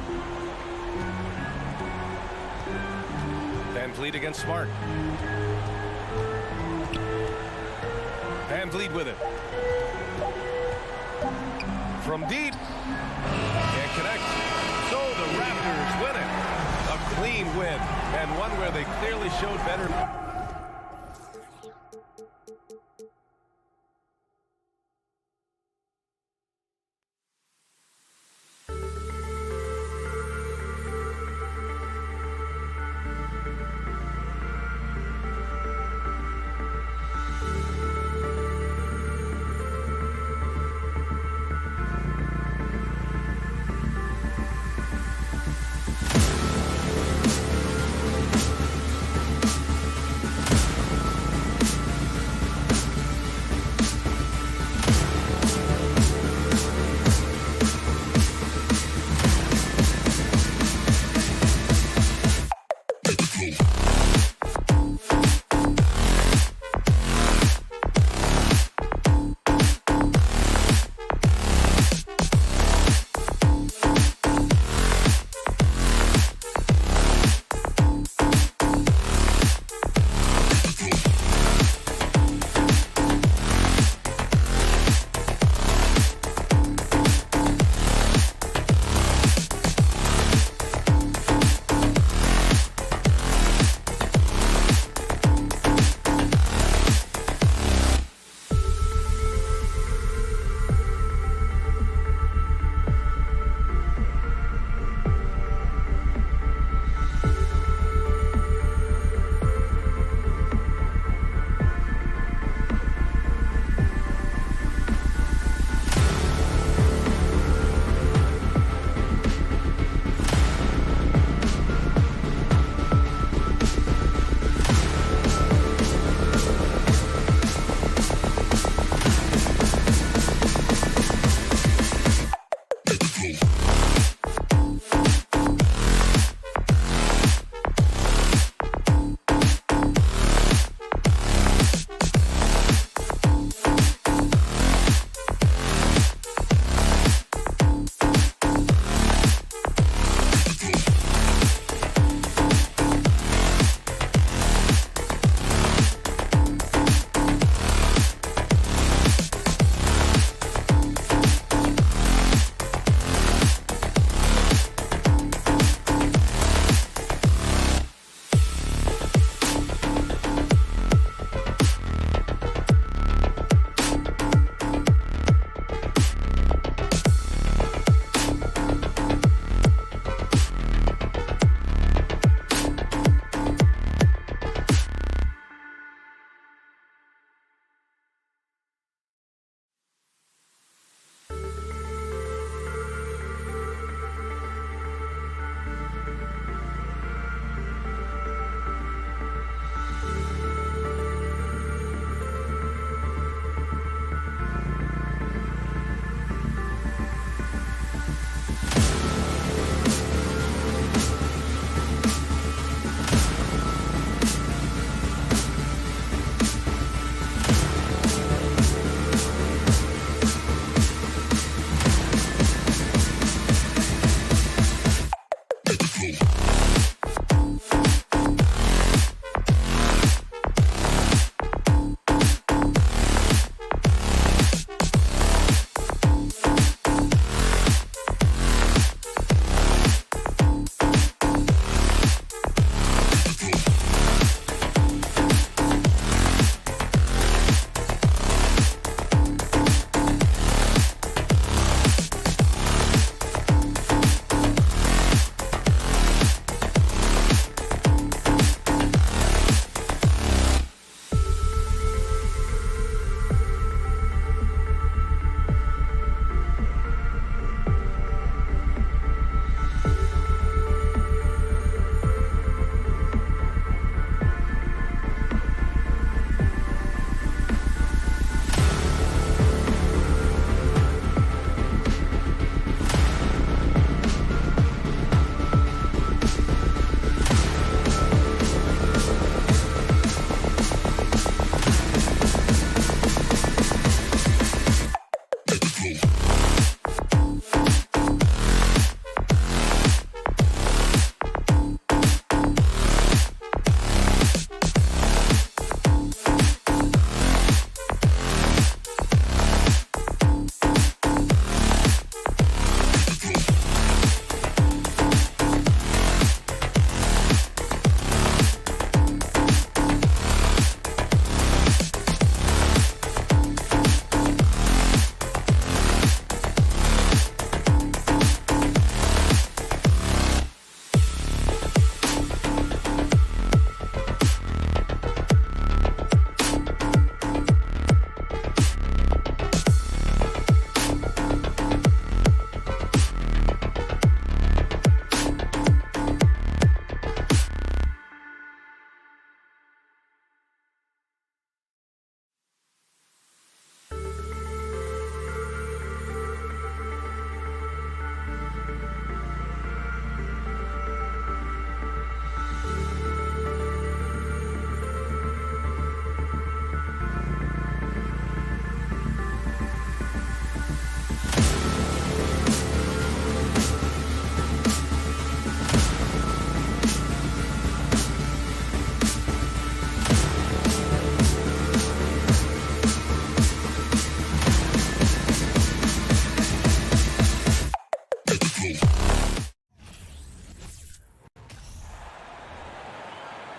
Van Vliet against Smart. Van Vliet with it. From deep. Can't connect. So the Raptors win it. A clean win, and one where they clearly showed better.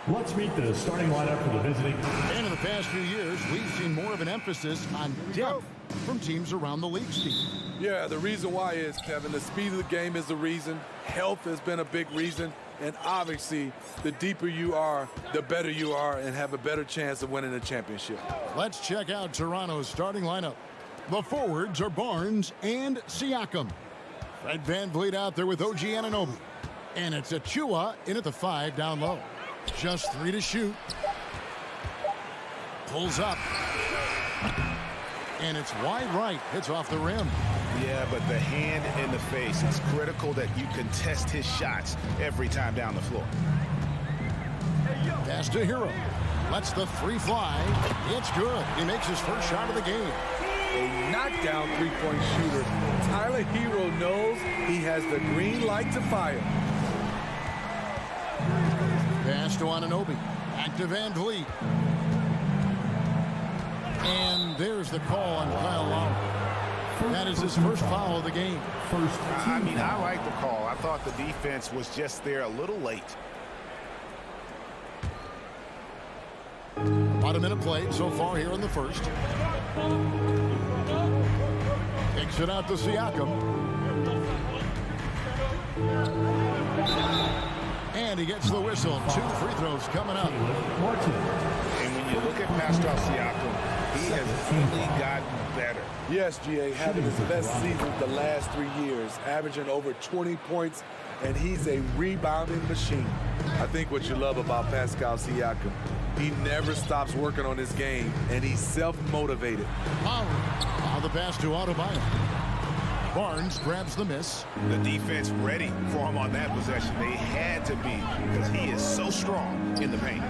Let's meet the starting lineup for the visiting. And in the past few years, we've seen more of an emphasis on depth from teams around the league, Steve. Yeah, the reason why is, Kevin, the speed of the game is the reason. Health has been a big reason. And obviously, the deeper you are, the better you are and have a better chance of winning a championship. Let's check out Toronto's starting lineup. The forwards are Barnes and Siakam. Fred VanVleet out there with OG Anunoby. And it's Achua in at the 5 down low. Just 3 to shoot. Pulls up. And it's wide right. Hits off the rim. Yeah, but the hand in the face. It's critical that you contest his shots every time down the floor. Pass to Hero. Lets the 3 fly. It's good. He makes his first shot of the game. A knockdown three-point shooter. Tyler Hero knows he has the green light to fire. Pass to Anunoby. Back to VanVleet. And there's the call on Kyle Lowry. That is his first foul of the game. I like the call. I thought the defense was just there a little late. About a minute played so far here in the first. Kicks it out to Siakam. And he gets the whistle. 2 free throws coming up. And when you look at Pascal Siakam, he has really gotten better. Yes, GA, having his best season the last 3 years, averaging over 20 points, and he's a rebounding machine. I think what you love about Pascal Siakam, he never stops working on his game, and he's self-motivated. Now the pass to Adebayo. Barnes grabs the miss. The defense ready for him on that possession. They had to be because he is so strong in the paint.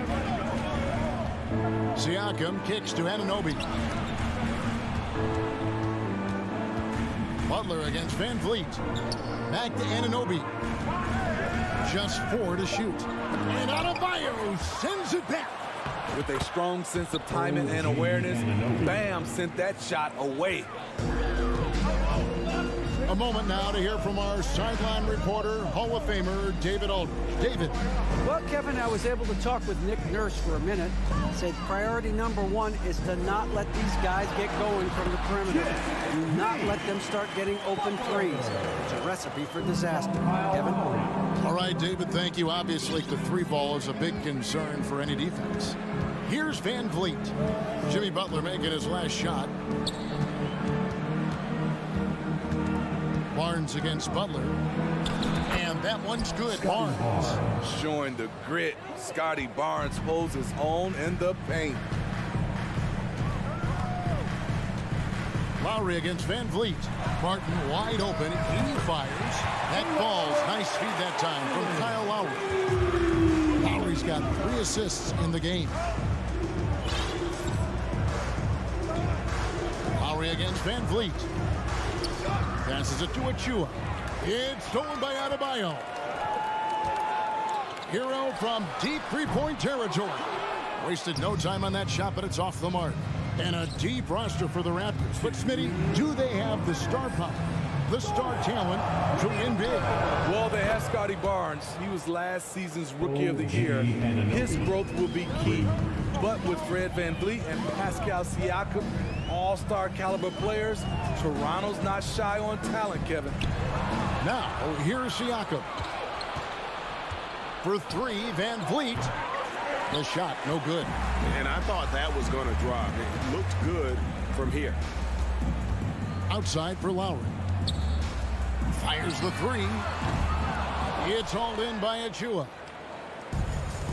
Siakam kicks to Anunoby. Butler against VanVleet. Back to Anunoby. Just 4 to shoot. And Adebayo sends it back. With a strong sense of timing and awareness, Bam sent that shot away. A moment now to hear from our sideline reporter, Hall of Famer David Aldridge. David. Well, Kevin, I was able to talk with Nick Nurse for a minute. Said priority number 1 is to not let these guys get going from the perimeter. Do not let them start getting open threes. It's a recipe for disaster. Kevin? All right, David, thank you. Obviously, the 3 ball is a big concern for any defense. Here's VanVleet. Jimmy Butler making his last shot. Barnes against Butler. And that one's good. Barnes. Showing the grit. Scotty Barnes holds his own in the paint. Lowry against VanVleet. Martin wide open. He fires. That falls. Nice feed that time from Kyle Lowry. Lowry's got 3 assists in the game. Lowry against VanVleet. Passes it to Achua. It's stolen by Adebayo. Hero from deep 3-point territory. Wasted no time on that shot, but it's off the mark. And a deep roster for the Raptors. But Smitty, do they have the star power, the star talent to win big? Well, they have Scotty Barnes. He was last season's Rookie of the Year. His growth will be key. But with Fred VanVleet and Pascal Siakam, all-star caliber players, Toronto's not shy on talent, Kevin. Now, here's Siakam. For 3, VanVleet. The shot, no good. And I thought that was going to drop. It looked good from here. Outside for Lowry. Fires the 3. It's hauled in by Achua.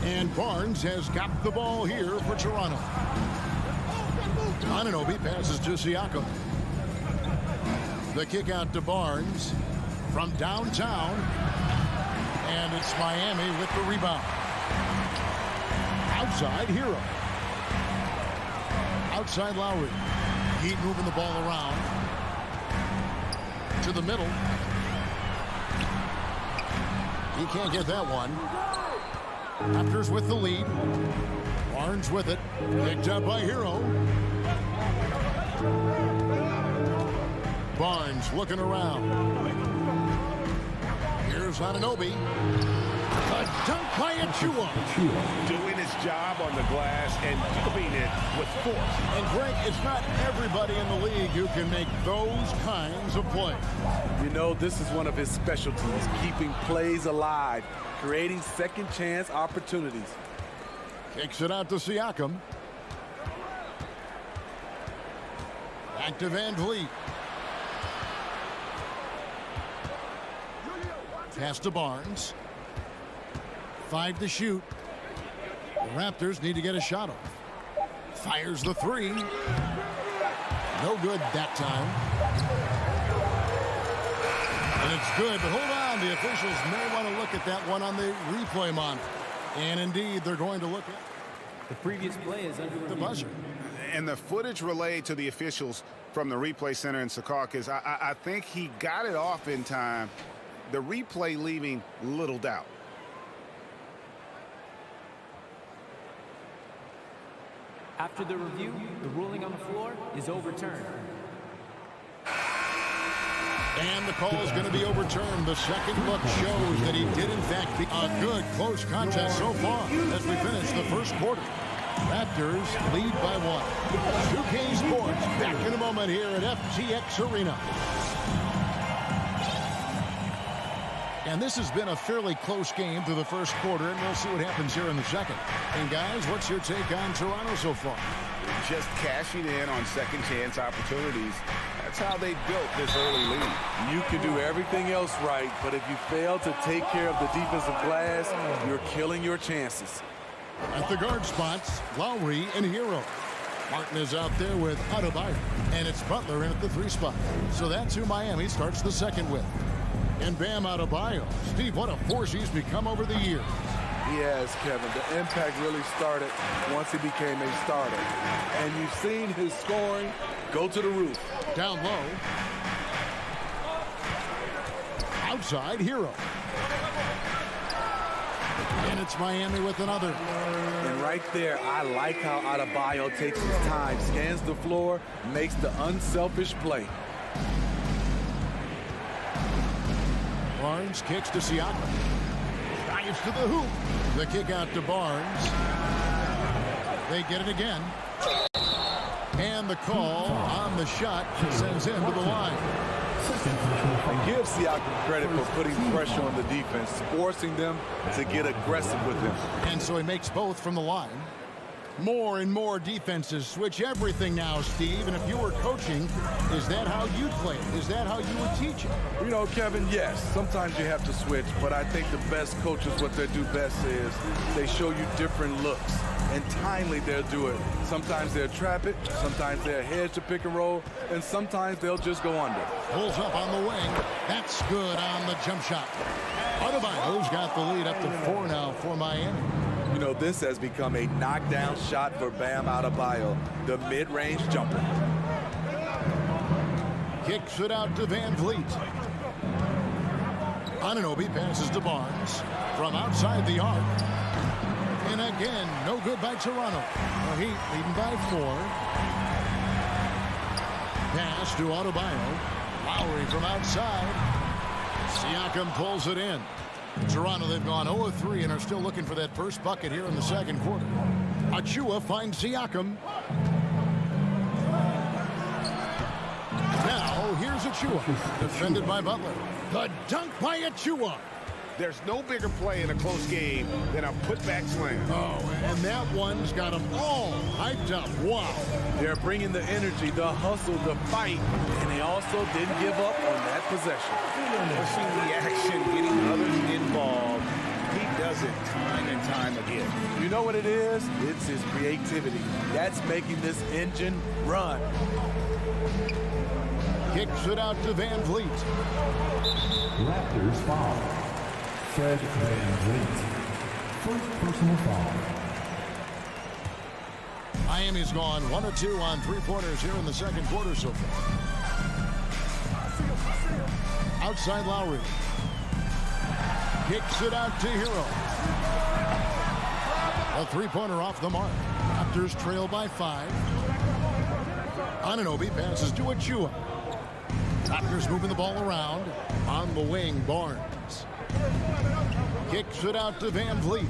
And Barnes has got the ball here for Toronto. Anunoby passes to Siakam. The kick out to Barnes from downtown. And it's Miami with the rebound. Outside, Hero. Outside, Lowry. Heat moving the ball around. To the middle. He can't get that one. Raptors with the lead. Barnes with it. Picked up by Hero. Barnes looking around. Here's Anunoby. A dunk by Achua. Achua. Doing his job on the glass and doing it with force. And Greg, it's not everybody in the league who can make those kinds of plays. You know, this is one of his specialties, keeping plays alive, creating second chance opportunities. Kicks it out to Siakam. Back to Van Vliet. Pass to Barnes. 5 to shoot. The Raptors need to get a shot off. Fires the 3. No good that time. And it's good, but hold on. The officials may want to look at that one on the replay monitor. And indeed, they're going to look at the previous play is under the buzzer. And the footage relayed to the officials from the replay center in Secaucus, I think he got it off in time. The replay leaving little doubt. After the review, the ruling on the floor is overturned. And the call is going to be overturned. The second look shows that he did, in fact, be a good close contest so far as we finish the first quarter. Raptors lead by 1. 2K Sports back in a moment here at FTX Arena. And this has been a fairly close game through the first quarter, and we'll see what happens here in the second. And guys, what's your take on Toronto so far? Just cashing in on second chance opportunities. That's how they built this early lead. You can do everything else right, but if you fail to take care of the defensive glass, you're killing your chances. At the guard spots, Lowry and Hero. Martin is out there with Adebayo, and it's Butler in at the 3 spot. So that's who Miami starts the second with. And Bam Adebayo. Steve, what a force he's become over the years. He has, Kevin. The impact really started once he became a starter. And you've seen his scoring go to the roof. Down low. Outside, Hero. And it's Miami with another. And right there, I like how Adebayo takes his time, scans the floor, makes the unselfish play. Barnes kicks to Siakam. Drives to the hoop. The kick out to Barnes. They get it again. And the call on the shot sends him to the line. And give Siakam credit for putting pressure on the defense, forcing them to get aggressive with him. And so he makes both from the line. More and more defenses switch everything now, Steve. And if you were coaching, is that how you play it? Is that how you would teach it? You know, Kevin, yes. Sometimes you have to switch, but I think the best coaches, what they do best is they show you different looks. And timely, they'll do it. Sometimes they'll trap it. Sometimes they'll hedge to pick and roll. And sometimes they'll just go under. Pulls up on the wing. That's good on the jump shot. Adebayo's got the lead up to 4 now for Miami. You know, this has become a knockdown shot for Bam Adebayo, the mid-range jumper. Kicks it out to Van Vliet. Anunoby passes to Barnes from outside the arc. And again, no good by Toronto. The Heat leading by 4. Pass to Adebayo. Lowry from outside. Siakam pulls it in. Toronto, they've gone 0-3 and are still looking for that first bucket here in the second quarter. Achua finds Siakam. Now, here's Achua. Defended by Butler. The dunk by Achua. There's no bigger play in a close game than a putback slam. Oh, and that one's got them all hyped up. Wow. They're bringing the energy, the hustle, the fight, and they also didn't give up on that possession. Pushing the action, getting others involved. He does it time and time again. You know what it is? It's his creativity. That's making this engine run. Kicks it out to Van Vliet. Raptors foul. Fred Van Vliet. First personal foul. Miami's gone 1 of 2 on 3-pointers here in the second quarter so far. Outside Lowry. Kicks it out to Hero. A 3-pointer off the mark. Raptors trail by 5. Anunoby passes to Achua. Raptors moving the ball around. On the wing, Barnes. Kicks it out to Van Vliet.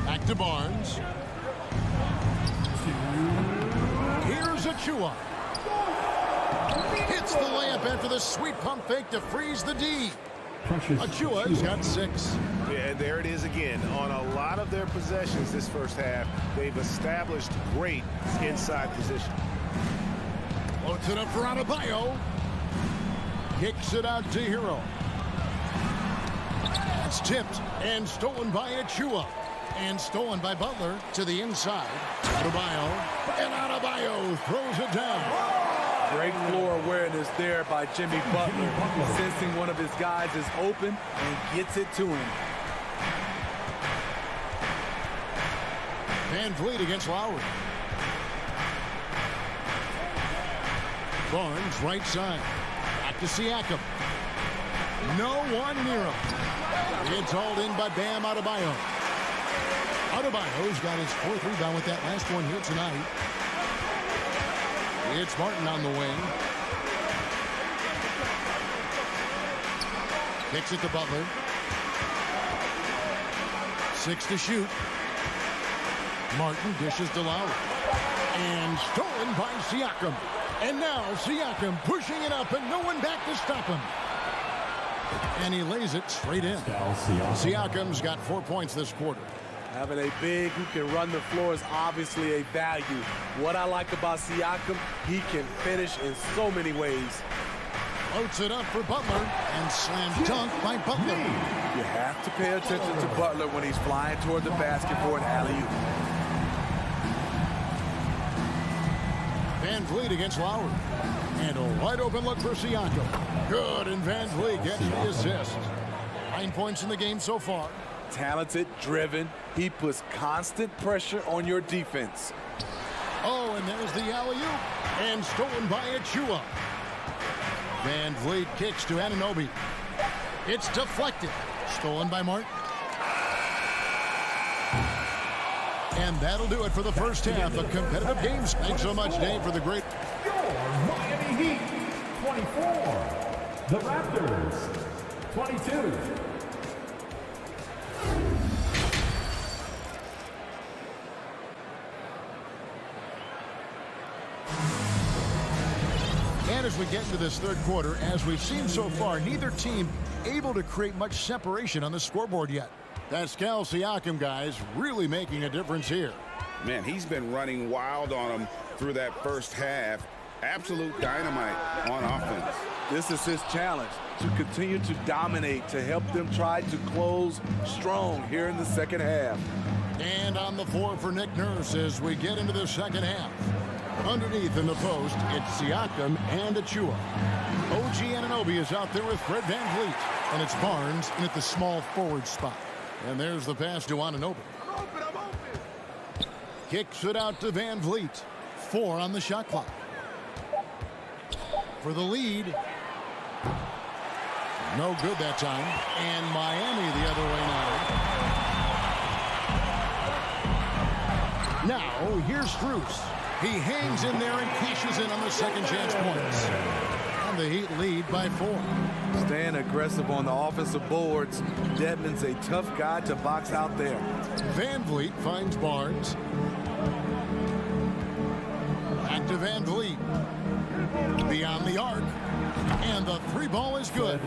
Back to Barnes. Here's Achua. Hits the layup after the sweet pump fake to freeze the D. Achua's got 6. Yeah, there it is again. On a lot of their possessions this first half, they've established great inside position. Floats it up for Adebayo. Kicks it out to Hero. It's tipped and stolen by Achua. And stolen by Butler to the inside. Adebayo. And Adebayo throws it down. Great floor awareness there by Jimmy Butler. Sensing one of his guys is open and gets it to him. Van Vliet against Lowry. Barnes right side. Back to Siakam. No one near him. It's hauled in by Bam Adebayo. Adebayo's got his 4th rebound with that last one here tonight. It's Martin on the wing. Kicks it to Butler. 6 to shoot. Martin dishes to Lowry. And stolen by Siakam. And now Siakam pushing it up and no one back to stop him. And he lays it straight in. Siakam's got 4 points this quarter. Having a big who can run the floor is obviously a value. What I like about Siakam, he can finish in so many ways. Floats it up for Butler and slam dunk by Butler. You have to pay attention to Butler when he's flying toward the basket for an alley-oop. Van Vliet against Lowry. And a wide open look for Siakam. Good, and Van Vliet gets the assist. 9 points in the game so far. Talented, driven. He puts constant pressure on your defense. Oh, and there's the alley-oop. And stolen by Achua. Van Vliet kicks to Anunoby. It's deflected. Stolen by Martin. And that'll do it for the first half of competitive games. Thanks so much, Dave, for the great... Your Miami Heat, 24. The Raptors, 22. And as we get into this third quarter, as we've seen so far, neither team able to create much separation on the scoreboard yet. Pascal Siakam, guys, really making a difference here. Man, he's been running wild on them through that first half. Absolute dynamite on offense. This is his challenge, to continue to dominate, to help them try to close strong here in the second half. And on the floor for Nick Nurse as we get into the second half. Underneath in the post, it's Siakam and Achua. OG Anunoby is out there with Fred Van Vliet. And it's Barnes in at the small forward spot. And there's the pass to Anunoby. Kicks it out to Van Vliet. 4 on the shot clock. For the lead. No good that time. And Miami the other way now. Now, here's Strus. He hangs in there and cashes in on the second chance points. And the Heat lead by 4. Staying aggressive on the offensive boards. Dedmon's a tough guy to box out there. Van Vliet finds Barnes. Back to Van Vliet. Beyond the arc. And the 3 ball is good.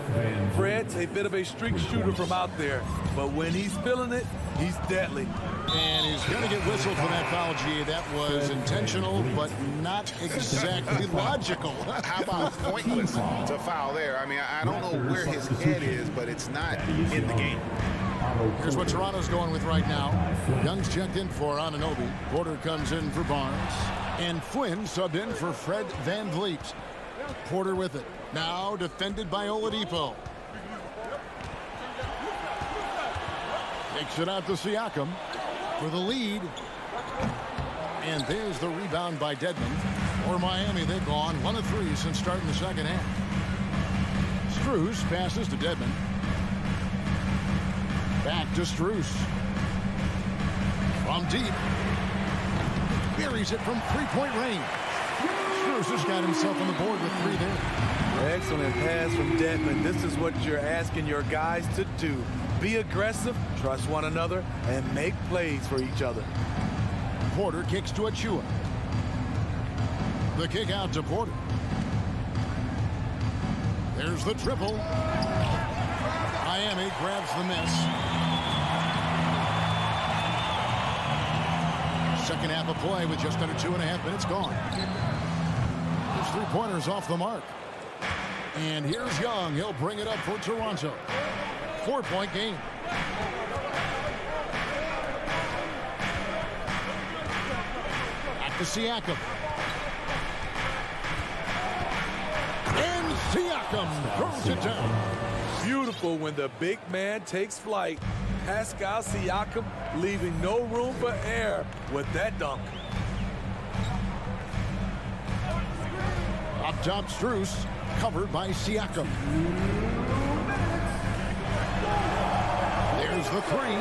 Fred's a bit of a streak shooter from out there. But when he's feeling it, he's deadly. And he's going to get whistled for that foul, G. That was intentional, but not exactly logical. How about pointless to foul there? I mean, I don't know where his head is, but it's not in the game. Here's what Toronto's going with right now. Young's checked in for Anunoby. Porter comes in for Barnes. And Flynn subbed in for Fred Van Vliet. Porter with it. Now defended by Oladipo. Takes it out to Siakam for the lead. And there's the rebound by Dedmon. For Miami, they've gone 1 of 3 since starting the second half. Strus passes to Dedmon. Back to Strus. From deep. Buries it from 3-point range. Strus has got himself on the board with 3 there. Excellent pass from Dedmon. This is what you're asking your guys to do. Be aggressive, trust one another, and make plays for each other. Porter kicks to Achua. The kick out to Porter. There's the triple. Miami grabs the miss. Second half of play with just under 2.5 minutes gone. His three-pointers off the mark. And here's Young. He'll bring it up for Toronto. 4-point game. Back to Siakam. And Siakam throws it down. Beautiful when the big man takes flight. Pascal Siakam leaving no room for error with that dunk. Up top, Strus, covered by Siakam. There's the three.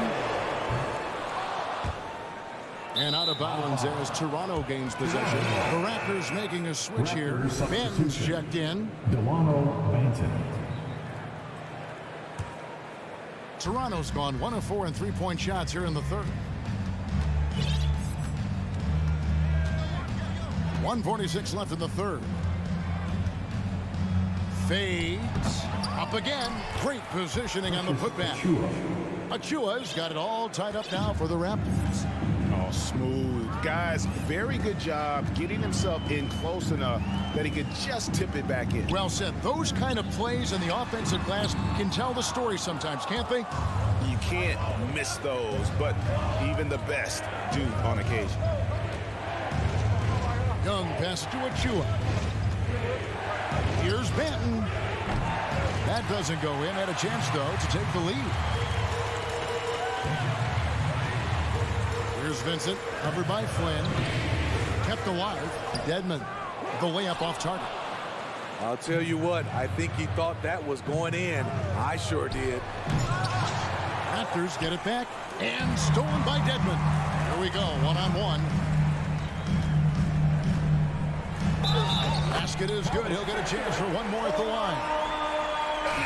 And out of bounds as Toronto gains possession. The Raptors making a switch here. Benton's checked in. Toronto's gone 1 of 4 in three-point shots here in the third. 1:46 left in the third. Fades. Up again. Great positioning on the putback. Achua's got it all tied up now for the Raptors. Oh, smooth. Guys, very good job getting himself in close enough that he could just tip it back in. Well said. Those kind of plays in the offensive glass can tell the story sometimes, can't they? You can't miss those, but even the best do on occasion. Young pass to Achua. Here's Benton. That doesn't go in. Had a chance, though, to take the lead. Here's Vincent, covered by Flynn. Kept alive. Dedmon, the layup off target. I'll tell you what, I think he thought that was going in. I sure did. Raptors get it back, and stolen by Dedmon. Here we go, one-on-one. Basket is good. He'll get a chance for one more at the line.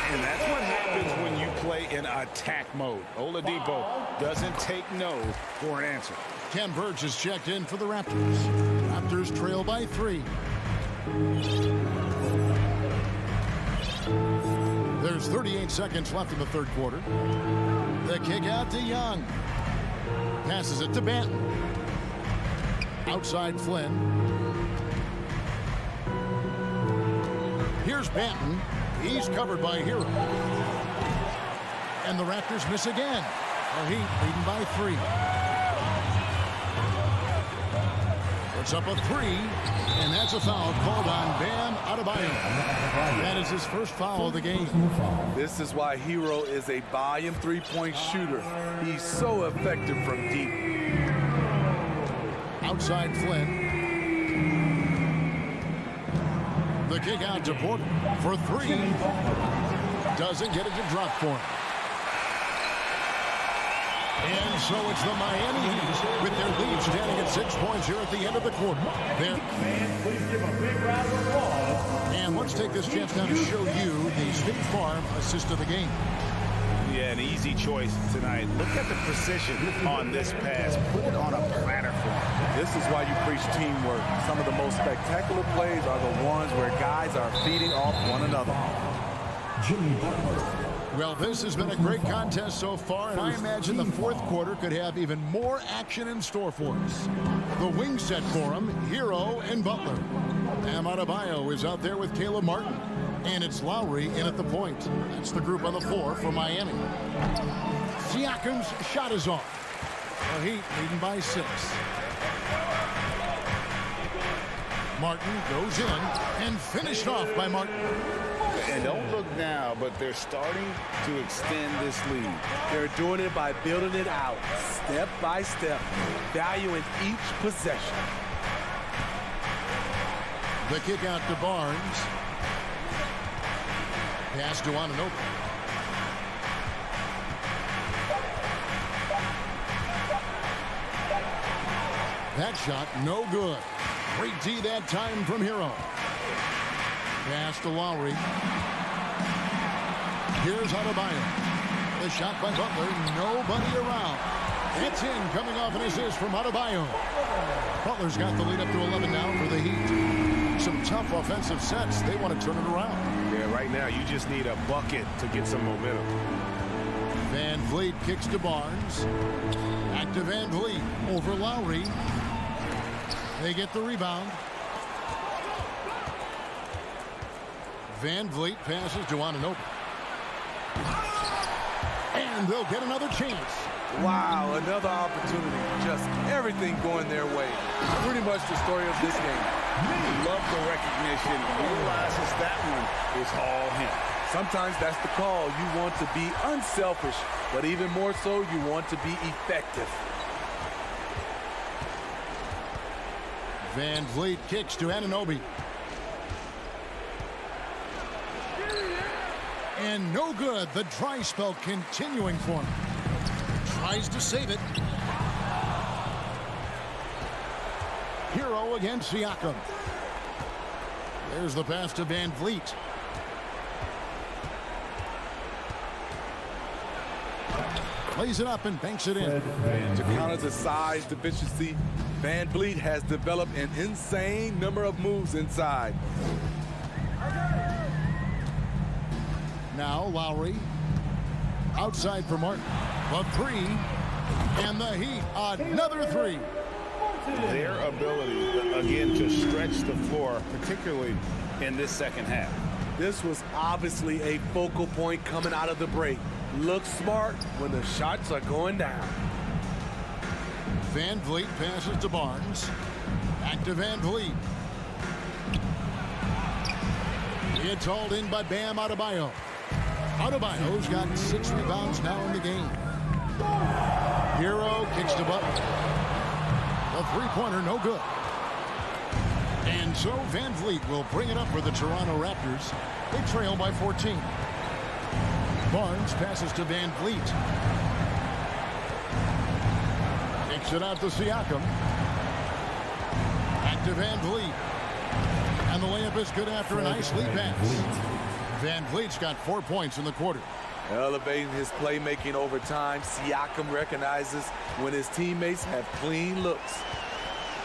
And that's what happens when you play in attack mode. Oladipo doesn't take no for an answer. Ken Burge is checked in for the Raptors. Raptors trail by 3. There's 38 seconds left in the third quarter. The kick out to Young. Passes it to Benton. Outside Flynn. Here's Benton. He's covered by Hero. And the Raptors miss again. The Heat leading by 3. Puts up a 3, and that's a foul called on Bam Adebayo. That is his first foul of the game. This is why Hero is a volume three-point shooter. He's so effective from deep. Outside Flynn. The kick out to Porter for 3. Doesn't get it to drop for him. And so it's the Miami Heat with their lead standing at 6 points here at the end of the quarter. And let's take this chance now to show you the State Farm assist of the game. Yeah, an easy choice tonight. Look at the precision on this pass. Put it on a platter for him. This is why you preach teamwork. Some of the most spectacular plays are the ones where guys are feeding off one another. Well, this has been a great contest so far, and I imagine the fourth quarter could have even more action in store for us. The wing set for him, Hero and Butler. Bam Adebayo is out there with Caleb Martin. And it's Lowry in at the point. That's the group on the floor for Miami. Siakam's shot is off. The Heat leading by 6. Martin goes in and finished off by Martin. And don't look now, but they're starting to extend this lead. They're doing it by building it out, step by step, valuing each possession. The kick out to Barnes. Pass to Anunoby. That shot, no good. Great D that time from Hero. Pass to Lowry. Here's Adebayo. The the shot by Butler. Nobody around. It's in, coming off an assist from Adebayo. Butler's got the lead up to 11 now for the Heat. Some tough offensive sets. They want to turn it around. Yeah, right now you just need a bucket to get some momentum. Van Vliet kicks to Barnes. Back to Van Vliet over Lowry. They get the rebound. Van Vliet passes to Anunoby. And they'll get another chance. Wow, another opportunity. Just everything going their way. Pretty much the story of this game. Love the recognition. Realizes that one is all him. Sometimes that's the call. You want to be unselfish, but even more so, you want to be effective. Van Vliet kicks to Anunoby. And no good. The dry spell continuing for him. Tries to save it. Hero against Siakam. There's the pass to Van Vliet. Plays it up and banks it in. To counter the size deficiency, Van Vliet has developed an insane number of moves inside. Now Lowry. Outside for Martin. The three. And the Heat. Another three. Their ability, again, to stretch the floor, particularly in this second half. This was obviously a focal point coming out of the break. Look smart when the shots are going down. Van Vliet passes to Barnes. Back to Van Vliet. It's hauled in by Bam Adebayo. Adebayo's got 6 rebounds now in the game. Hero kicks to Butler. The three-pointer no good. And so Van Vliet will bring it up for the Toronto Raptors. They trail by 14. Barnes passes to Van Vliet. Kicks it out to Siakam. Back to Van Vliet. And the layup is good after a nice lead pass. Van Vliet's got 4 points in the quarter. Elevating his playmaking over time, Siakam recognizes when his teammates have clean looks.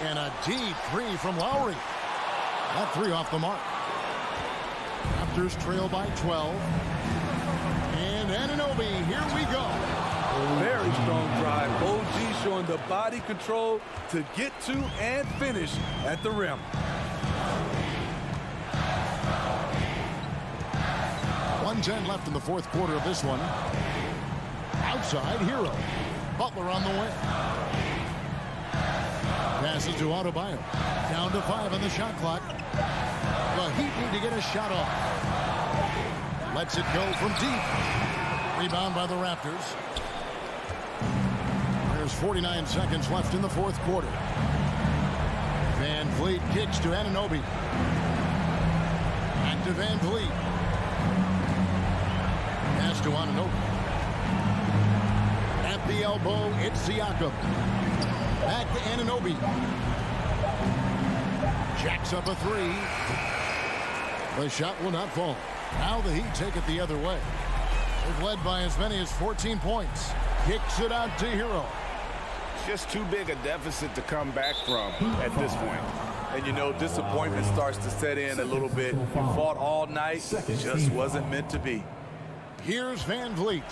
And a deep three from Lowry. That three off the mark. Raptors trail by 12. And Anunoby, here we go. Very strong drive. OG showing the body control to get to and finish at the rim. .110 left in the fourth quarter of this one. Outside, Hero. Butler on the way. Passes to Adebayo. Down to 5 on the shot clock. The Heat need to get a shot off. Lets it go from deep. Rebound by the Raptors. There's 49 seconds left in the fourth quarter. Van Vliet kicks to Anunoby. Back to Van Vliet. Pass to Anunoby. At the elbow, it's Siakam. Back to Anunoby. Jacks up a three. The shot will not fall. Now the Heat take it the other way. They've led by as many as 14 points. Kicks it out to Hero. Just too big a deficit to come back from at this point. And you know, disappointment starts to set in a little bit. You fought all night, just wasn't meant to be. Here's Van Vliet.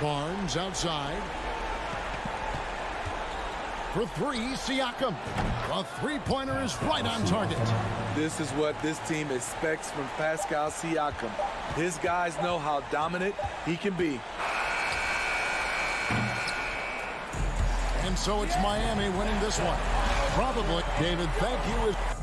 Barnes outside. For three, Siakam. A three-pointer is right on target. This is what this team expects from Pascal Siakam. His guys know how dominant he can be. And so it's Miami winning this one. Probably. David, thank you.